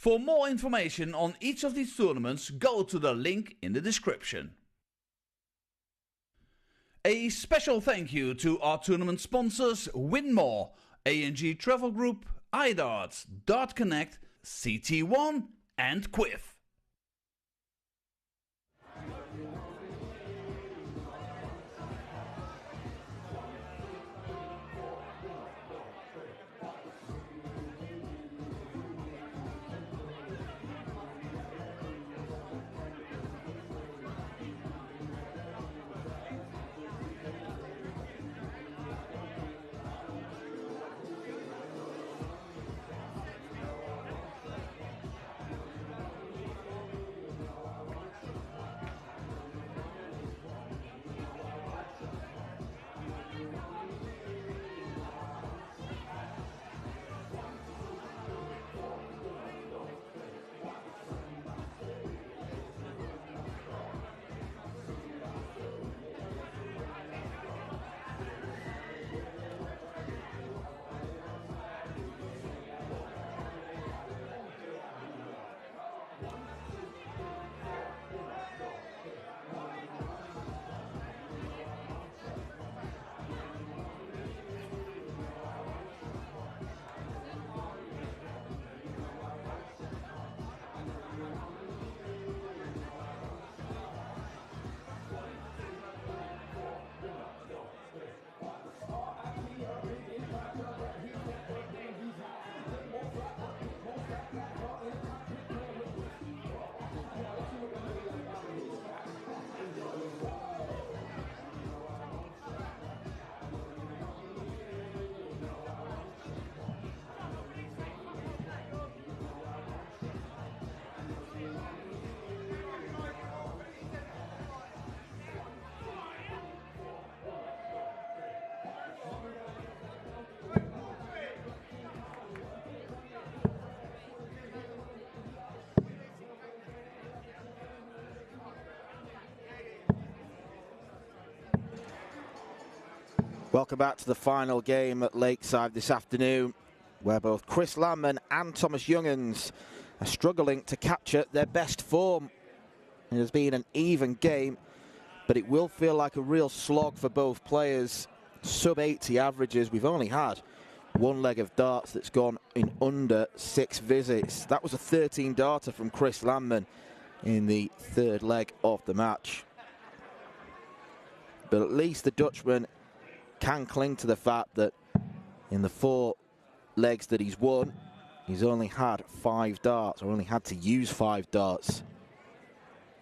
For more information on each of these tournaments, go to the link in the description. A special thank you to our tournament sponsors Winmore, A&G Travel Group, iDarts, Dart Connect, CT1 and Quiff. Welcome back to the final game at Lakeside this afternoon, where both Chris Landman and Thomas Youngens are struggling to capture their best form. It has been an even game, but it will feel like a real slog for both players. Sub 80 averages. We've only had one leg of darts that's gone in under 6 visits. That was a 13 darter from Chris Landman in the third leg of the match. But at least the Dutchman can cling to the fact that in the 4 legs that he's won, he's only had 5 darts, or only had to use 5 darts.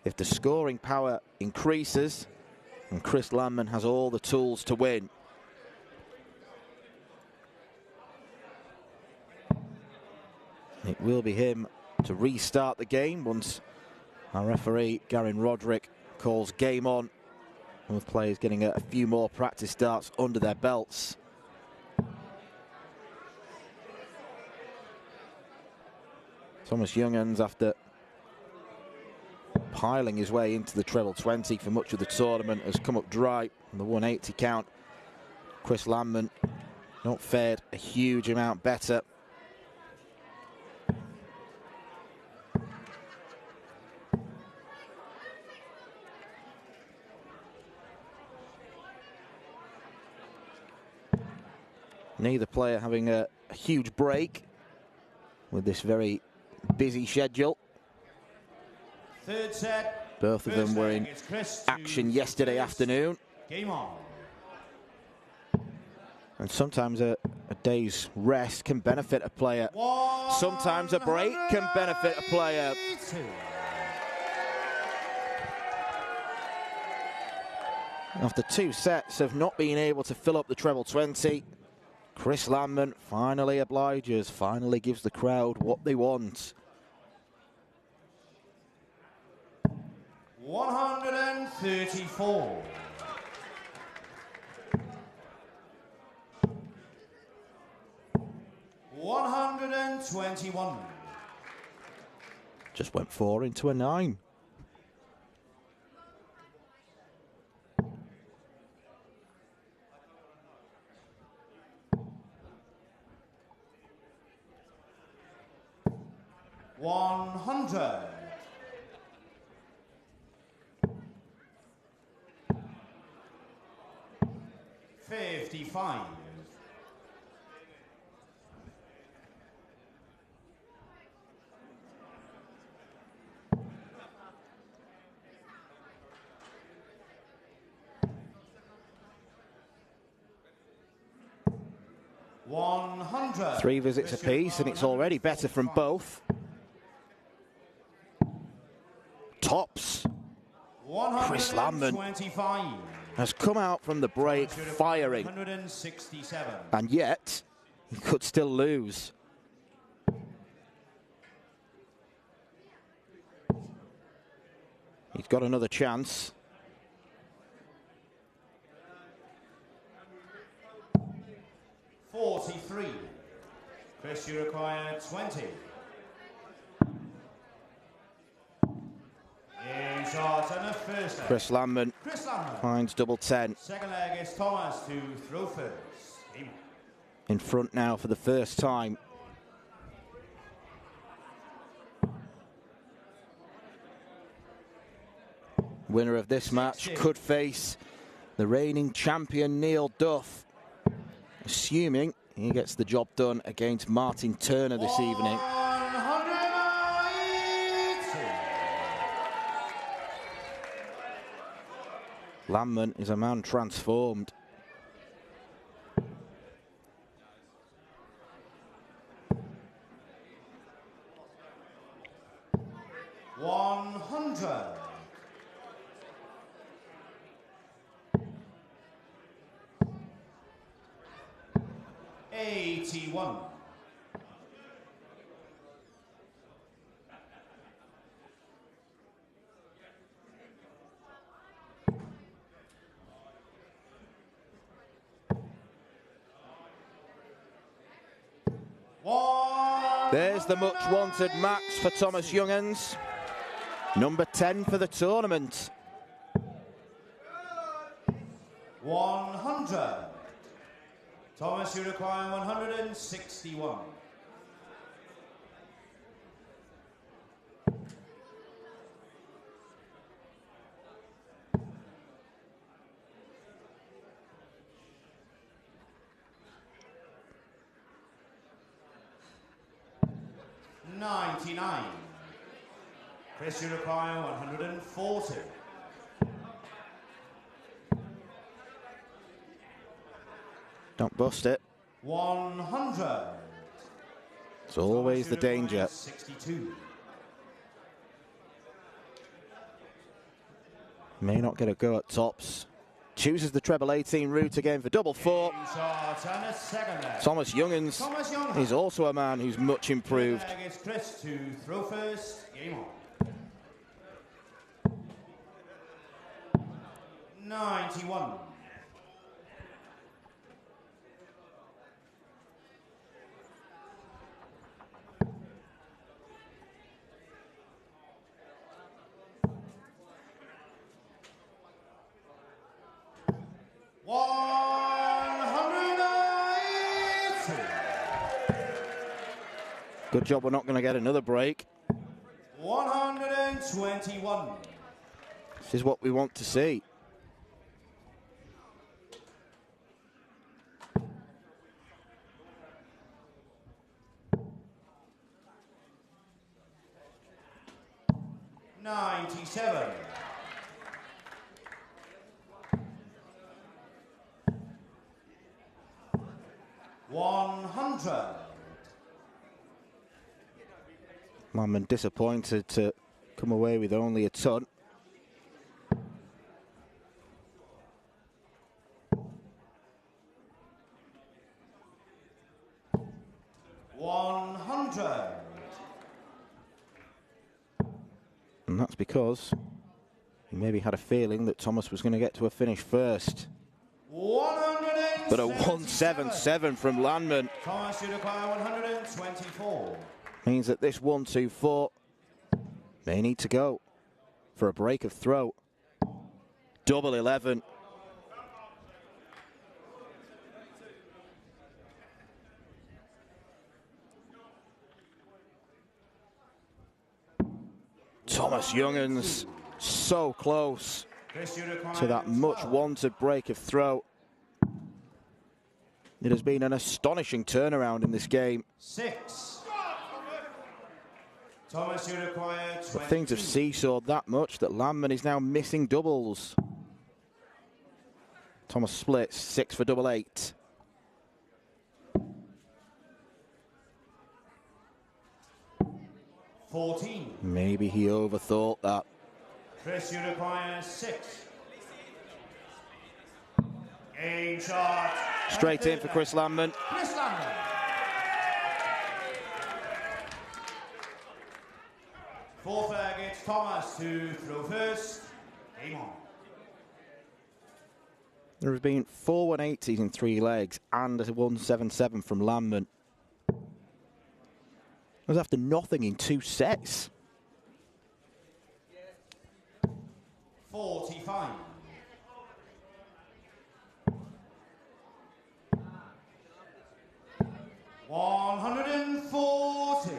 If the scoring power increases, and Chris Landman has all the tools to win, it will be him to restart the game once our referee, Garin Roderick, calls game on, with players getting a few more practice darts under their belts. Thomas Youngens, after piling his way into the treble 20 for much of the tournament, has come up dry on the 180 count. Chris Landman not fared a huge amount better. Neither player having a huge break with this very busy schedule. Third set. Both of them were in action yesterday afternoon. Game on. And sometimes a day's rest can benefit a player. Sometimes a break can benefit a player. After 2 sets of not being able to fill up the treble 20, Chris Landman finally obliges, finally gives the crowd what they want. 134. $121. Just went 4 into a 9. 100. 55. 100. 3 visits apiece, and it's already better from both. Tops. Chris Landman has come out from the break firing, and yet he could still lose. He's got another chance. $43. Chris, you require 20. In shot and a first leg. Chris Landman finds double 10. Second leg is Thomas to throw first. In front now for the first time. Winner of this match could face the reigning champion Neil Duff, assuming he gets the job done against Martin Turner this evening. Landman is a man transformed. $100. 81. There's the much wanted max for Thomas Youngens. Number 10 for the tournament. 100. Thomas, you require 161. $99. Chris, you require 140. Don't bust it. 100. It's always the danger. 62. May not get a go at tops. Chooses the treble 18 route again for double 4. Thomas Youngens is also a man who's much improved. Chris to throw first. Game on. 91. Good job we're not going to get another break. 121. This is what we want to see. $97. 100. Landman disappointed to come away with only a ton. $100. And that's because he maybe had a feeling that Thomas was going to get to a finish first. But a 177 from Landman Thomas should acquire 124. means that this 1-2-4 may need to go for a break of throw. Double 11. Thomas Youngens so close to that much wanted break of throat. It has been an astonishing turnaround in this game. 6. Thomas, you require 22. But things have seesawed that much that Landman is now missing doubles. Thomas splits 6 for double 8. Maybe he overthought that. Chris, you require 6. Game shot. Straight in for Chris Landman. Chris Landman. Fourth gets Thomas to throw first. Game on. There has been 4 180s in 3 legs and a 177 from Landman. It was after nothing in 2 sets. 45. 140.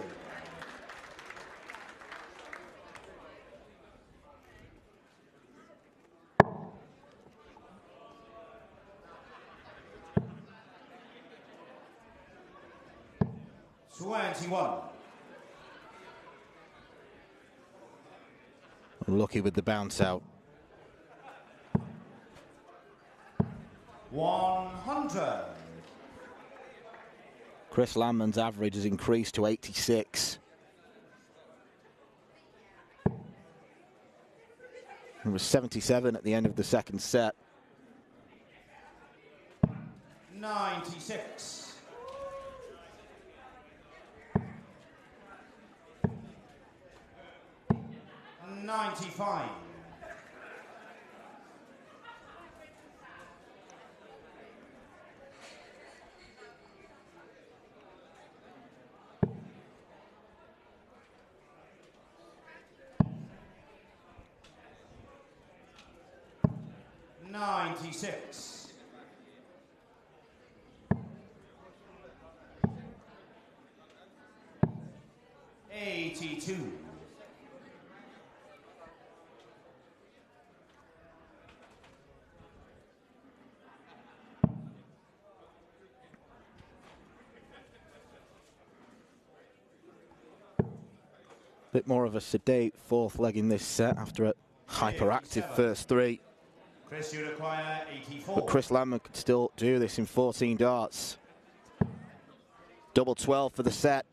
Lucky with the bounce out. 100. Chris Landman's average has increased to 86. It was 77 at the end of the second set. 96. 95. 96. 82. 'Bit more of a sedate fourth leg in this set after a hyperactive first 3. Chris, you require 84. But Chris Landman could still do this in 14 darts. Double 12 for the set.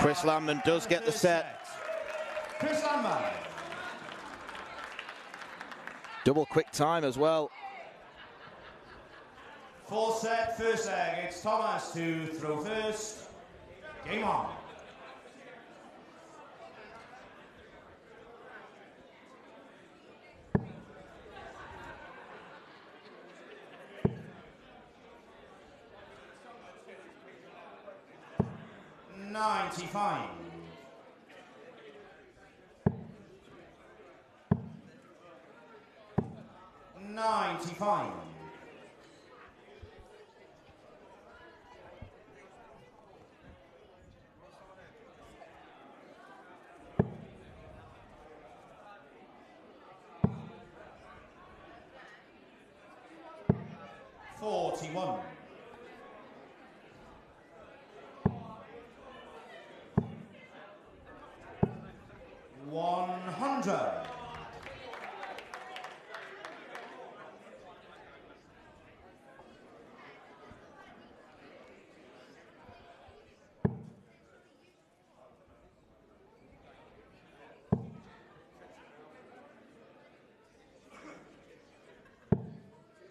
Chris Landman does get the set. Chris Landman. Double quick time as well. Full set, first leg. It's Thomas to throw first. Game on. 95. 95. 41. 100.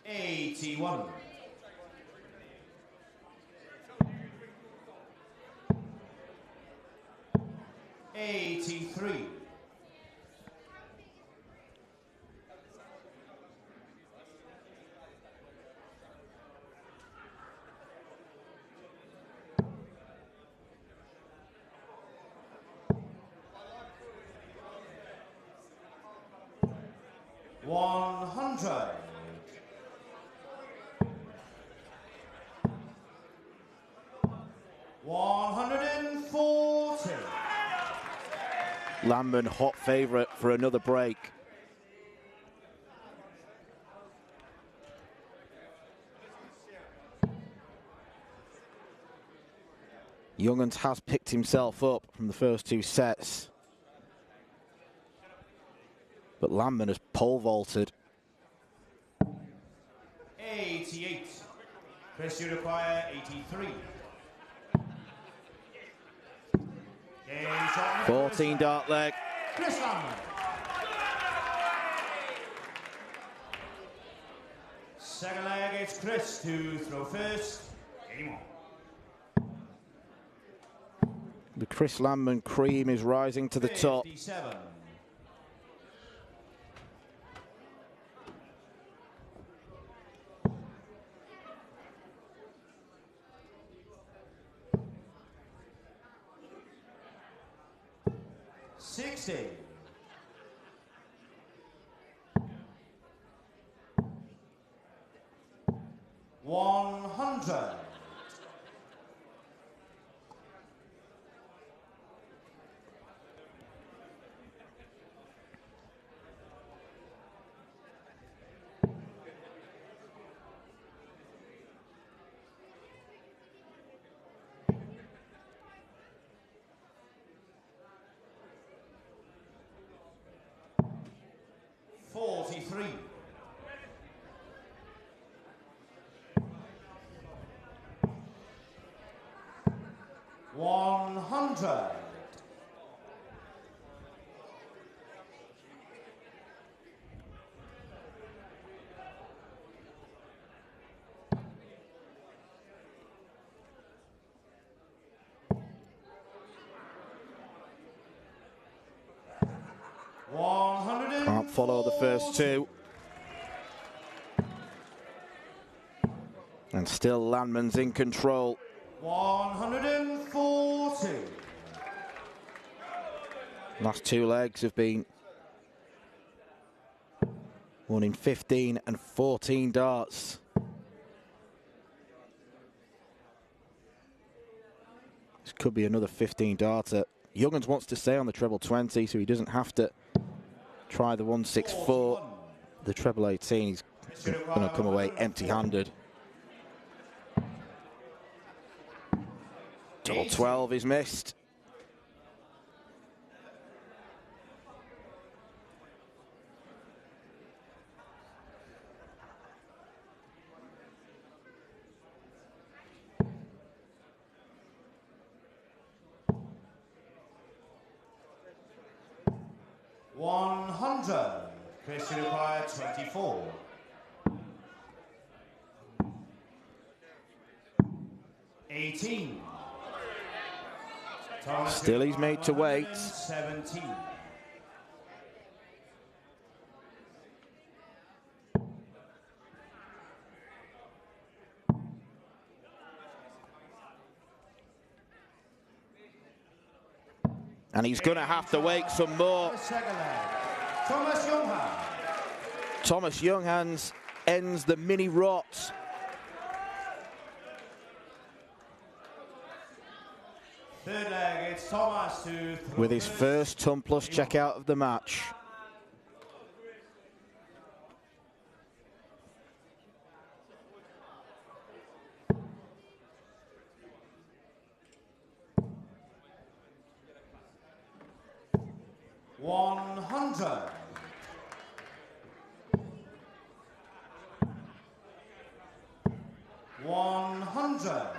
81. 83. 100. 140. Landman, hot favourite for another break. Youngans has picked himself up from the first 2 sets. But Landman has pole vaulted. 88. Chris, you require 83. 14 dart leg. Chris Landman. Second leg, it's Chris to throw first. Game on. The Chris Landman cream is rising to the top. 57. $100. $43. $100. Can't follow the first 2. And still Landman's in control. 140. Last 2 legs have been won in 15 and 14 darts. This could be another 15 darter. Youngans wants to stay on the treble 20, so he doesn't have to try the 164. The treble 18, he's going to come away empty-handed. Double 12 is missed. $100. Chris, you require 24. $18. Still he's made to wait. 17. And he's going to have to wait some more. Thomas Younghans ends the mini rot. Third leg, it's Thomas to with his first ton plus checkout of the match. $100. $100.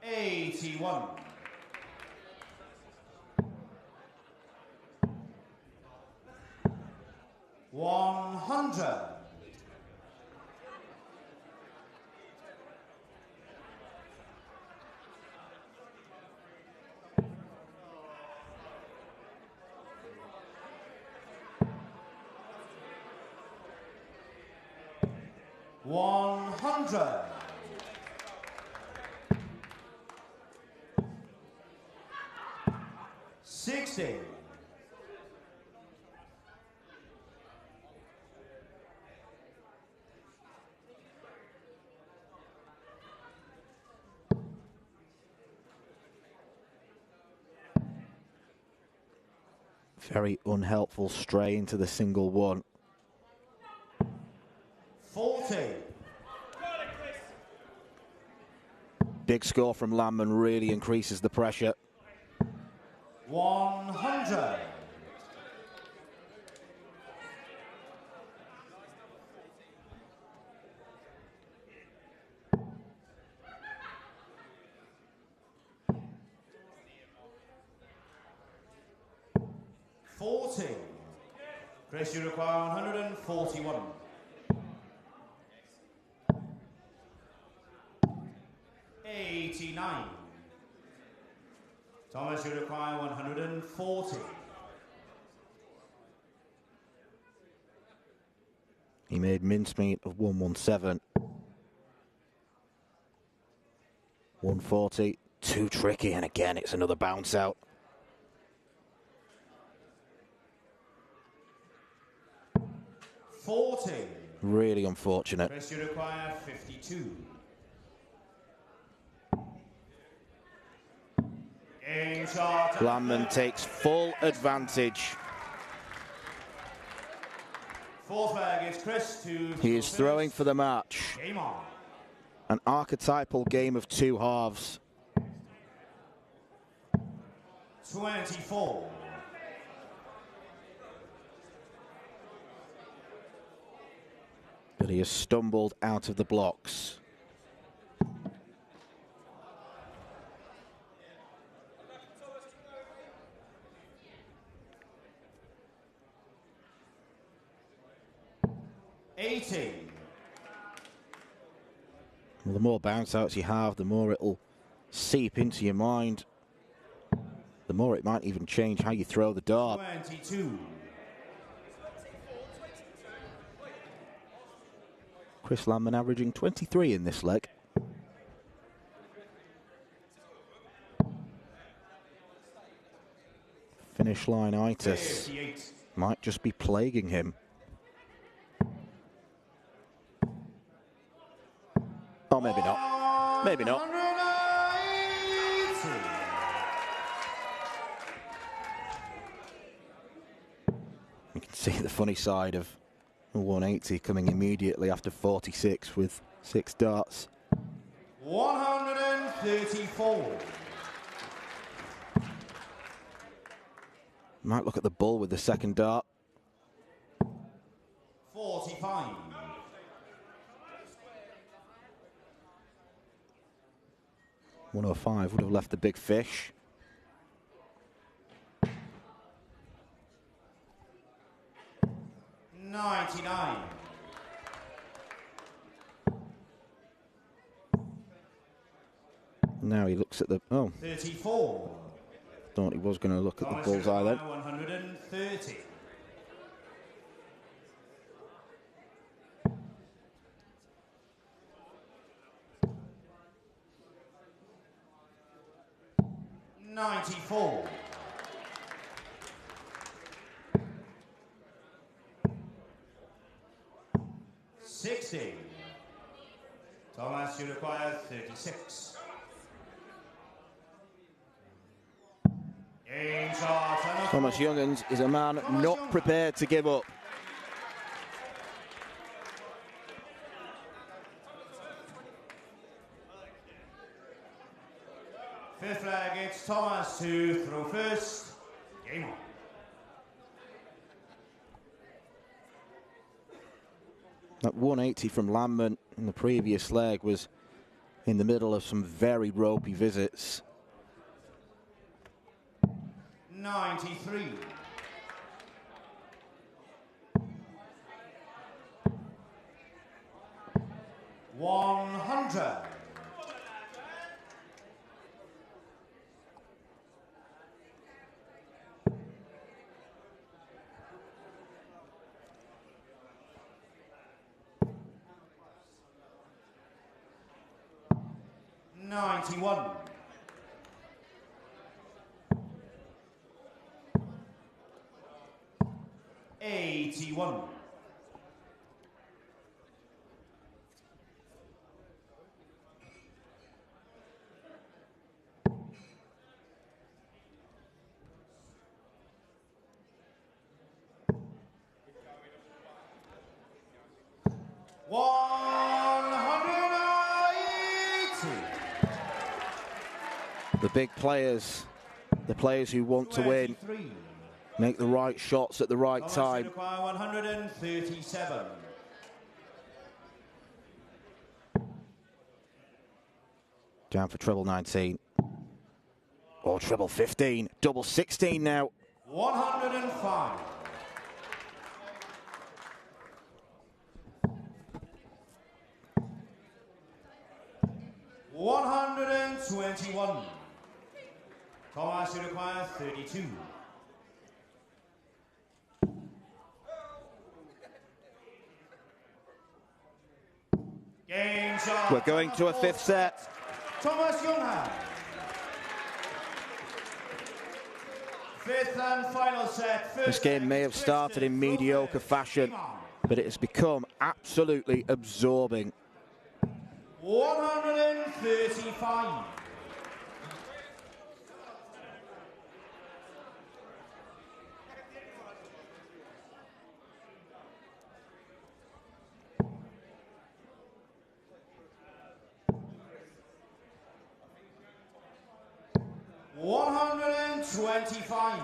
$81. $100. $100. $60. Very unhelpful stray into the single one. 40. Big score from Landman really increases the pressure. 100. Chris, you require 141. 89. Thomas, you require 140. He made mincemeat of 117. 140, too tricky, and again it's another bounce out. Really unfortunate. Chris, you require 52. Game shot. Landman takes full advantage. Fourth bag is Chris to... He is throwing for the match. Game on. An archetypal game of two halves. 24. But he has stumbled out of the blocks. Well, the more bounce outs you have, the more it'll seep into your mind. The more it might even change how you throw the dart. 22. Chris Landman averaging 23 in this leg. Finish line itis might just be plaguing him. Oh, maybe not. Maybe not. You can see the funny side of 180 coming immediately after 46 with 6 darts. 134. Might look at the bull with the second dart. 45. 105 would have left the big fish. $99. Now he looks at the... Oh. 34. Thought he was going to look at the bullseye then. 130. $94. 60. Thomas, you require 36. Game shot. Thomas Youngans is a man not prepared to give up. Fifth flag, it's Thomas to throw first. Game on. That 180 from Landman in the previous leg was in the middle of some very ropey visits. 93. 100. 91. 81. 1 The big players, the players who want to win, make the right shots at the right time. 137. Down for treble 19. Or treble 15. Double 16 now. 105. $121. Thomas, you require 32. Game shot. We're going to a fifth set. Thomas Youngham. Fifth and final set. This game may have started in mediocre fashion, but it has become absolutely absorbing. 135. $125.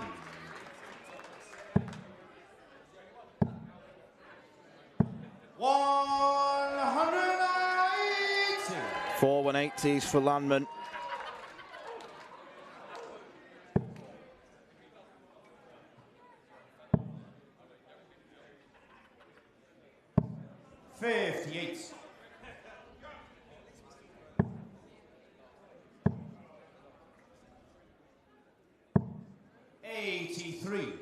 180. 4 180s for Landman. $58. 83.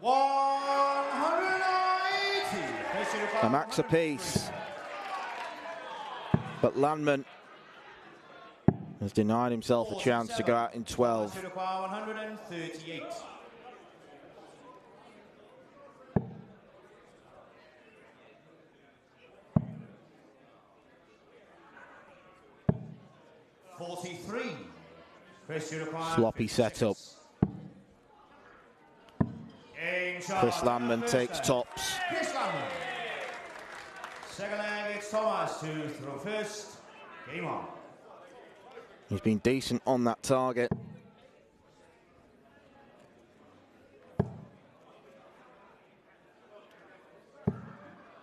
180. A max apiece. But Landman has denied himself a chance to go out in 12. 138. Sloppy setup. Chris Landman takes tops. Chris Landman. Second leg, it's Thomas to throw first. Game on. He's been decent on that target.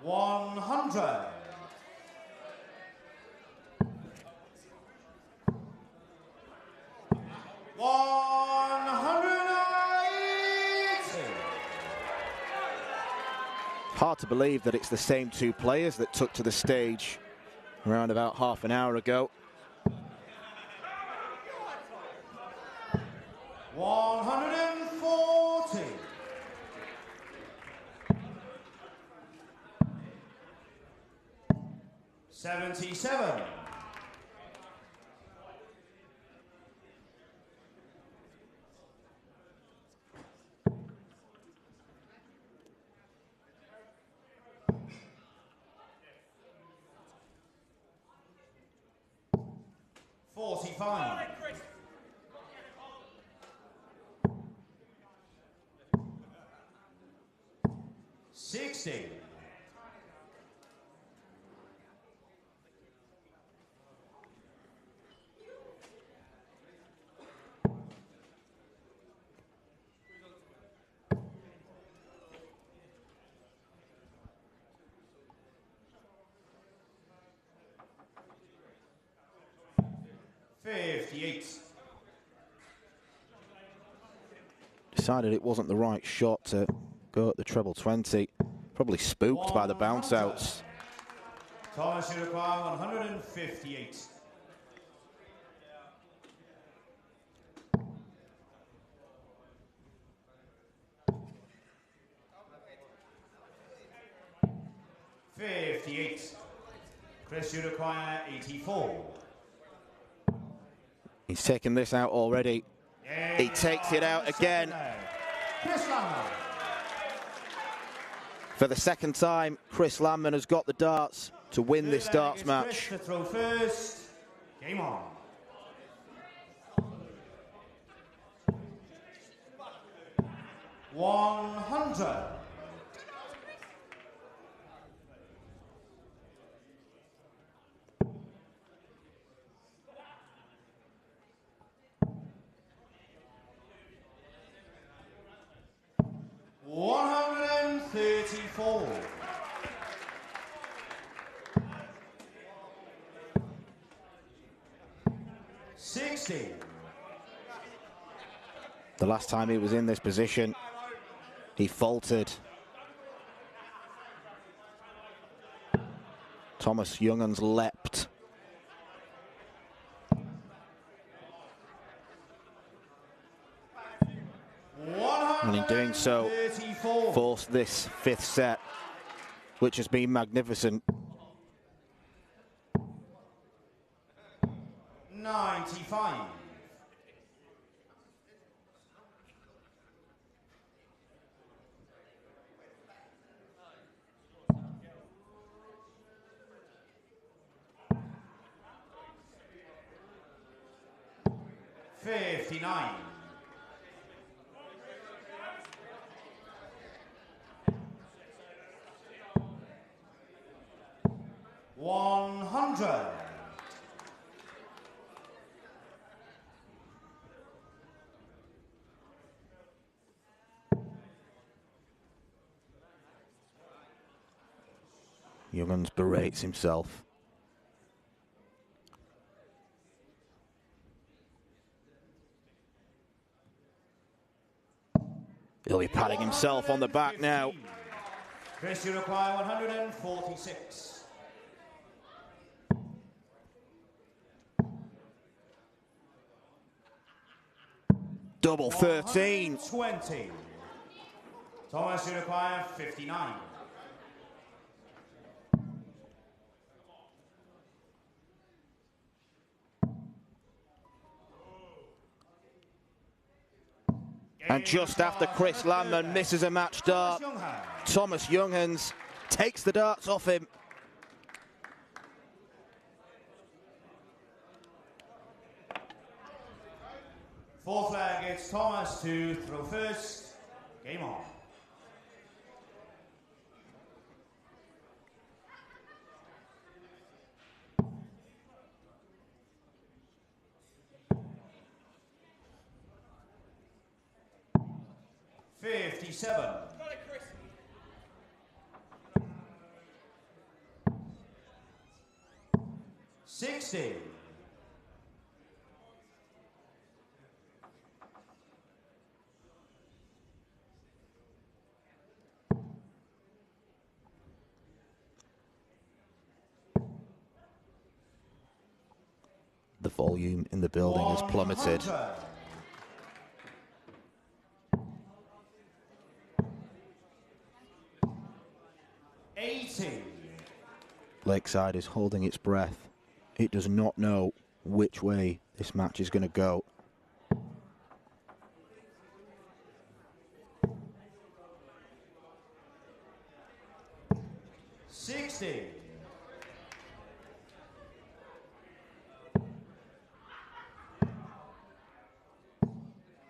$100. 180. Hard to believe that it's the same two players that took to the stage around about half an hour ago. 140. 77. 45. 60. 58. Decided it wasn't the right shot to go at the treble 20. Probably spooked by the bounce outs. Thomas, you require 158. $58. Chris, you require 84. He's taken this out already. He takes it out again. Chris Landman. For the second time, Chris Landman has got the darts to win this darts match. Chris to throw first. Game on. 100. $134. 60. The last time he was in this position, he faltered. Thomas Junghans leapt. And in doing so, forced this fifth set, which has been magnificent. 95. $59. 100. Junghans berates himself. He'll be patting himself on the back now. Chris, you require 146. Double 13. 20. Thomas, you require 59. And just after Chris Landman misses a match dart, Thomas Junghans takes the darts off him. Fourth leg, it's Thomas to throw first. Game on. $57. 60. The volume in the building has plummeted. 80. Lakeside is holding its breath. It does not know which way this match is going to go. $60.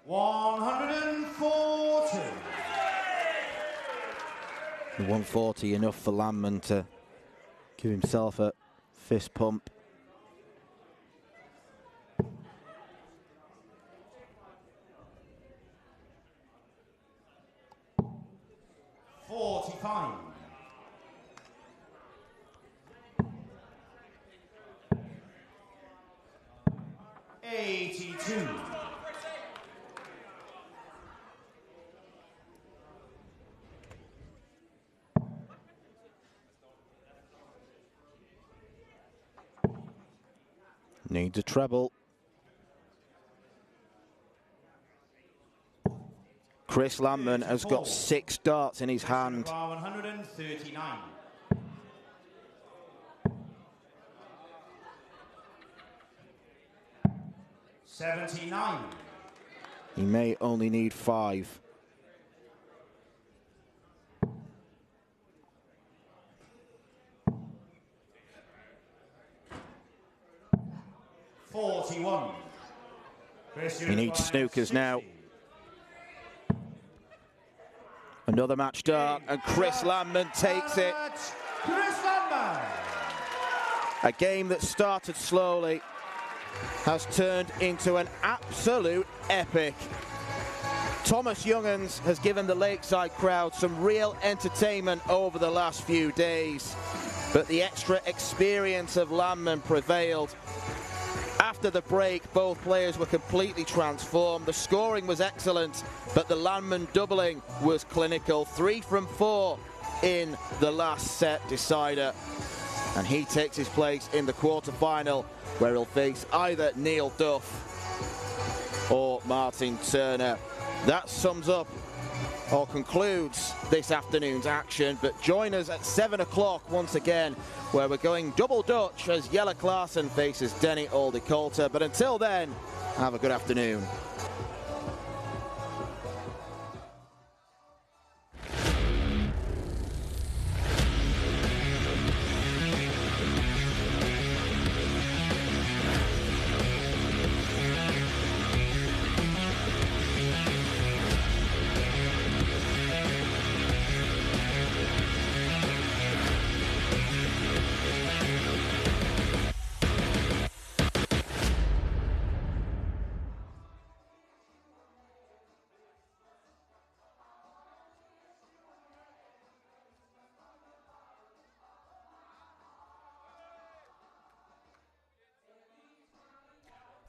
140. 140 enough for Landman to give himself a fist pump. $45. 82. Needs a treble. Chris Landman has got 6 darts in his hand. 139. 79. He may only need 5. $41. He needs snookers now. Another match start, and Chris Landman takes it. Chris Landman. A game that started slowly has turned into an absolute epic. Thomas Youngens has given the Lakeside crowd some real entertainment over the last few days, but the extra experience of Landman prevailed. After the break, both players were completely transformed. The scoring was excellent, but the Landman doubling was clinical. 3 from 4 in the last set decider. And he takes his place in the quarter-final, where he'll face either Neil Duff or Martin Turner. That sums up or concludes this afternoon's action, but join us at 7 o'clock once again, where we're going double Dutch as Jelle Klaassen faces Denny Aldecoulter. But until then, have a good afternoon.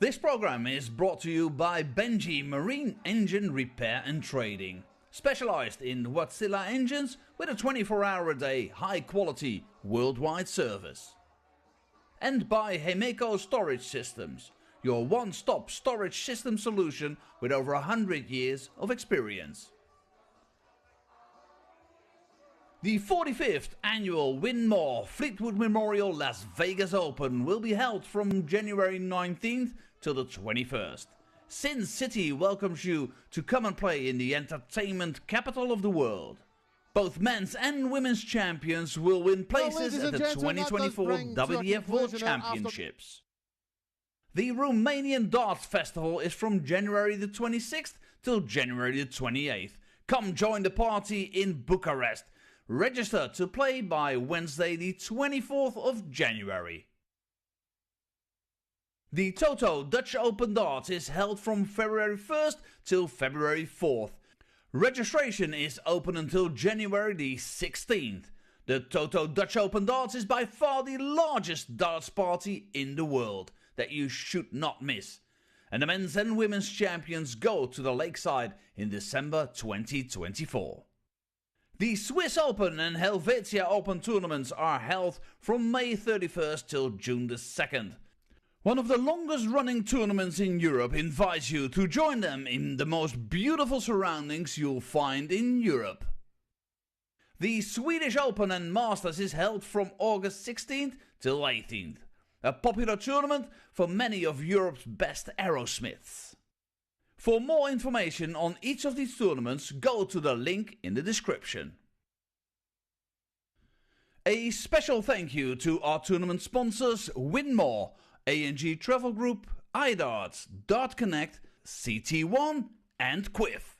This program is brought to you by Benji Marine Engine Repair and Trading, specialized in Wärtsilä engines with a 24-hour-a-day, high-quality, worldwide service. And by Hemeco Storage Systems, your one-stop storage system solution with over 100 years of experience. The 45th annual Win More Fleetwood Memorial Las Vegas Open will be held from January 19th till the 21st. Sin City welcomes you to come and play in the entertainment capital of the world. Both men's and women's champions will win places at the 2024 WDF World Championships. The Romanian Darts Festival is from January the 26th till January the 28th. Come join the party in Bucharest. Register to play by Wednesday the 24th of January. The Toto Dutch Open Darts is held from February 1st till February 4th. Registration is open until January the 16th. The Toto Dutch Open Darts is by far the largest darts party in the world that you should not miss. And the men's and women's champions go to the Lakeside in December 2024. The Swiss Open and Helvetia Open tournaments are held from May 31st till June the 2nd. One of the longest running tournaments in Europe invites you to join them in the most beautiful surroundings you'll find in Europe. The Swedish Open and Masters is held from August 16th till 18th. A popular tournament for many of Europe's best aerosmiths. For more information on each of these tournaments, go to the link in the description. A special thank you to our tournament sponsors Win More, A&G Travel Group, iDarts, Dart Connect, CT1 and Quiff.